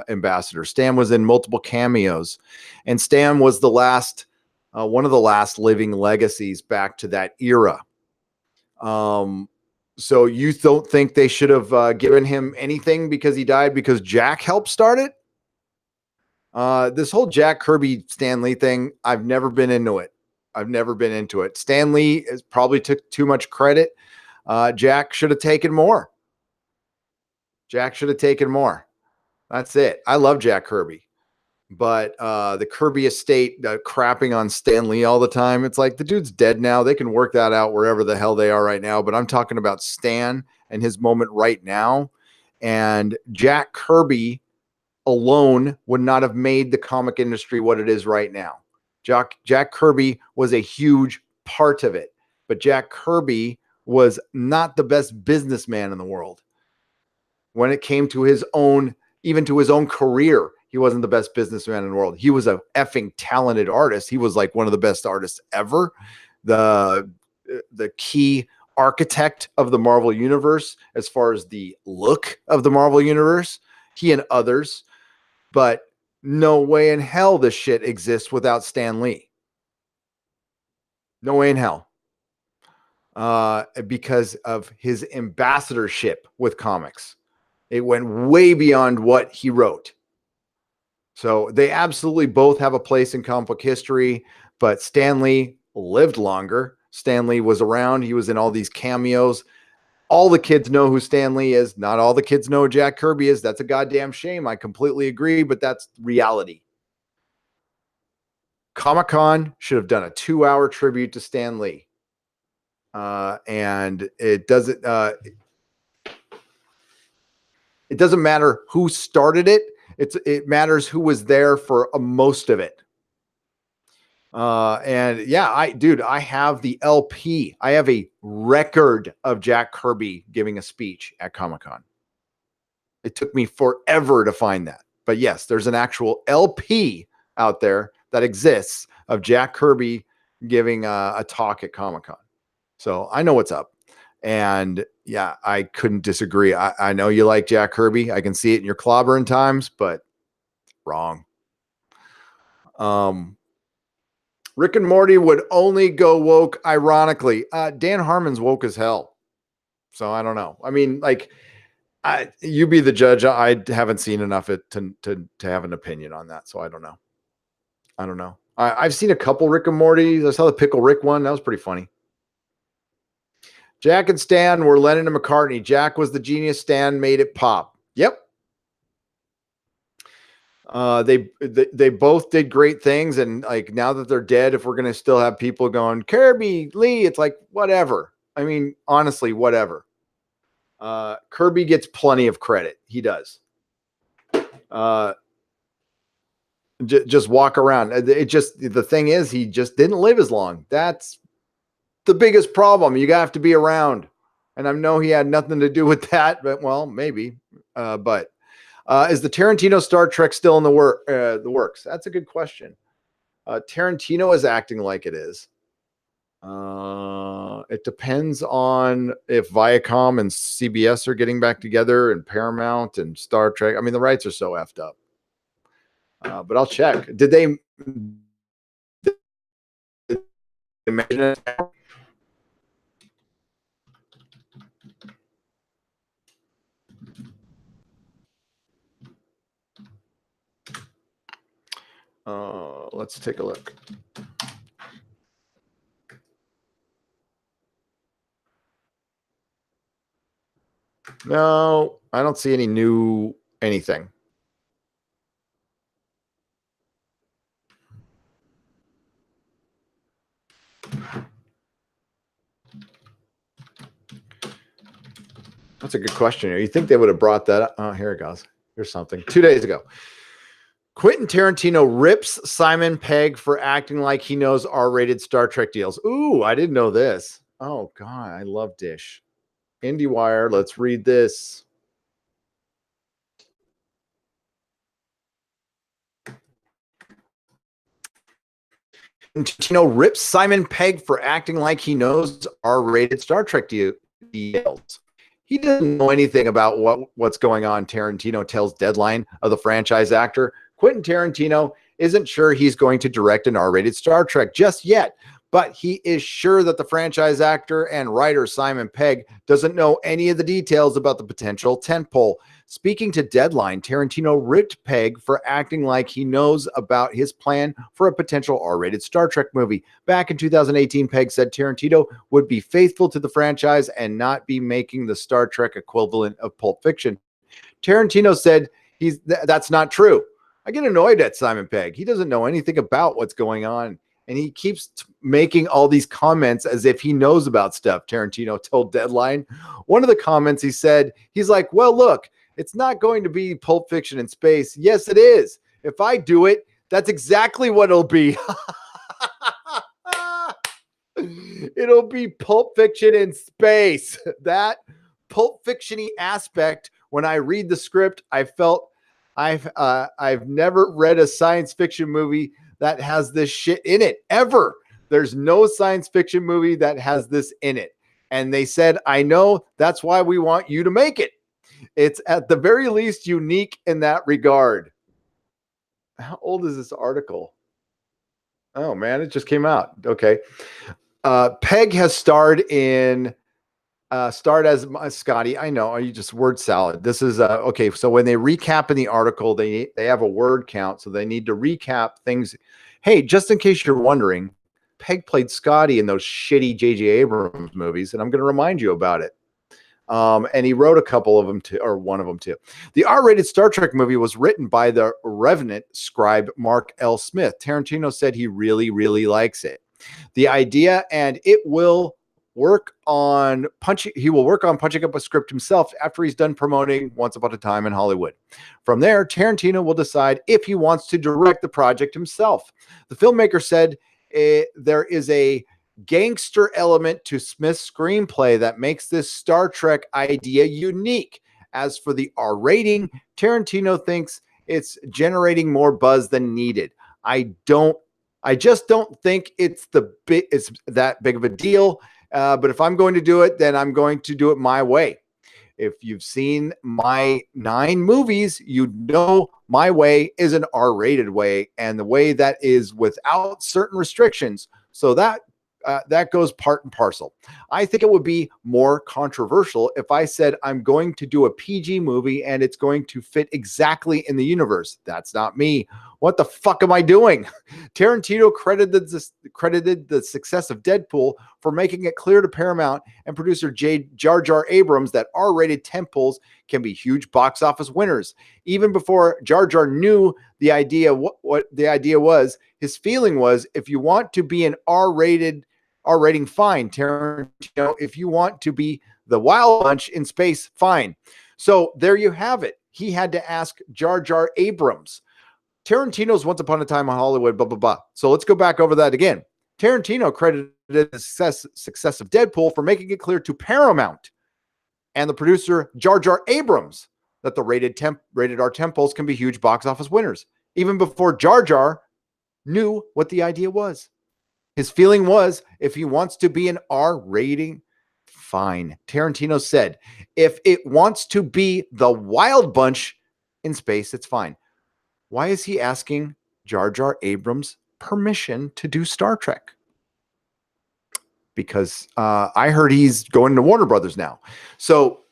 ambassador. Stan was in multiple cameos, and Stan was the last, one of the last living legacies back to that era. So you don't think they should have given him anything because he died because Jack helped start it? This whole Jack Kirby Stan Lee thing, I've never been into it. Stan Lee probably took too much credit. Jack should have taken more. That's it. I love Jack Kirby, but the Kirby estate crapping on Stan Lee all the time. It's like the dude's dead now. They can work that out wherever the hell they are right now. But I'm talking about Stan and his moment right now. And Jack Kirby alone would not have made the comic industry what it is right now. Jack Kirby was a huge part of it, but Jack Kirby was not the best businessman in the world. When it came to his own, even to his own career, he wasn't the best businessman in the world. He was a effing talented artist. He was like one of the best artists ever. The key architect of the Marvel Universe, as far as the look of the Marvel Universe, he and others. But no way in hell this shit exists without Stan Lee. No way in hell. Because of his ambassadorship with comics. It went way beyond what he wrote. So they absolutely both have a place in comic book history, but Stan Lee lived longer. Stan Lee was around. He was in all these cameos. All the kids know who Stan Lee is. Not all the kids know who Jack Kirby is. That's a goddamn shame. I completely agree, but that's reality. Comic-Con should have done a 2-hour tribute to Stan Lee. And it doesn't matter who started it. It matters who was there for most of it. And yeah, I have the LP. I have a record of Jack Kirby giving a speech at Comic-Con. It took me forever to find that. But yes, there's an actual LP out there that exists of Jack Kirby giving a talk at Comic-Con. So I know what's up. And yeah, I couldn't disagree. I know you like Jack Kirby. I can see it in your clobbering times, but wrong. Rick and Morty would only go woke ironically. Dan Harmon's woke as hell. So I don't know. I mean, like, you be the judge. I haven't seen enough to have an opinion on that. So I don't know. I've seen a couple Rick and Morty. I saw the Pickle Rick one. That was pretty funny. Jack and Stan were Lennon and McCartney. Jack was the genius. Stan made it pop. Yep. They both did great things, and like now that they're dead, if we're gonna still have people going Kirby, Lee, it's like whatever. I mean, honestly, whatever. Kirby gets plenty of credit. He does. Just walk around. The thing is, he just didn't live as long. That's the biggest problem. You have to be around, and I know he had nothing to do with that, but well, maybe. But is the Tarantino Star Trek still in the works? That's a good question. Tarantino is acting like it is. It depends on if Viacom and CBS are getting back together, and Paramount and Star Trek. I mean, the rights are so effed up. But I'll check. Did they mention it? Let's take a look. No, I don't see any new anything. That's a good question. You think they would have brought that up? Oh, here it goes. Here's something. 2 days ago, Quentin Tarantino rips Simon Pegg for acting like he knows R-rated Star Trek deals. Ooh, I didn't know this. Oh, God, I love Dish. IndieWire, let's read this. Tarantino rips Simon Pegg for acting like he knows R-rated Star Trek deals. He doesn't know anything about what's going on, Tarantino tells Deadline of the franchise actor. Quentin Tarantino isn't sure he's going to direct an R-rated Star Trek just yet, but he is sure that the franchise actor and writer Simon Pegg doesn't know any of the details about the potential tentpole. Speaking to Deadline, Tarantino ripped Pegg for acting like he knows about his plan for a potential R-rated Star Trek movie. Back in 2018, Pegg said Tarantino would be faithful to the franchise and not be making the Star Trek equivalent of Pulp Fiction. Tarantino said that's not true. I get annoyed at Simon Pegg. He doesn't know anything about what's going on, and he keeps making all these comments as if he knows about stuff, Tarantino told Deadline. One of the comments he said, he's like, well, look, it's not going to be Pulp Fiction in space. Yes, it is. If I do it, that's exactly what it'll be. It'll be Pulp Fiction in space. That Pulp Fiction-y aspect, when I read the script, I felt I've never read a science fiction movie that has this shit in it ever. There's no science fiction movie that has this in it. And they said, I know, that's why we want you to make it. It's at the very least unique in that regard. How old is this article? Oh man, it just came out. Okay. Pegg has starred as Scotty. I know, you just word salad. This is okay. So when they recap in the article, they have a word count, so they need to recap things. Hey, just in case you're wondering, Pegg played Scotty in those shitty J.J. Abrams movies, and I'm going to remind you about it. And he wrote a couple of them too, or one of them too. The R-rated Star Trek movie was written by the Revenant scribe Mark L. Smith. Tarantino said he really, really likes it. The idea, and it will work on he will work on punching up a script himself after he's done promoting Once Upon a Time in Hollywood. From there, Tarantino will decide if he wants to direct the project himself. The filmmaker said there is a gangster element to Smith's screenplay that makes this Star Trek idea unique. As for the R rating, Tarantino thinks it's generating more buzz than needed. I just don't think it's that big of a deal. But if I'm going to do it, then I'm going to do it my way. If you've seen my 9 movies, you know my way is an R-rated way, and the way that is without certain restrictions. So that goes part and parcel. I think it would be more controversial if I said I'm going to do a PG movie and it's going to fit exactly in the universe. That's not me. What the fuck am I doing? Tarantino credited the success of Deadpool for making it clear to Paramount and producer Jar Jar Abrams that R-rated tentpoles can be huge box office winners. Even before Jar Jar knew the idea, what the idea was, his feeling was, if you want to be an R-rating, fine. Tarantino, if you want to be the Wild Bunch in space, fine. So there you have it. He had to ask Jar Jar Abrams. Tarantino's Once Upon a Time in Hollywood, blah, blah, blah. So let's go back over that again. Tarantino credited the success of Deadpool for making it clear to Paramount and the producer Jar Jar Abrams that the rated R tentpoles can be huge box office winners, even before Jar Jar knew what the idea was. His feeling was, if he wants to be an R rating, fine. Tarantino said, if it wants to be the Wild Bunch in space, it's fine. Why is he asking Jar Jar Abrams permission to do Star Trek? Because I heard he's going to Warner Brothers now. So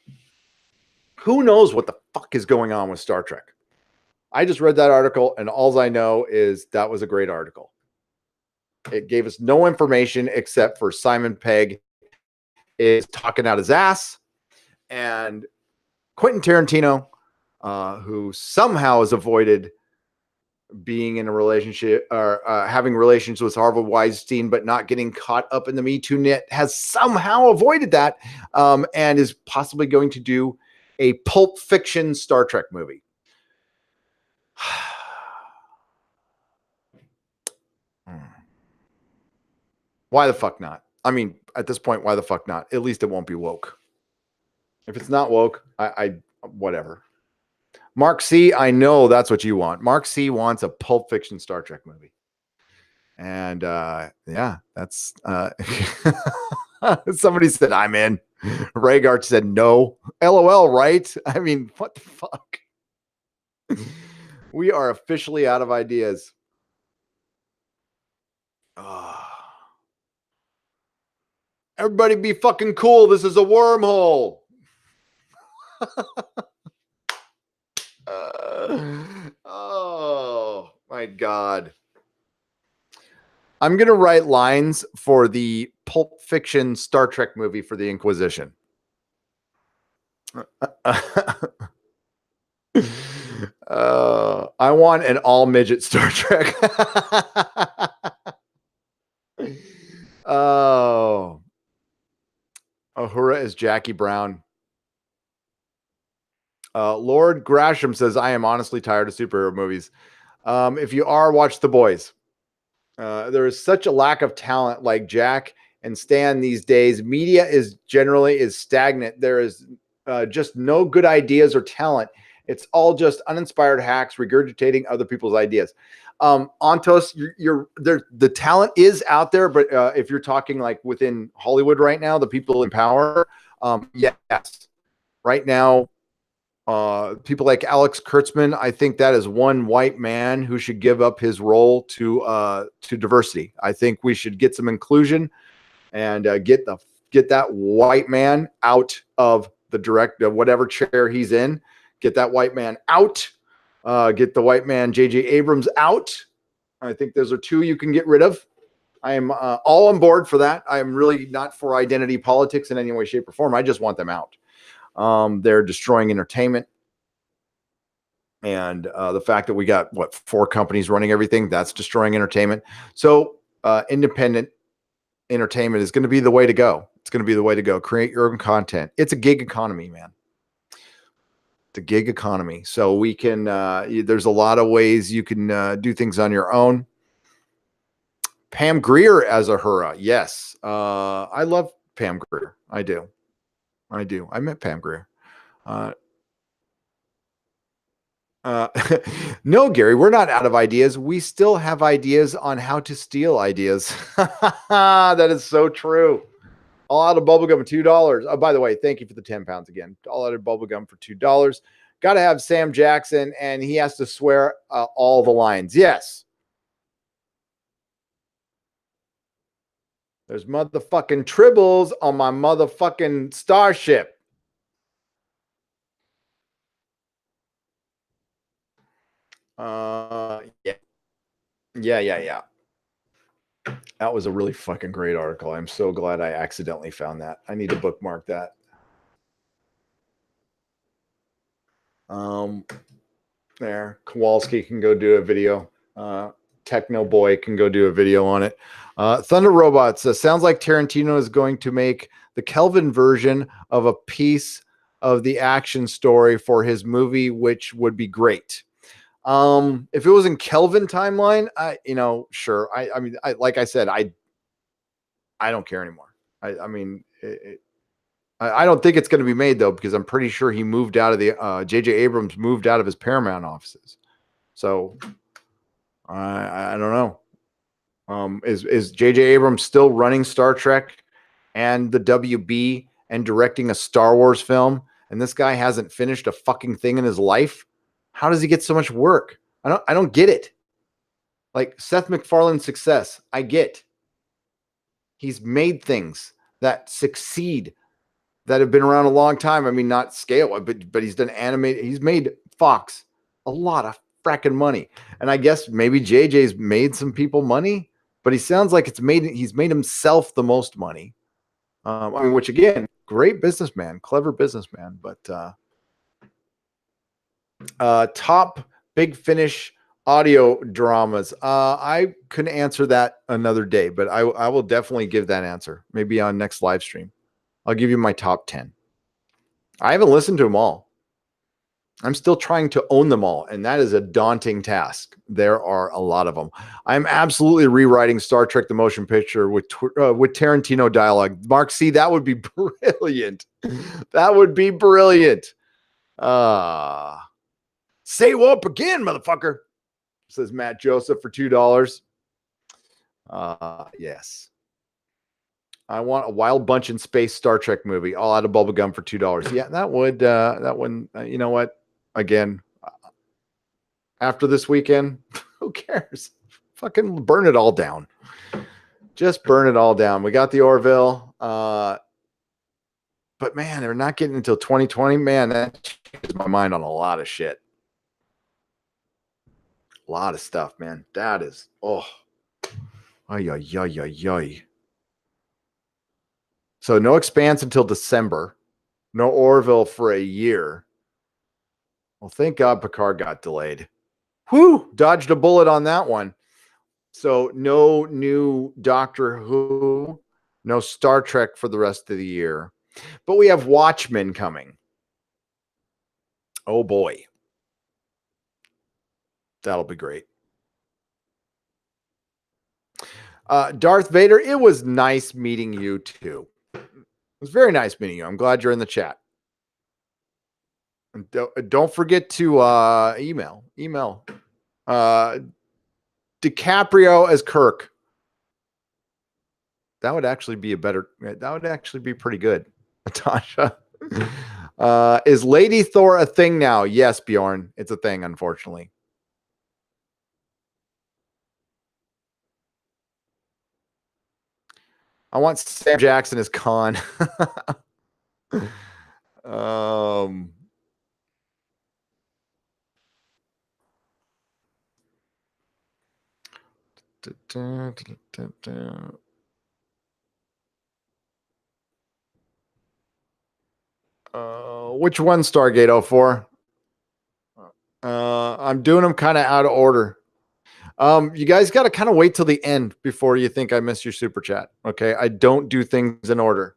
who knows what the fuck is going on with Star Trek? I just read that article, and all I know is that was a great article. It gave us no information except for Simon Pegg is talking out his ass, and Quentin Tarantino, who somehow has avoided being in a relationship or having relations with Harvey Weinstein, but not getting caught up in the Me Too net, has somehow avoided that, and is possibly going to do a Pulp Fiction Star Trek movie. Why the fuck not? I mean, at this point, why the fuck not? At least it won't be woke. If it's not woke, I whatever. Mark C, I know that's what you want. Mark C wants a Pulp Fiction Star Trek movie. And yeah, that's somebody said I'm in. Rhaegar said no. LOL, right? I mean, what the fuck? We are officially out of ideas. Everybody be fucking cool. This is a wormhole. Oh my God. I'm going to write lines for the Pulp Fiction Star Trek movie for the Inquisition. I want an all midget Star Trek. Oh, Uhura is Jackie Brown. Lord Grasham says, I am honestly tired of superhero movies. If you are, watch The Boys. There is such a lack of talent like Jack and Stan these days. Media is generally stagnant. There is just no good ideas or talent. It's all just uninspired hacks regurgitating other people's ideas. Antos, you're there. The talent is out there, but if you're talking like within Hollywood right now, the people in power, yes, right now, people like Alex Kurtzman, I think that is one white man who should give up his role to diversity. I think we should get some inclusion and get that white man out of the whatever chair he's in. Get that white man out. Get the white man J.J. Abrams out. I think those are two you can get rid of. I am all on board for that. I am really not for identity politics in any way, shape, or form. I just want them out. They're destroying entertainment. And the fact that we got, 4 companies running everything, that's destroying entertainment. So independent entertainment is going to be the way to go. It's going to be the way to go. Create your own content. It's a gig economy, man. It's a gig economy. So we can, there's a lot of ways you can do things on your own. Pam Grier as Uhura. Yes. I love Pam Grier. I do. I met Pam Grier. No, Gary, we're not out of ideas. We still have ideas on how to steal ideas. That is so true. All out of bubblegum, $2. Oh, by the way, thank you for the 10 pounds again. All out of bubblegum for $2. Got to have Sam Jackson, and he has to swear all the lines. Yes. There's motherfucking tribbles on my motherfucking starship. Yeah. That was a really fucking great article. I'm so glad I accidentally found that. I need to bookmark that. There. Kowalski can go do a video. Techno Boy can go do a video on it. Thunder Robots sounds like Tarantino is going to make the Kelvin version of a piece of the action story for his movie, which would be great. If it was in Kelvin timeline, sure. I mean, like I said, I don't care anymore. I mean, I don't think it's going to be made though, because I'm pretty sure he moved out of the, J.J. Abrams moved out of his Paramount offices. So I don't know. Is J.J. Abrams still running Star Trek and the WB and directing a Star Wars film? And this guy hasn't finished a fucking thing in his life. How does he get so much work? I don't get it. Like Seth MacFarlane's success, I get. He's made things that succeed, that have been around a long time. I mean, not scale, but he's done animated. He's made Fox a lot of fracking money. And I guess maybe JJ's made some people money, but he sounds like he's made himself the most money. I mean, which again, great businessman, clever businessman, but top Big Finish audio dramas. I couldn't answer that another day, but I will definitely give that answer. Maybe on next live stream. I'll give you my top 10. I haven't listened to them all. I'm still trying to own them all, and that is a daunting task. There are a lot of them. I'm absolutely rewriting Star Trek: The Motion Picture with Tarantino dialogue. Mark C, that would be brilliant. That would be brilliant. Say whoop again, motherfucker, says Matt Joseph for $2. Yes. I want a Wild Bunch in Space Star Trek movie, all out of bubblegum for $2. Yeah, that would, you know what? Again, after this weekend, who cares? Fucking burn it all down. Just burn it all down. We got the Orville. But man, they're not getting until 2020. Man, that changes my mind on a lot of shit. A lot of stuff, man. That is, ay. So no Expanse until December. No Orville for a year. Well, thank God Picard got delayed. Whew, dodged a bullet on that one. So no new Doctor Who, no Star Trek for the rest of the year. But we have Watchmen coming. Oh boy. That'll be great. Darth Vader, it was nice meeting you too. It was very nice meeting you. I'm glad you're in the chat. And don't forget to email. DiCaprio as Kirk. That would actually be pretty good. Natasha. Is Lady Thor a thing now? Yes, Bjorn. It's a thing, unfortunately. I want Sam Jackson as Khan. Which one, Stargate 04? I'm doing them kind of out of order. You guys got to kind of wait till the end before you think I missed your super chat. Okay. I don't do things in order.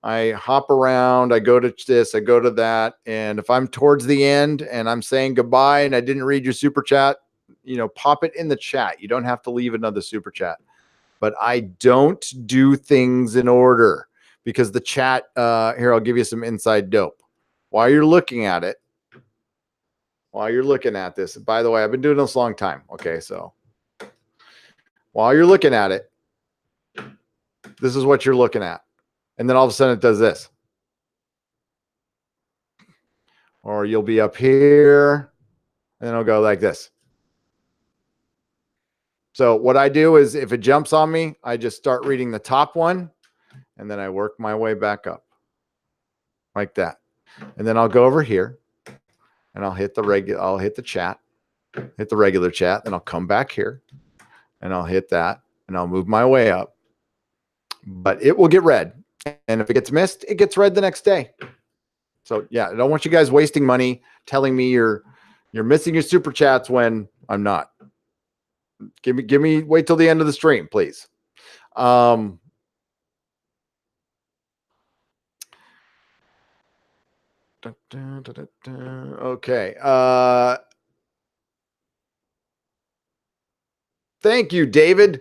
I hop around. I go to this, I go to that. And if I'm towards the end and I'm saying goodbye and I didn't read your super chat, pop it in the chat. You don't have to leave another super chat, but I don't do things in order because the chat, here, I'll give you some inside dope while you're looking at it. While you're looking at this, by the way, I've been doing this a long time. Okay, so while you're looking at it, this is what you're looking at. And then all of a sudden it does this. Or you'll be up here and it'll go like this. So what I do is if it jumps on me, I just start reading the top one and then I work my way back up like that. And then I'll go over here. And I'll hit the chat, hit the regular chat. Then I'll come back here and I'll hit that and I'll move my way up. But it will get read. And if it gets missed, it gets read the next day. So yeah, I don't want you guys wasting money telling me you're missing your super chats when I'm not. Wait till the end of the stream, please. Okay. Thank you, David.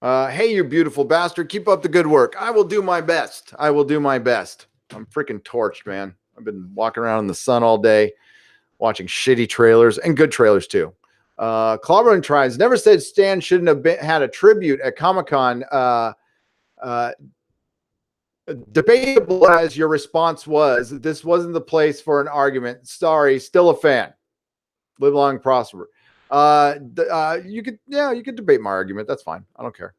Hey, you beautiful bastard. Keep up the good work. I will do my best. I'm freaking torched, man. I've been walking around in the sun all day, watching shitty trailers and good trailers too. Clobbering Tribes never said Stan shouldn't have had a tribute at Comic-Con. Debatable as your response was, this wasn't the place for an argument. Sorry, still a fan. Live long, prosper. You could debate my argument. That's fine. I don't care.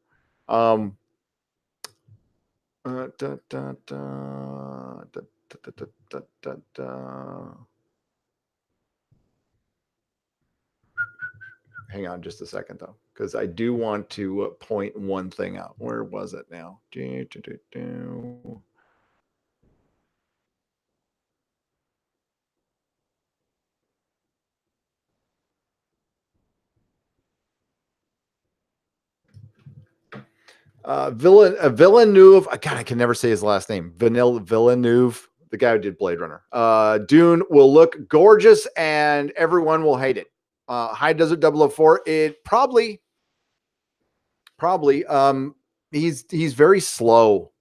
Hang on just a second, though, because I do want to point one thing out. Where was it now? Villeneuve. God, I can never say his last name. Villeneuve, the guy who did Blade Runner. Dune will look gorgeous and everyone will hate it. High Desert 004. It probably. He's very slow.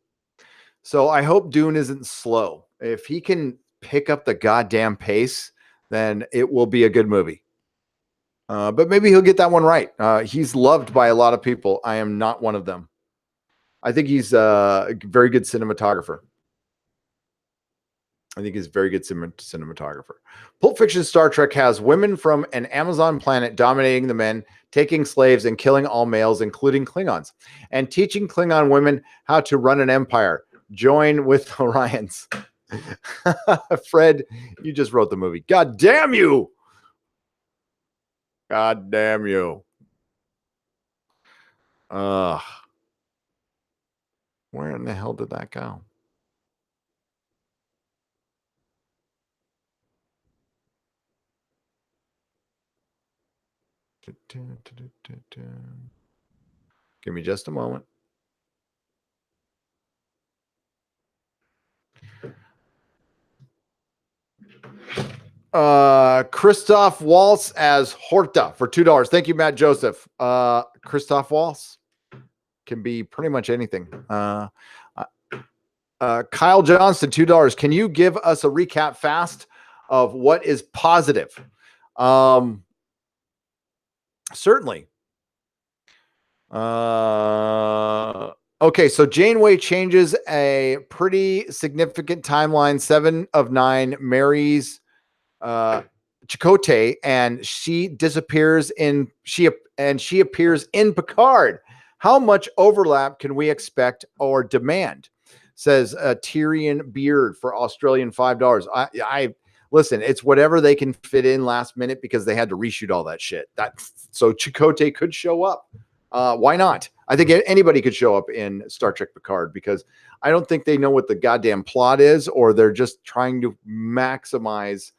So I hope Dune isn't slow. If he can pick up the goddamn pace, then it will be a good movie. But maybe he'll get that one right. He's loved by a lot of people. I am not one of them. I think he's a very good cinematographer. Pulp Fiction Star Trek has women from an Amazon planet dominating the men, taking slaves and killing all males, including Klingons, and teaching Klingon women how to run an empire. Join with Orions. Fred, you just wrote the movie. God damn you. God damn you. Where in the hell did that go? Give me just a moment. Christoph Waltz as Horta for $2. Thank you, Matt Joseph. Christoph Waltz can be pretty much anything. Kyle Johnston, $2. Can you give us a recap fast of what is positive? Certainly. Okay, so Janeway changes a pretty significant timeline. 7 of 9 marries Chakotay, and she disappears in she appears in Picard. How much overlap can we expect or demand? Says Tyrion Beard for Australian $5. I listen, it's whatever they can fit in last minute because they had to reshoot all that shit. So Chakotay could show up. Why not? I think anybody could show up in Star Trek Picard because I don't think they know what the goddamn plot is, or they're just trying to maximize.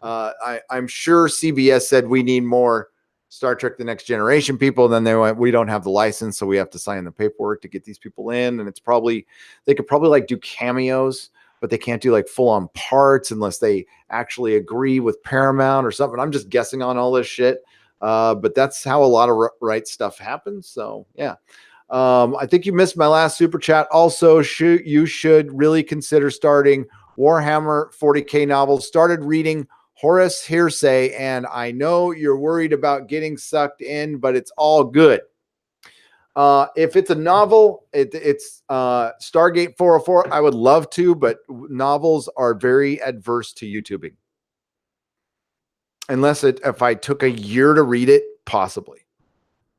I'm sure CBS said we need more Star Trek The Next Generation people. And then they went, we don't have the license, so we have to sign the paperwork to get these people in. And it's probably, they could probably like do cameos, but they can't do like full on parts unless they actually agree with Paramount or something. I'm just guessing on all this shit. But that's how a lot of right stuff happens. So yeah. I think you missed my last super chat. Also, you should really consider starting Warhammer 40K novels. Started reading Horus Hearsay, and I know you're worried about getting sucked in, but it's all good. If it's a novel, it's Stargate 404. I would love to, but novels are very adverse to YouTubing. Unless if I took a year to read it, possibly.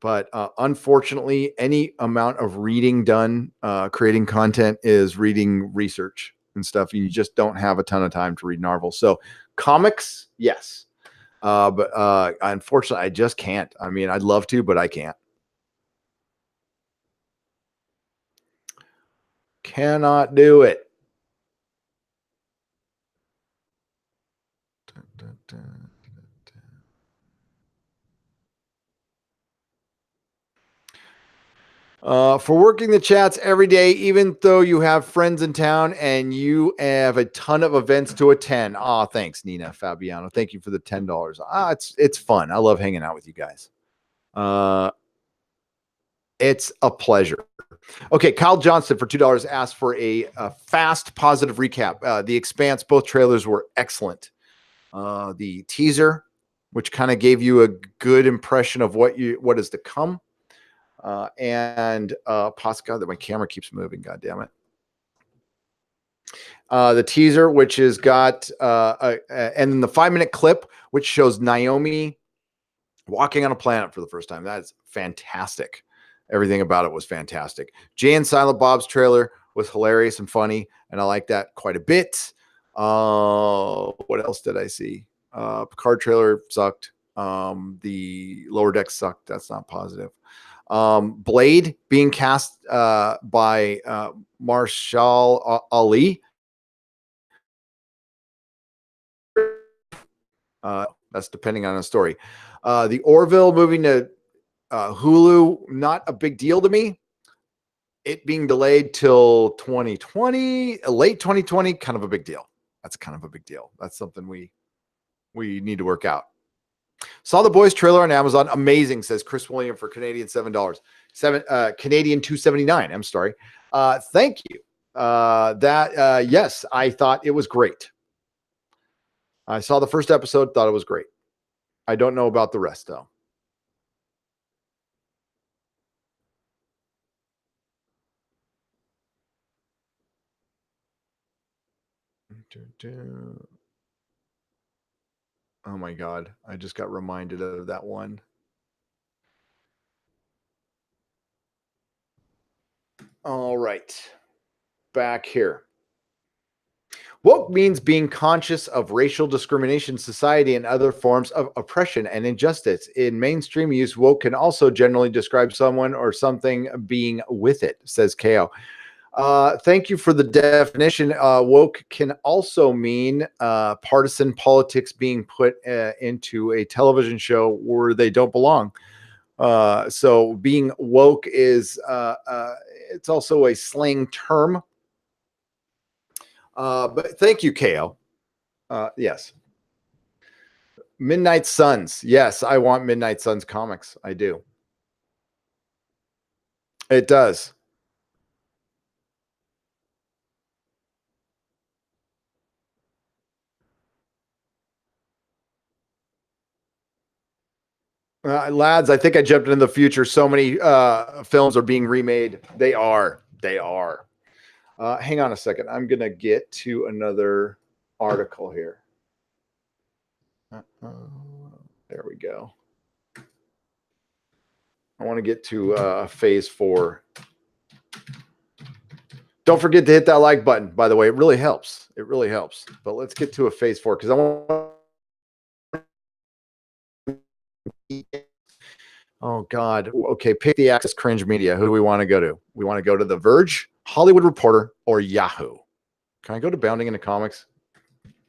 But unfortunately, any amount of reading done, creating content is reading research and stuff. You just don't have a ton of time to read novels. So comics, yes. But unfortunately, I just can't. I mean, I'd love to, but I can't. Cannot do it. For working the chats every day, even though you have friends in town and you have a ton of events to attend. Oh, thanks, Nina Fabiano. Thank you for the $10. It's fun. I love hanging out with you guys. It's a pleasure. Okay, Kyle Johnson for $2 asked for a fast, positive recap. The Expanse, both trailers were excellent. The teaser which kind of gave you a good impression of what is to come. And God, that my camera keeps moving. God damn it. The teaser, which has got and then the 5-minute clip, which shows Naomi walking on a planet for the first time. That's fantastic. Everything about it was fantastic. Jay and Silent Bob's trailer was hilarious and funny, and I like that quite a bit. What else did I see? Picard trailer sucked. The Lower Deck sucked. That's not positive. Blade being cast by Marshall Ali. That's depending on the story. The Orville moving to Hulu, not a big deal to me. It being delayed till 2020, late 2020, kind of a big deal. That's kind of a big deal. That's something we need to work out. Saw the Boys trailer on Amazon. Amazing, says Chris William for Canadian $7. Canadian $2.79. I'm sorry. Thank you. Yes, I thought it was great. I saw the first episode, thought it was great. I don't know about the rest, though. Oh my God. I just got reminded of that one. All right. Back here. Woke means being conscious of racial discrimination, society, and other forms of oppression and injustice. In mainstream use, woke can also generally describe someone or something being with it, says KO. Thank you for the definition. Woke can also mean partisan politics being put into a television show where they don't belong. So being woke is it's also a slang term. But thank you, KO. Yes. Midnight Suns. Yes, I want Midnight Suns comics. I do. It does. Lads, I think I jumped into the future. So many films are being remade. They are. Hang on a second. I'm going to get to another article here. There we go. I want to get to phase 4. Don't forget to hit that like button, by the way. It really helps. But let's get to a phase 4 because I want. Oh, God. Okay, pick the Access Cringe Media. Who do we want to go to? We want to go to The Verge, Hollywood Reporter, or Yahoo. Can I go to Bounding into Comics?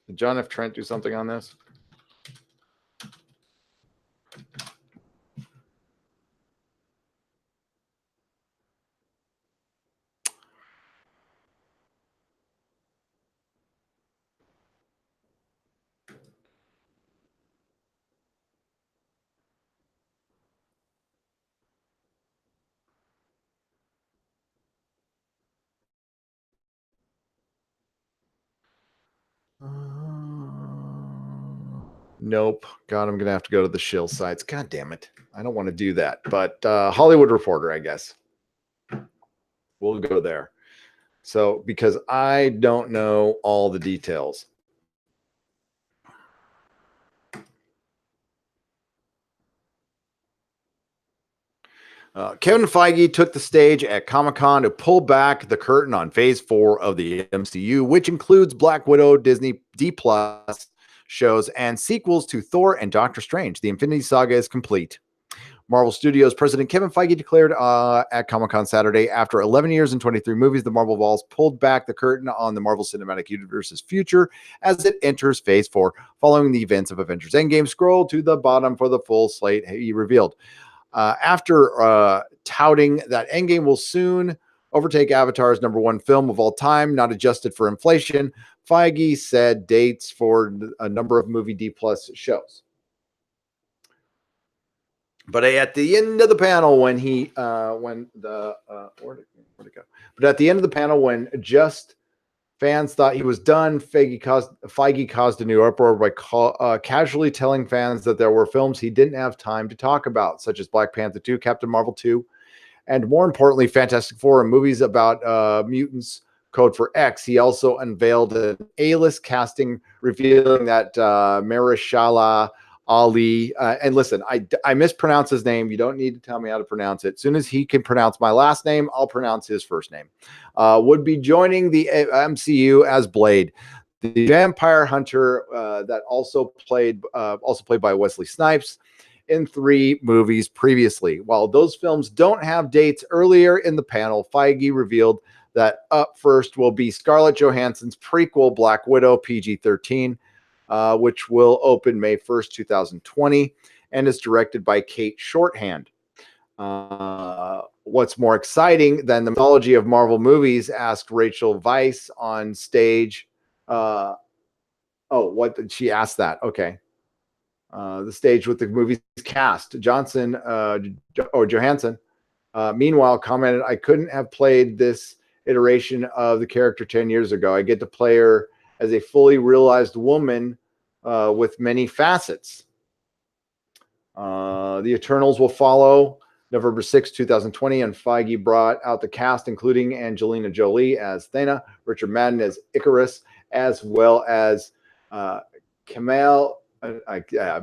Did John F. Trent do something on this? Nope. God, I'm going to have to go to the shill sites. God damn it. I don't want to do that. But Hollywood Reporter, I guess. We'll go there. So, because I don't know all the details. Kevin Feige took the stage at Comic-Con to pull back the curtain on Phase 4 of the MCU, which includes Black Widow, Disney D+ shows, and sequels to Thor and Doctor Strange. The Infinity Saga is complete. Marvel Studios president Kevin Feige declared at Comic-Con Saturday, after 11 years and 23 movies, the Marvel Vaults pulled back the curtain on the Marvel Cinematic Universe's future as it enters Phase 4, following the events of Avengers Endgame. Scroll to the bottom for the full slate he revealed. After touting that Endgame will soon overtake Avatar's #1 film of all time, not adjusted for inflation, Feige said dates for a number of movie D+ shows. But at the end of the panel, when he, where'd it go? But at the end of the panel, when just Fans thought he was done. Feige caused a new uproar by casually telling fans that there were films he didn't have time to talk about, such as Black Panther 2, Captain Marvel 2, and more importantly, Fantastic Four and movies about mutants, Code for X. He also unveiled an A-list casting revealing that Mahershala Ali, and listen, I mispronounce his name. You don't need to tell me how to pronounce it. As soon as he can pronounce my last name, I'll pronounce his first name. Would be joining the MCU as Blade, the vampire hunter that also played by Wesley Snipes in 3 movies previously. While those films don't have dates, earlier in the panel, Feige revealed that up first will be Scarlett Johansson's prequel Black Widow, PG-13, which will open May 1st, 2020, and is directed by Kate Shorthand. What's more exciting than the mythology of Marvel movies, asked Rachel Weisz on stage. What did she ask that? Okay. The stage with the movie's cast. Johansson, meanwhile, commented, "I couldn't have played this iteration of the character 10 years ago. I get to play her as a fully realized woman with many facets." The Eternals will follow November 6, 2020, and Feige brought out the cast, including Angelina Jolie as Thena, Richard Madden as Icarus, as well as Kamal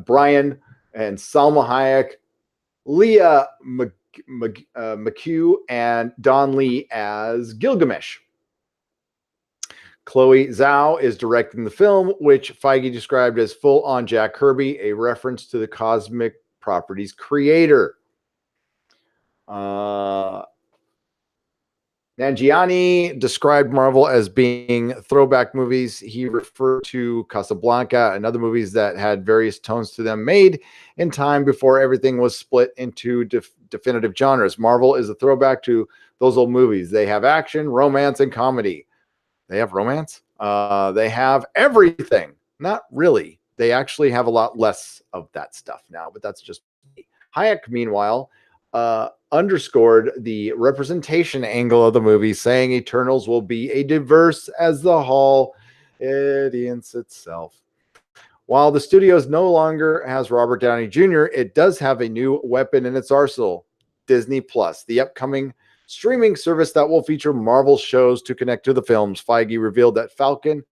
Brian and Salma Hayek, Leah McHugh, and Don Lee as Gilgamesh. Chloe Zhao is directing the film, which Feige described as full-on Jack Kirby, a reference to the Cosmic Properties creator. Nanjiani described Marvel as being throwback movies. He referred to Casablanca and other movies that had various tones to them, made in time before everything was split into definitive genres. Marvel is a throwback to those old movies. They have action, romance, and comedy. They have romance? They have everything. Not really. They actually have a lot less of that stuff now, but that's just me. Hayek, meanwhile, underscored the representation angle of the movie, saying Eternals will be a diverse as the Hall audience itself. While the studios no longer has Robert Downey Jr., it does have a new weapon in its arsenal, Disney Plus, the upcoming streaming service that will feature Marvel shows to connect to the films. Feige revealed that Falcon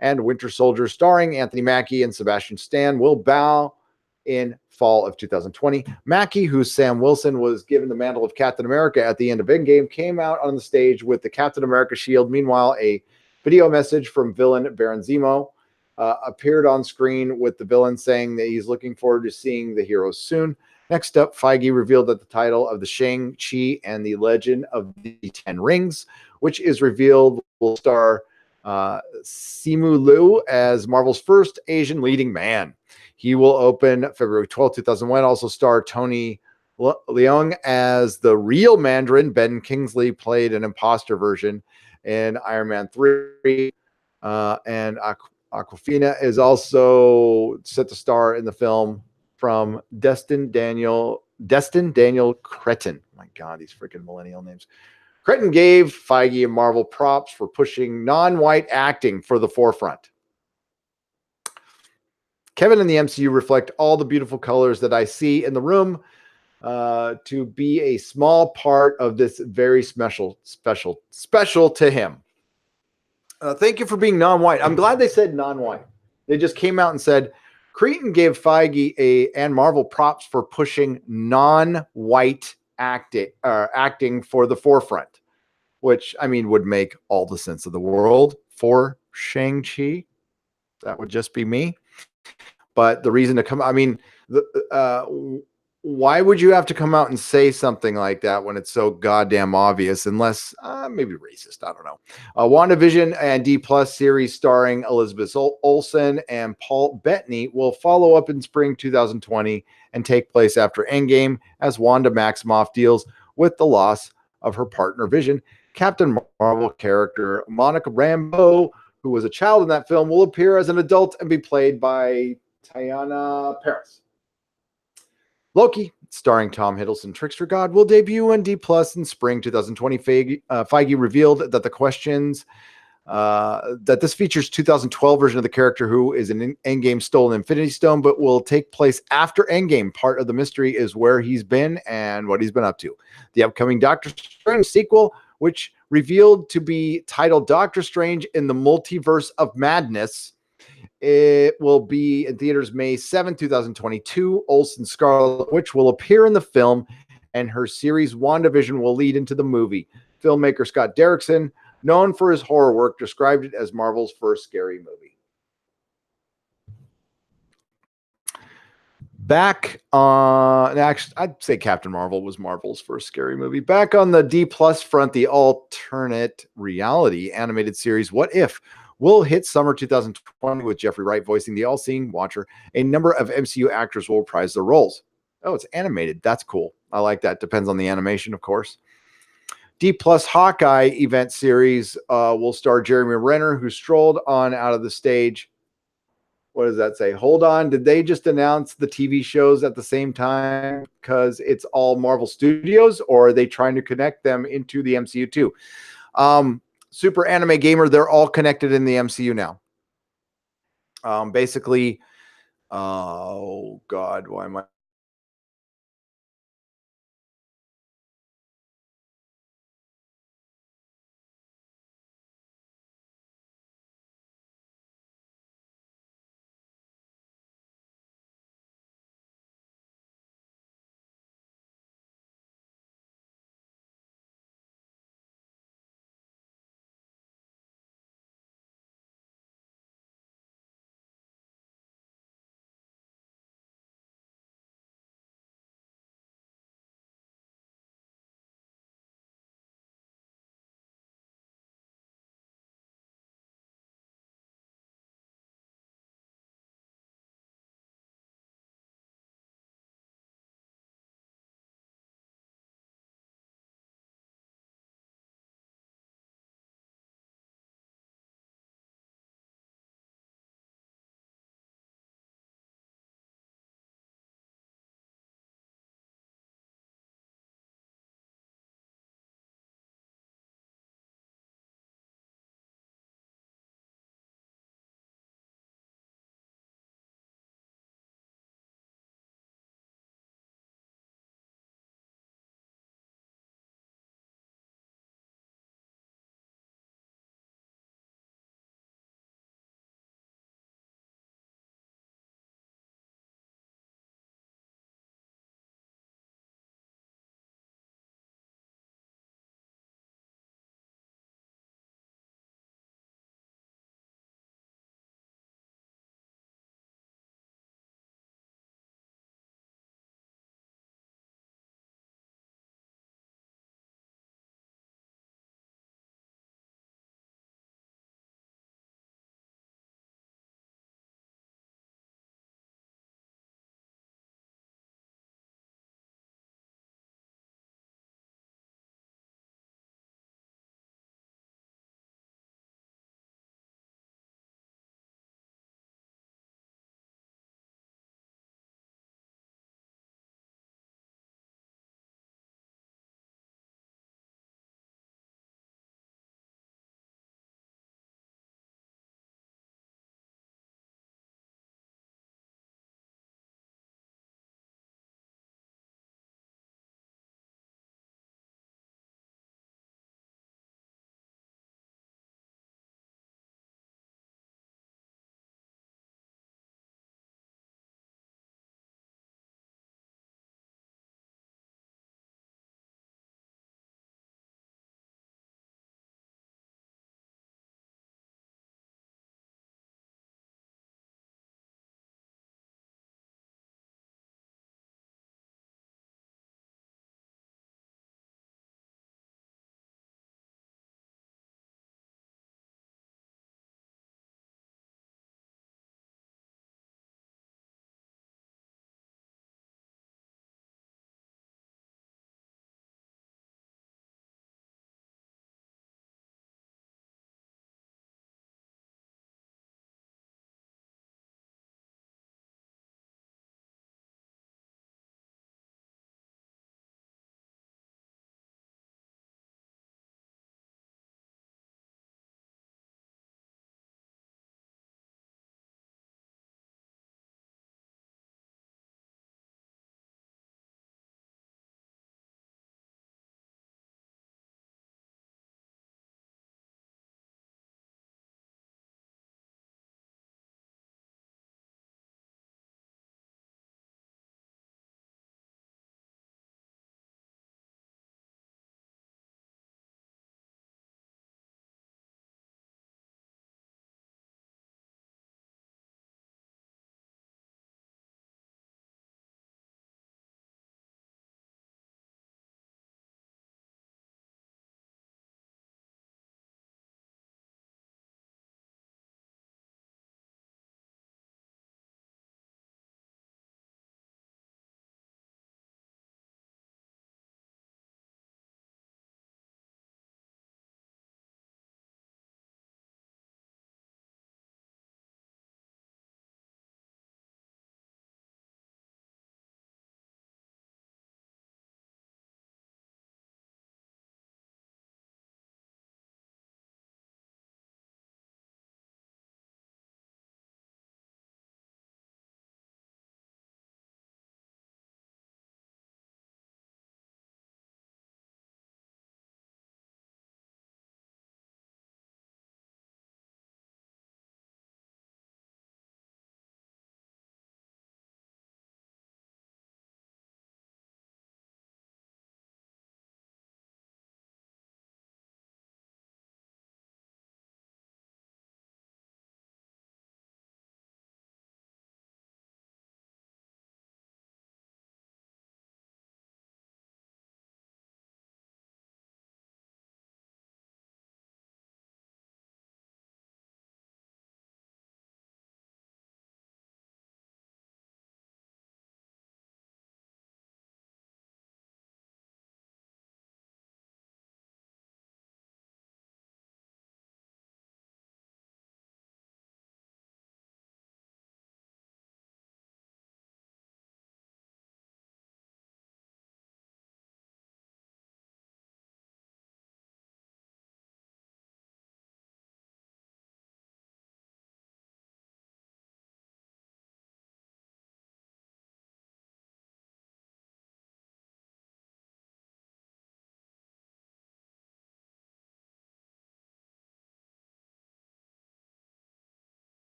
and Winter Soldier, starring Anthony Mackie and Sebastian Stan, will bow in fall of 2020. Mackie, who Sam Wilson was given the mantle of Captain America at the end of Endgame, came out on the stage with the Captain America shield. Meanwhile, a video message from villain Baron Zemo appeared on screen, with the villain saying that he's looking forward to seeing the heroes soon. Next up, Feige revealed that the title of the Shang-Chi and the Legend of the Ten Rings, which is revealed, will star Simu Liu as Marvel's first Asian leading man. He will open February 12, 2001. Also star Tony Leung as the real Mandarin. Ben Kingsley played an imposter version in Iron Man 3. And Awkwafina is also set to star in the film from Destin Daniel Cretton. My God, these freaking millennial names. Cretton gave Feige and Marvel props for pushing non-white acting for the forefront. Kevin and the MCU reflect all the beautiful colors that I see in the room to be a small part of this very special to him. Thank you for being non-white. I'm glad they said non-white. They just came out and said, Creighton gave Feige and Marvel props for pushing non-white acting for the forefront, which, I mean, would make all the sense of the world for Shang-Chi. That would just be me. But the reason to come, I mean, why would you have to come out and say something like that when it's so goddamn obvious? Unless maybe racist, I don't know. WandaVision and D Plus series starring Elizabeth Olsen and Paul Bettany will follow up in spring 2020 and take place after Endgame, as Wanda Maximoff deals with the loss of her partner Vision. Captain Marvel character Monica Rambeau, who was a child in that film, will appear as an adult and be played by Teyana Paris. Loki, starring Tom Hiddleston, Trickster God, will debut on D Plus in spring 2020. Feige revealed that the questions that this features 2012 version of the character who is an Endgame stolen Infinity Stone, but will take place after Endgame. Part of the mystery is where he's been and what he's been up to. The upcoming Doctor Strange sequel, which revealed to be titled Doctor Strange in the Multiverse of Madness, it will be in theaters May 7, 2022. Olsen Scarlet Witch will appear in the film, and her series WandaVision will lead into the movie. Filmmaker Scott Derrickson, known for his horror work, described it as Marvel's first scary movie. Back on, actually, I'd say Captain Marvel was Marvel's first scary movie. Back on the D+ front, the alternate reality animated series What If will hit summer 2020 with Jeffrey Wright voicing the all-seeing Watcher. A number of MCU actors will reprise their roles. Oh, it's animated. That's cool. I like that. Depends on the animation, of course. D+ Hawkeye event series will star Jeremy Renner, who strolled on out of the stage. What does that say? Hold on. Did they just announce the TV shows at the same time because it's all Marvel Studios, or are they trying to connect them into the MCU too? Super Anime Gamer, they're all connected in the MCU now. Basically, oh God, why am I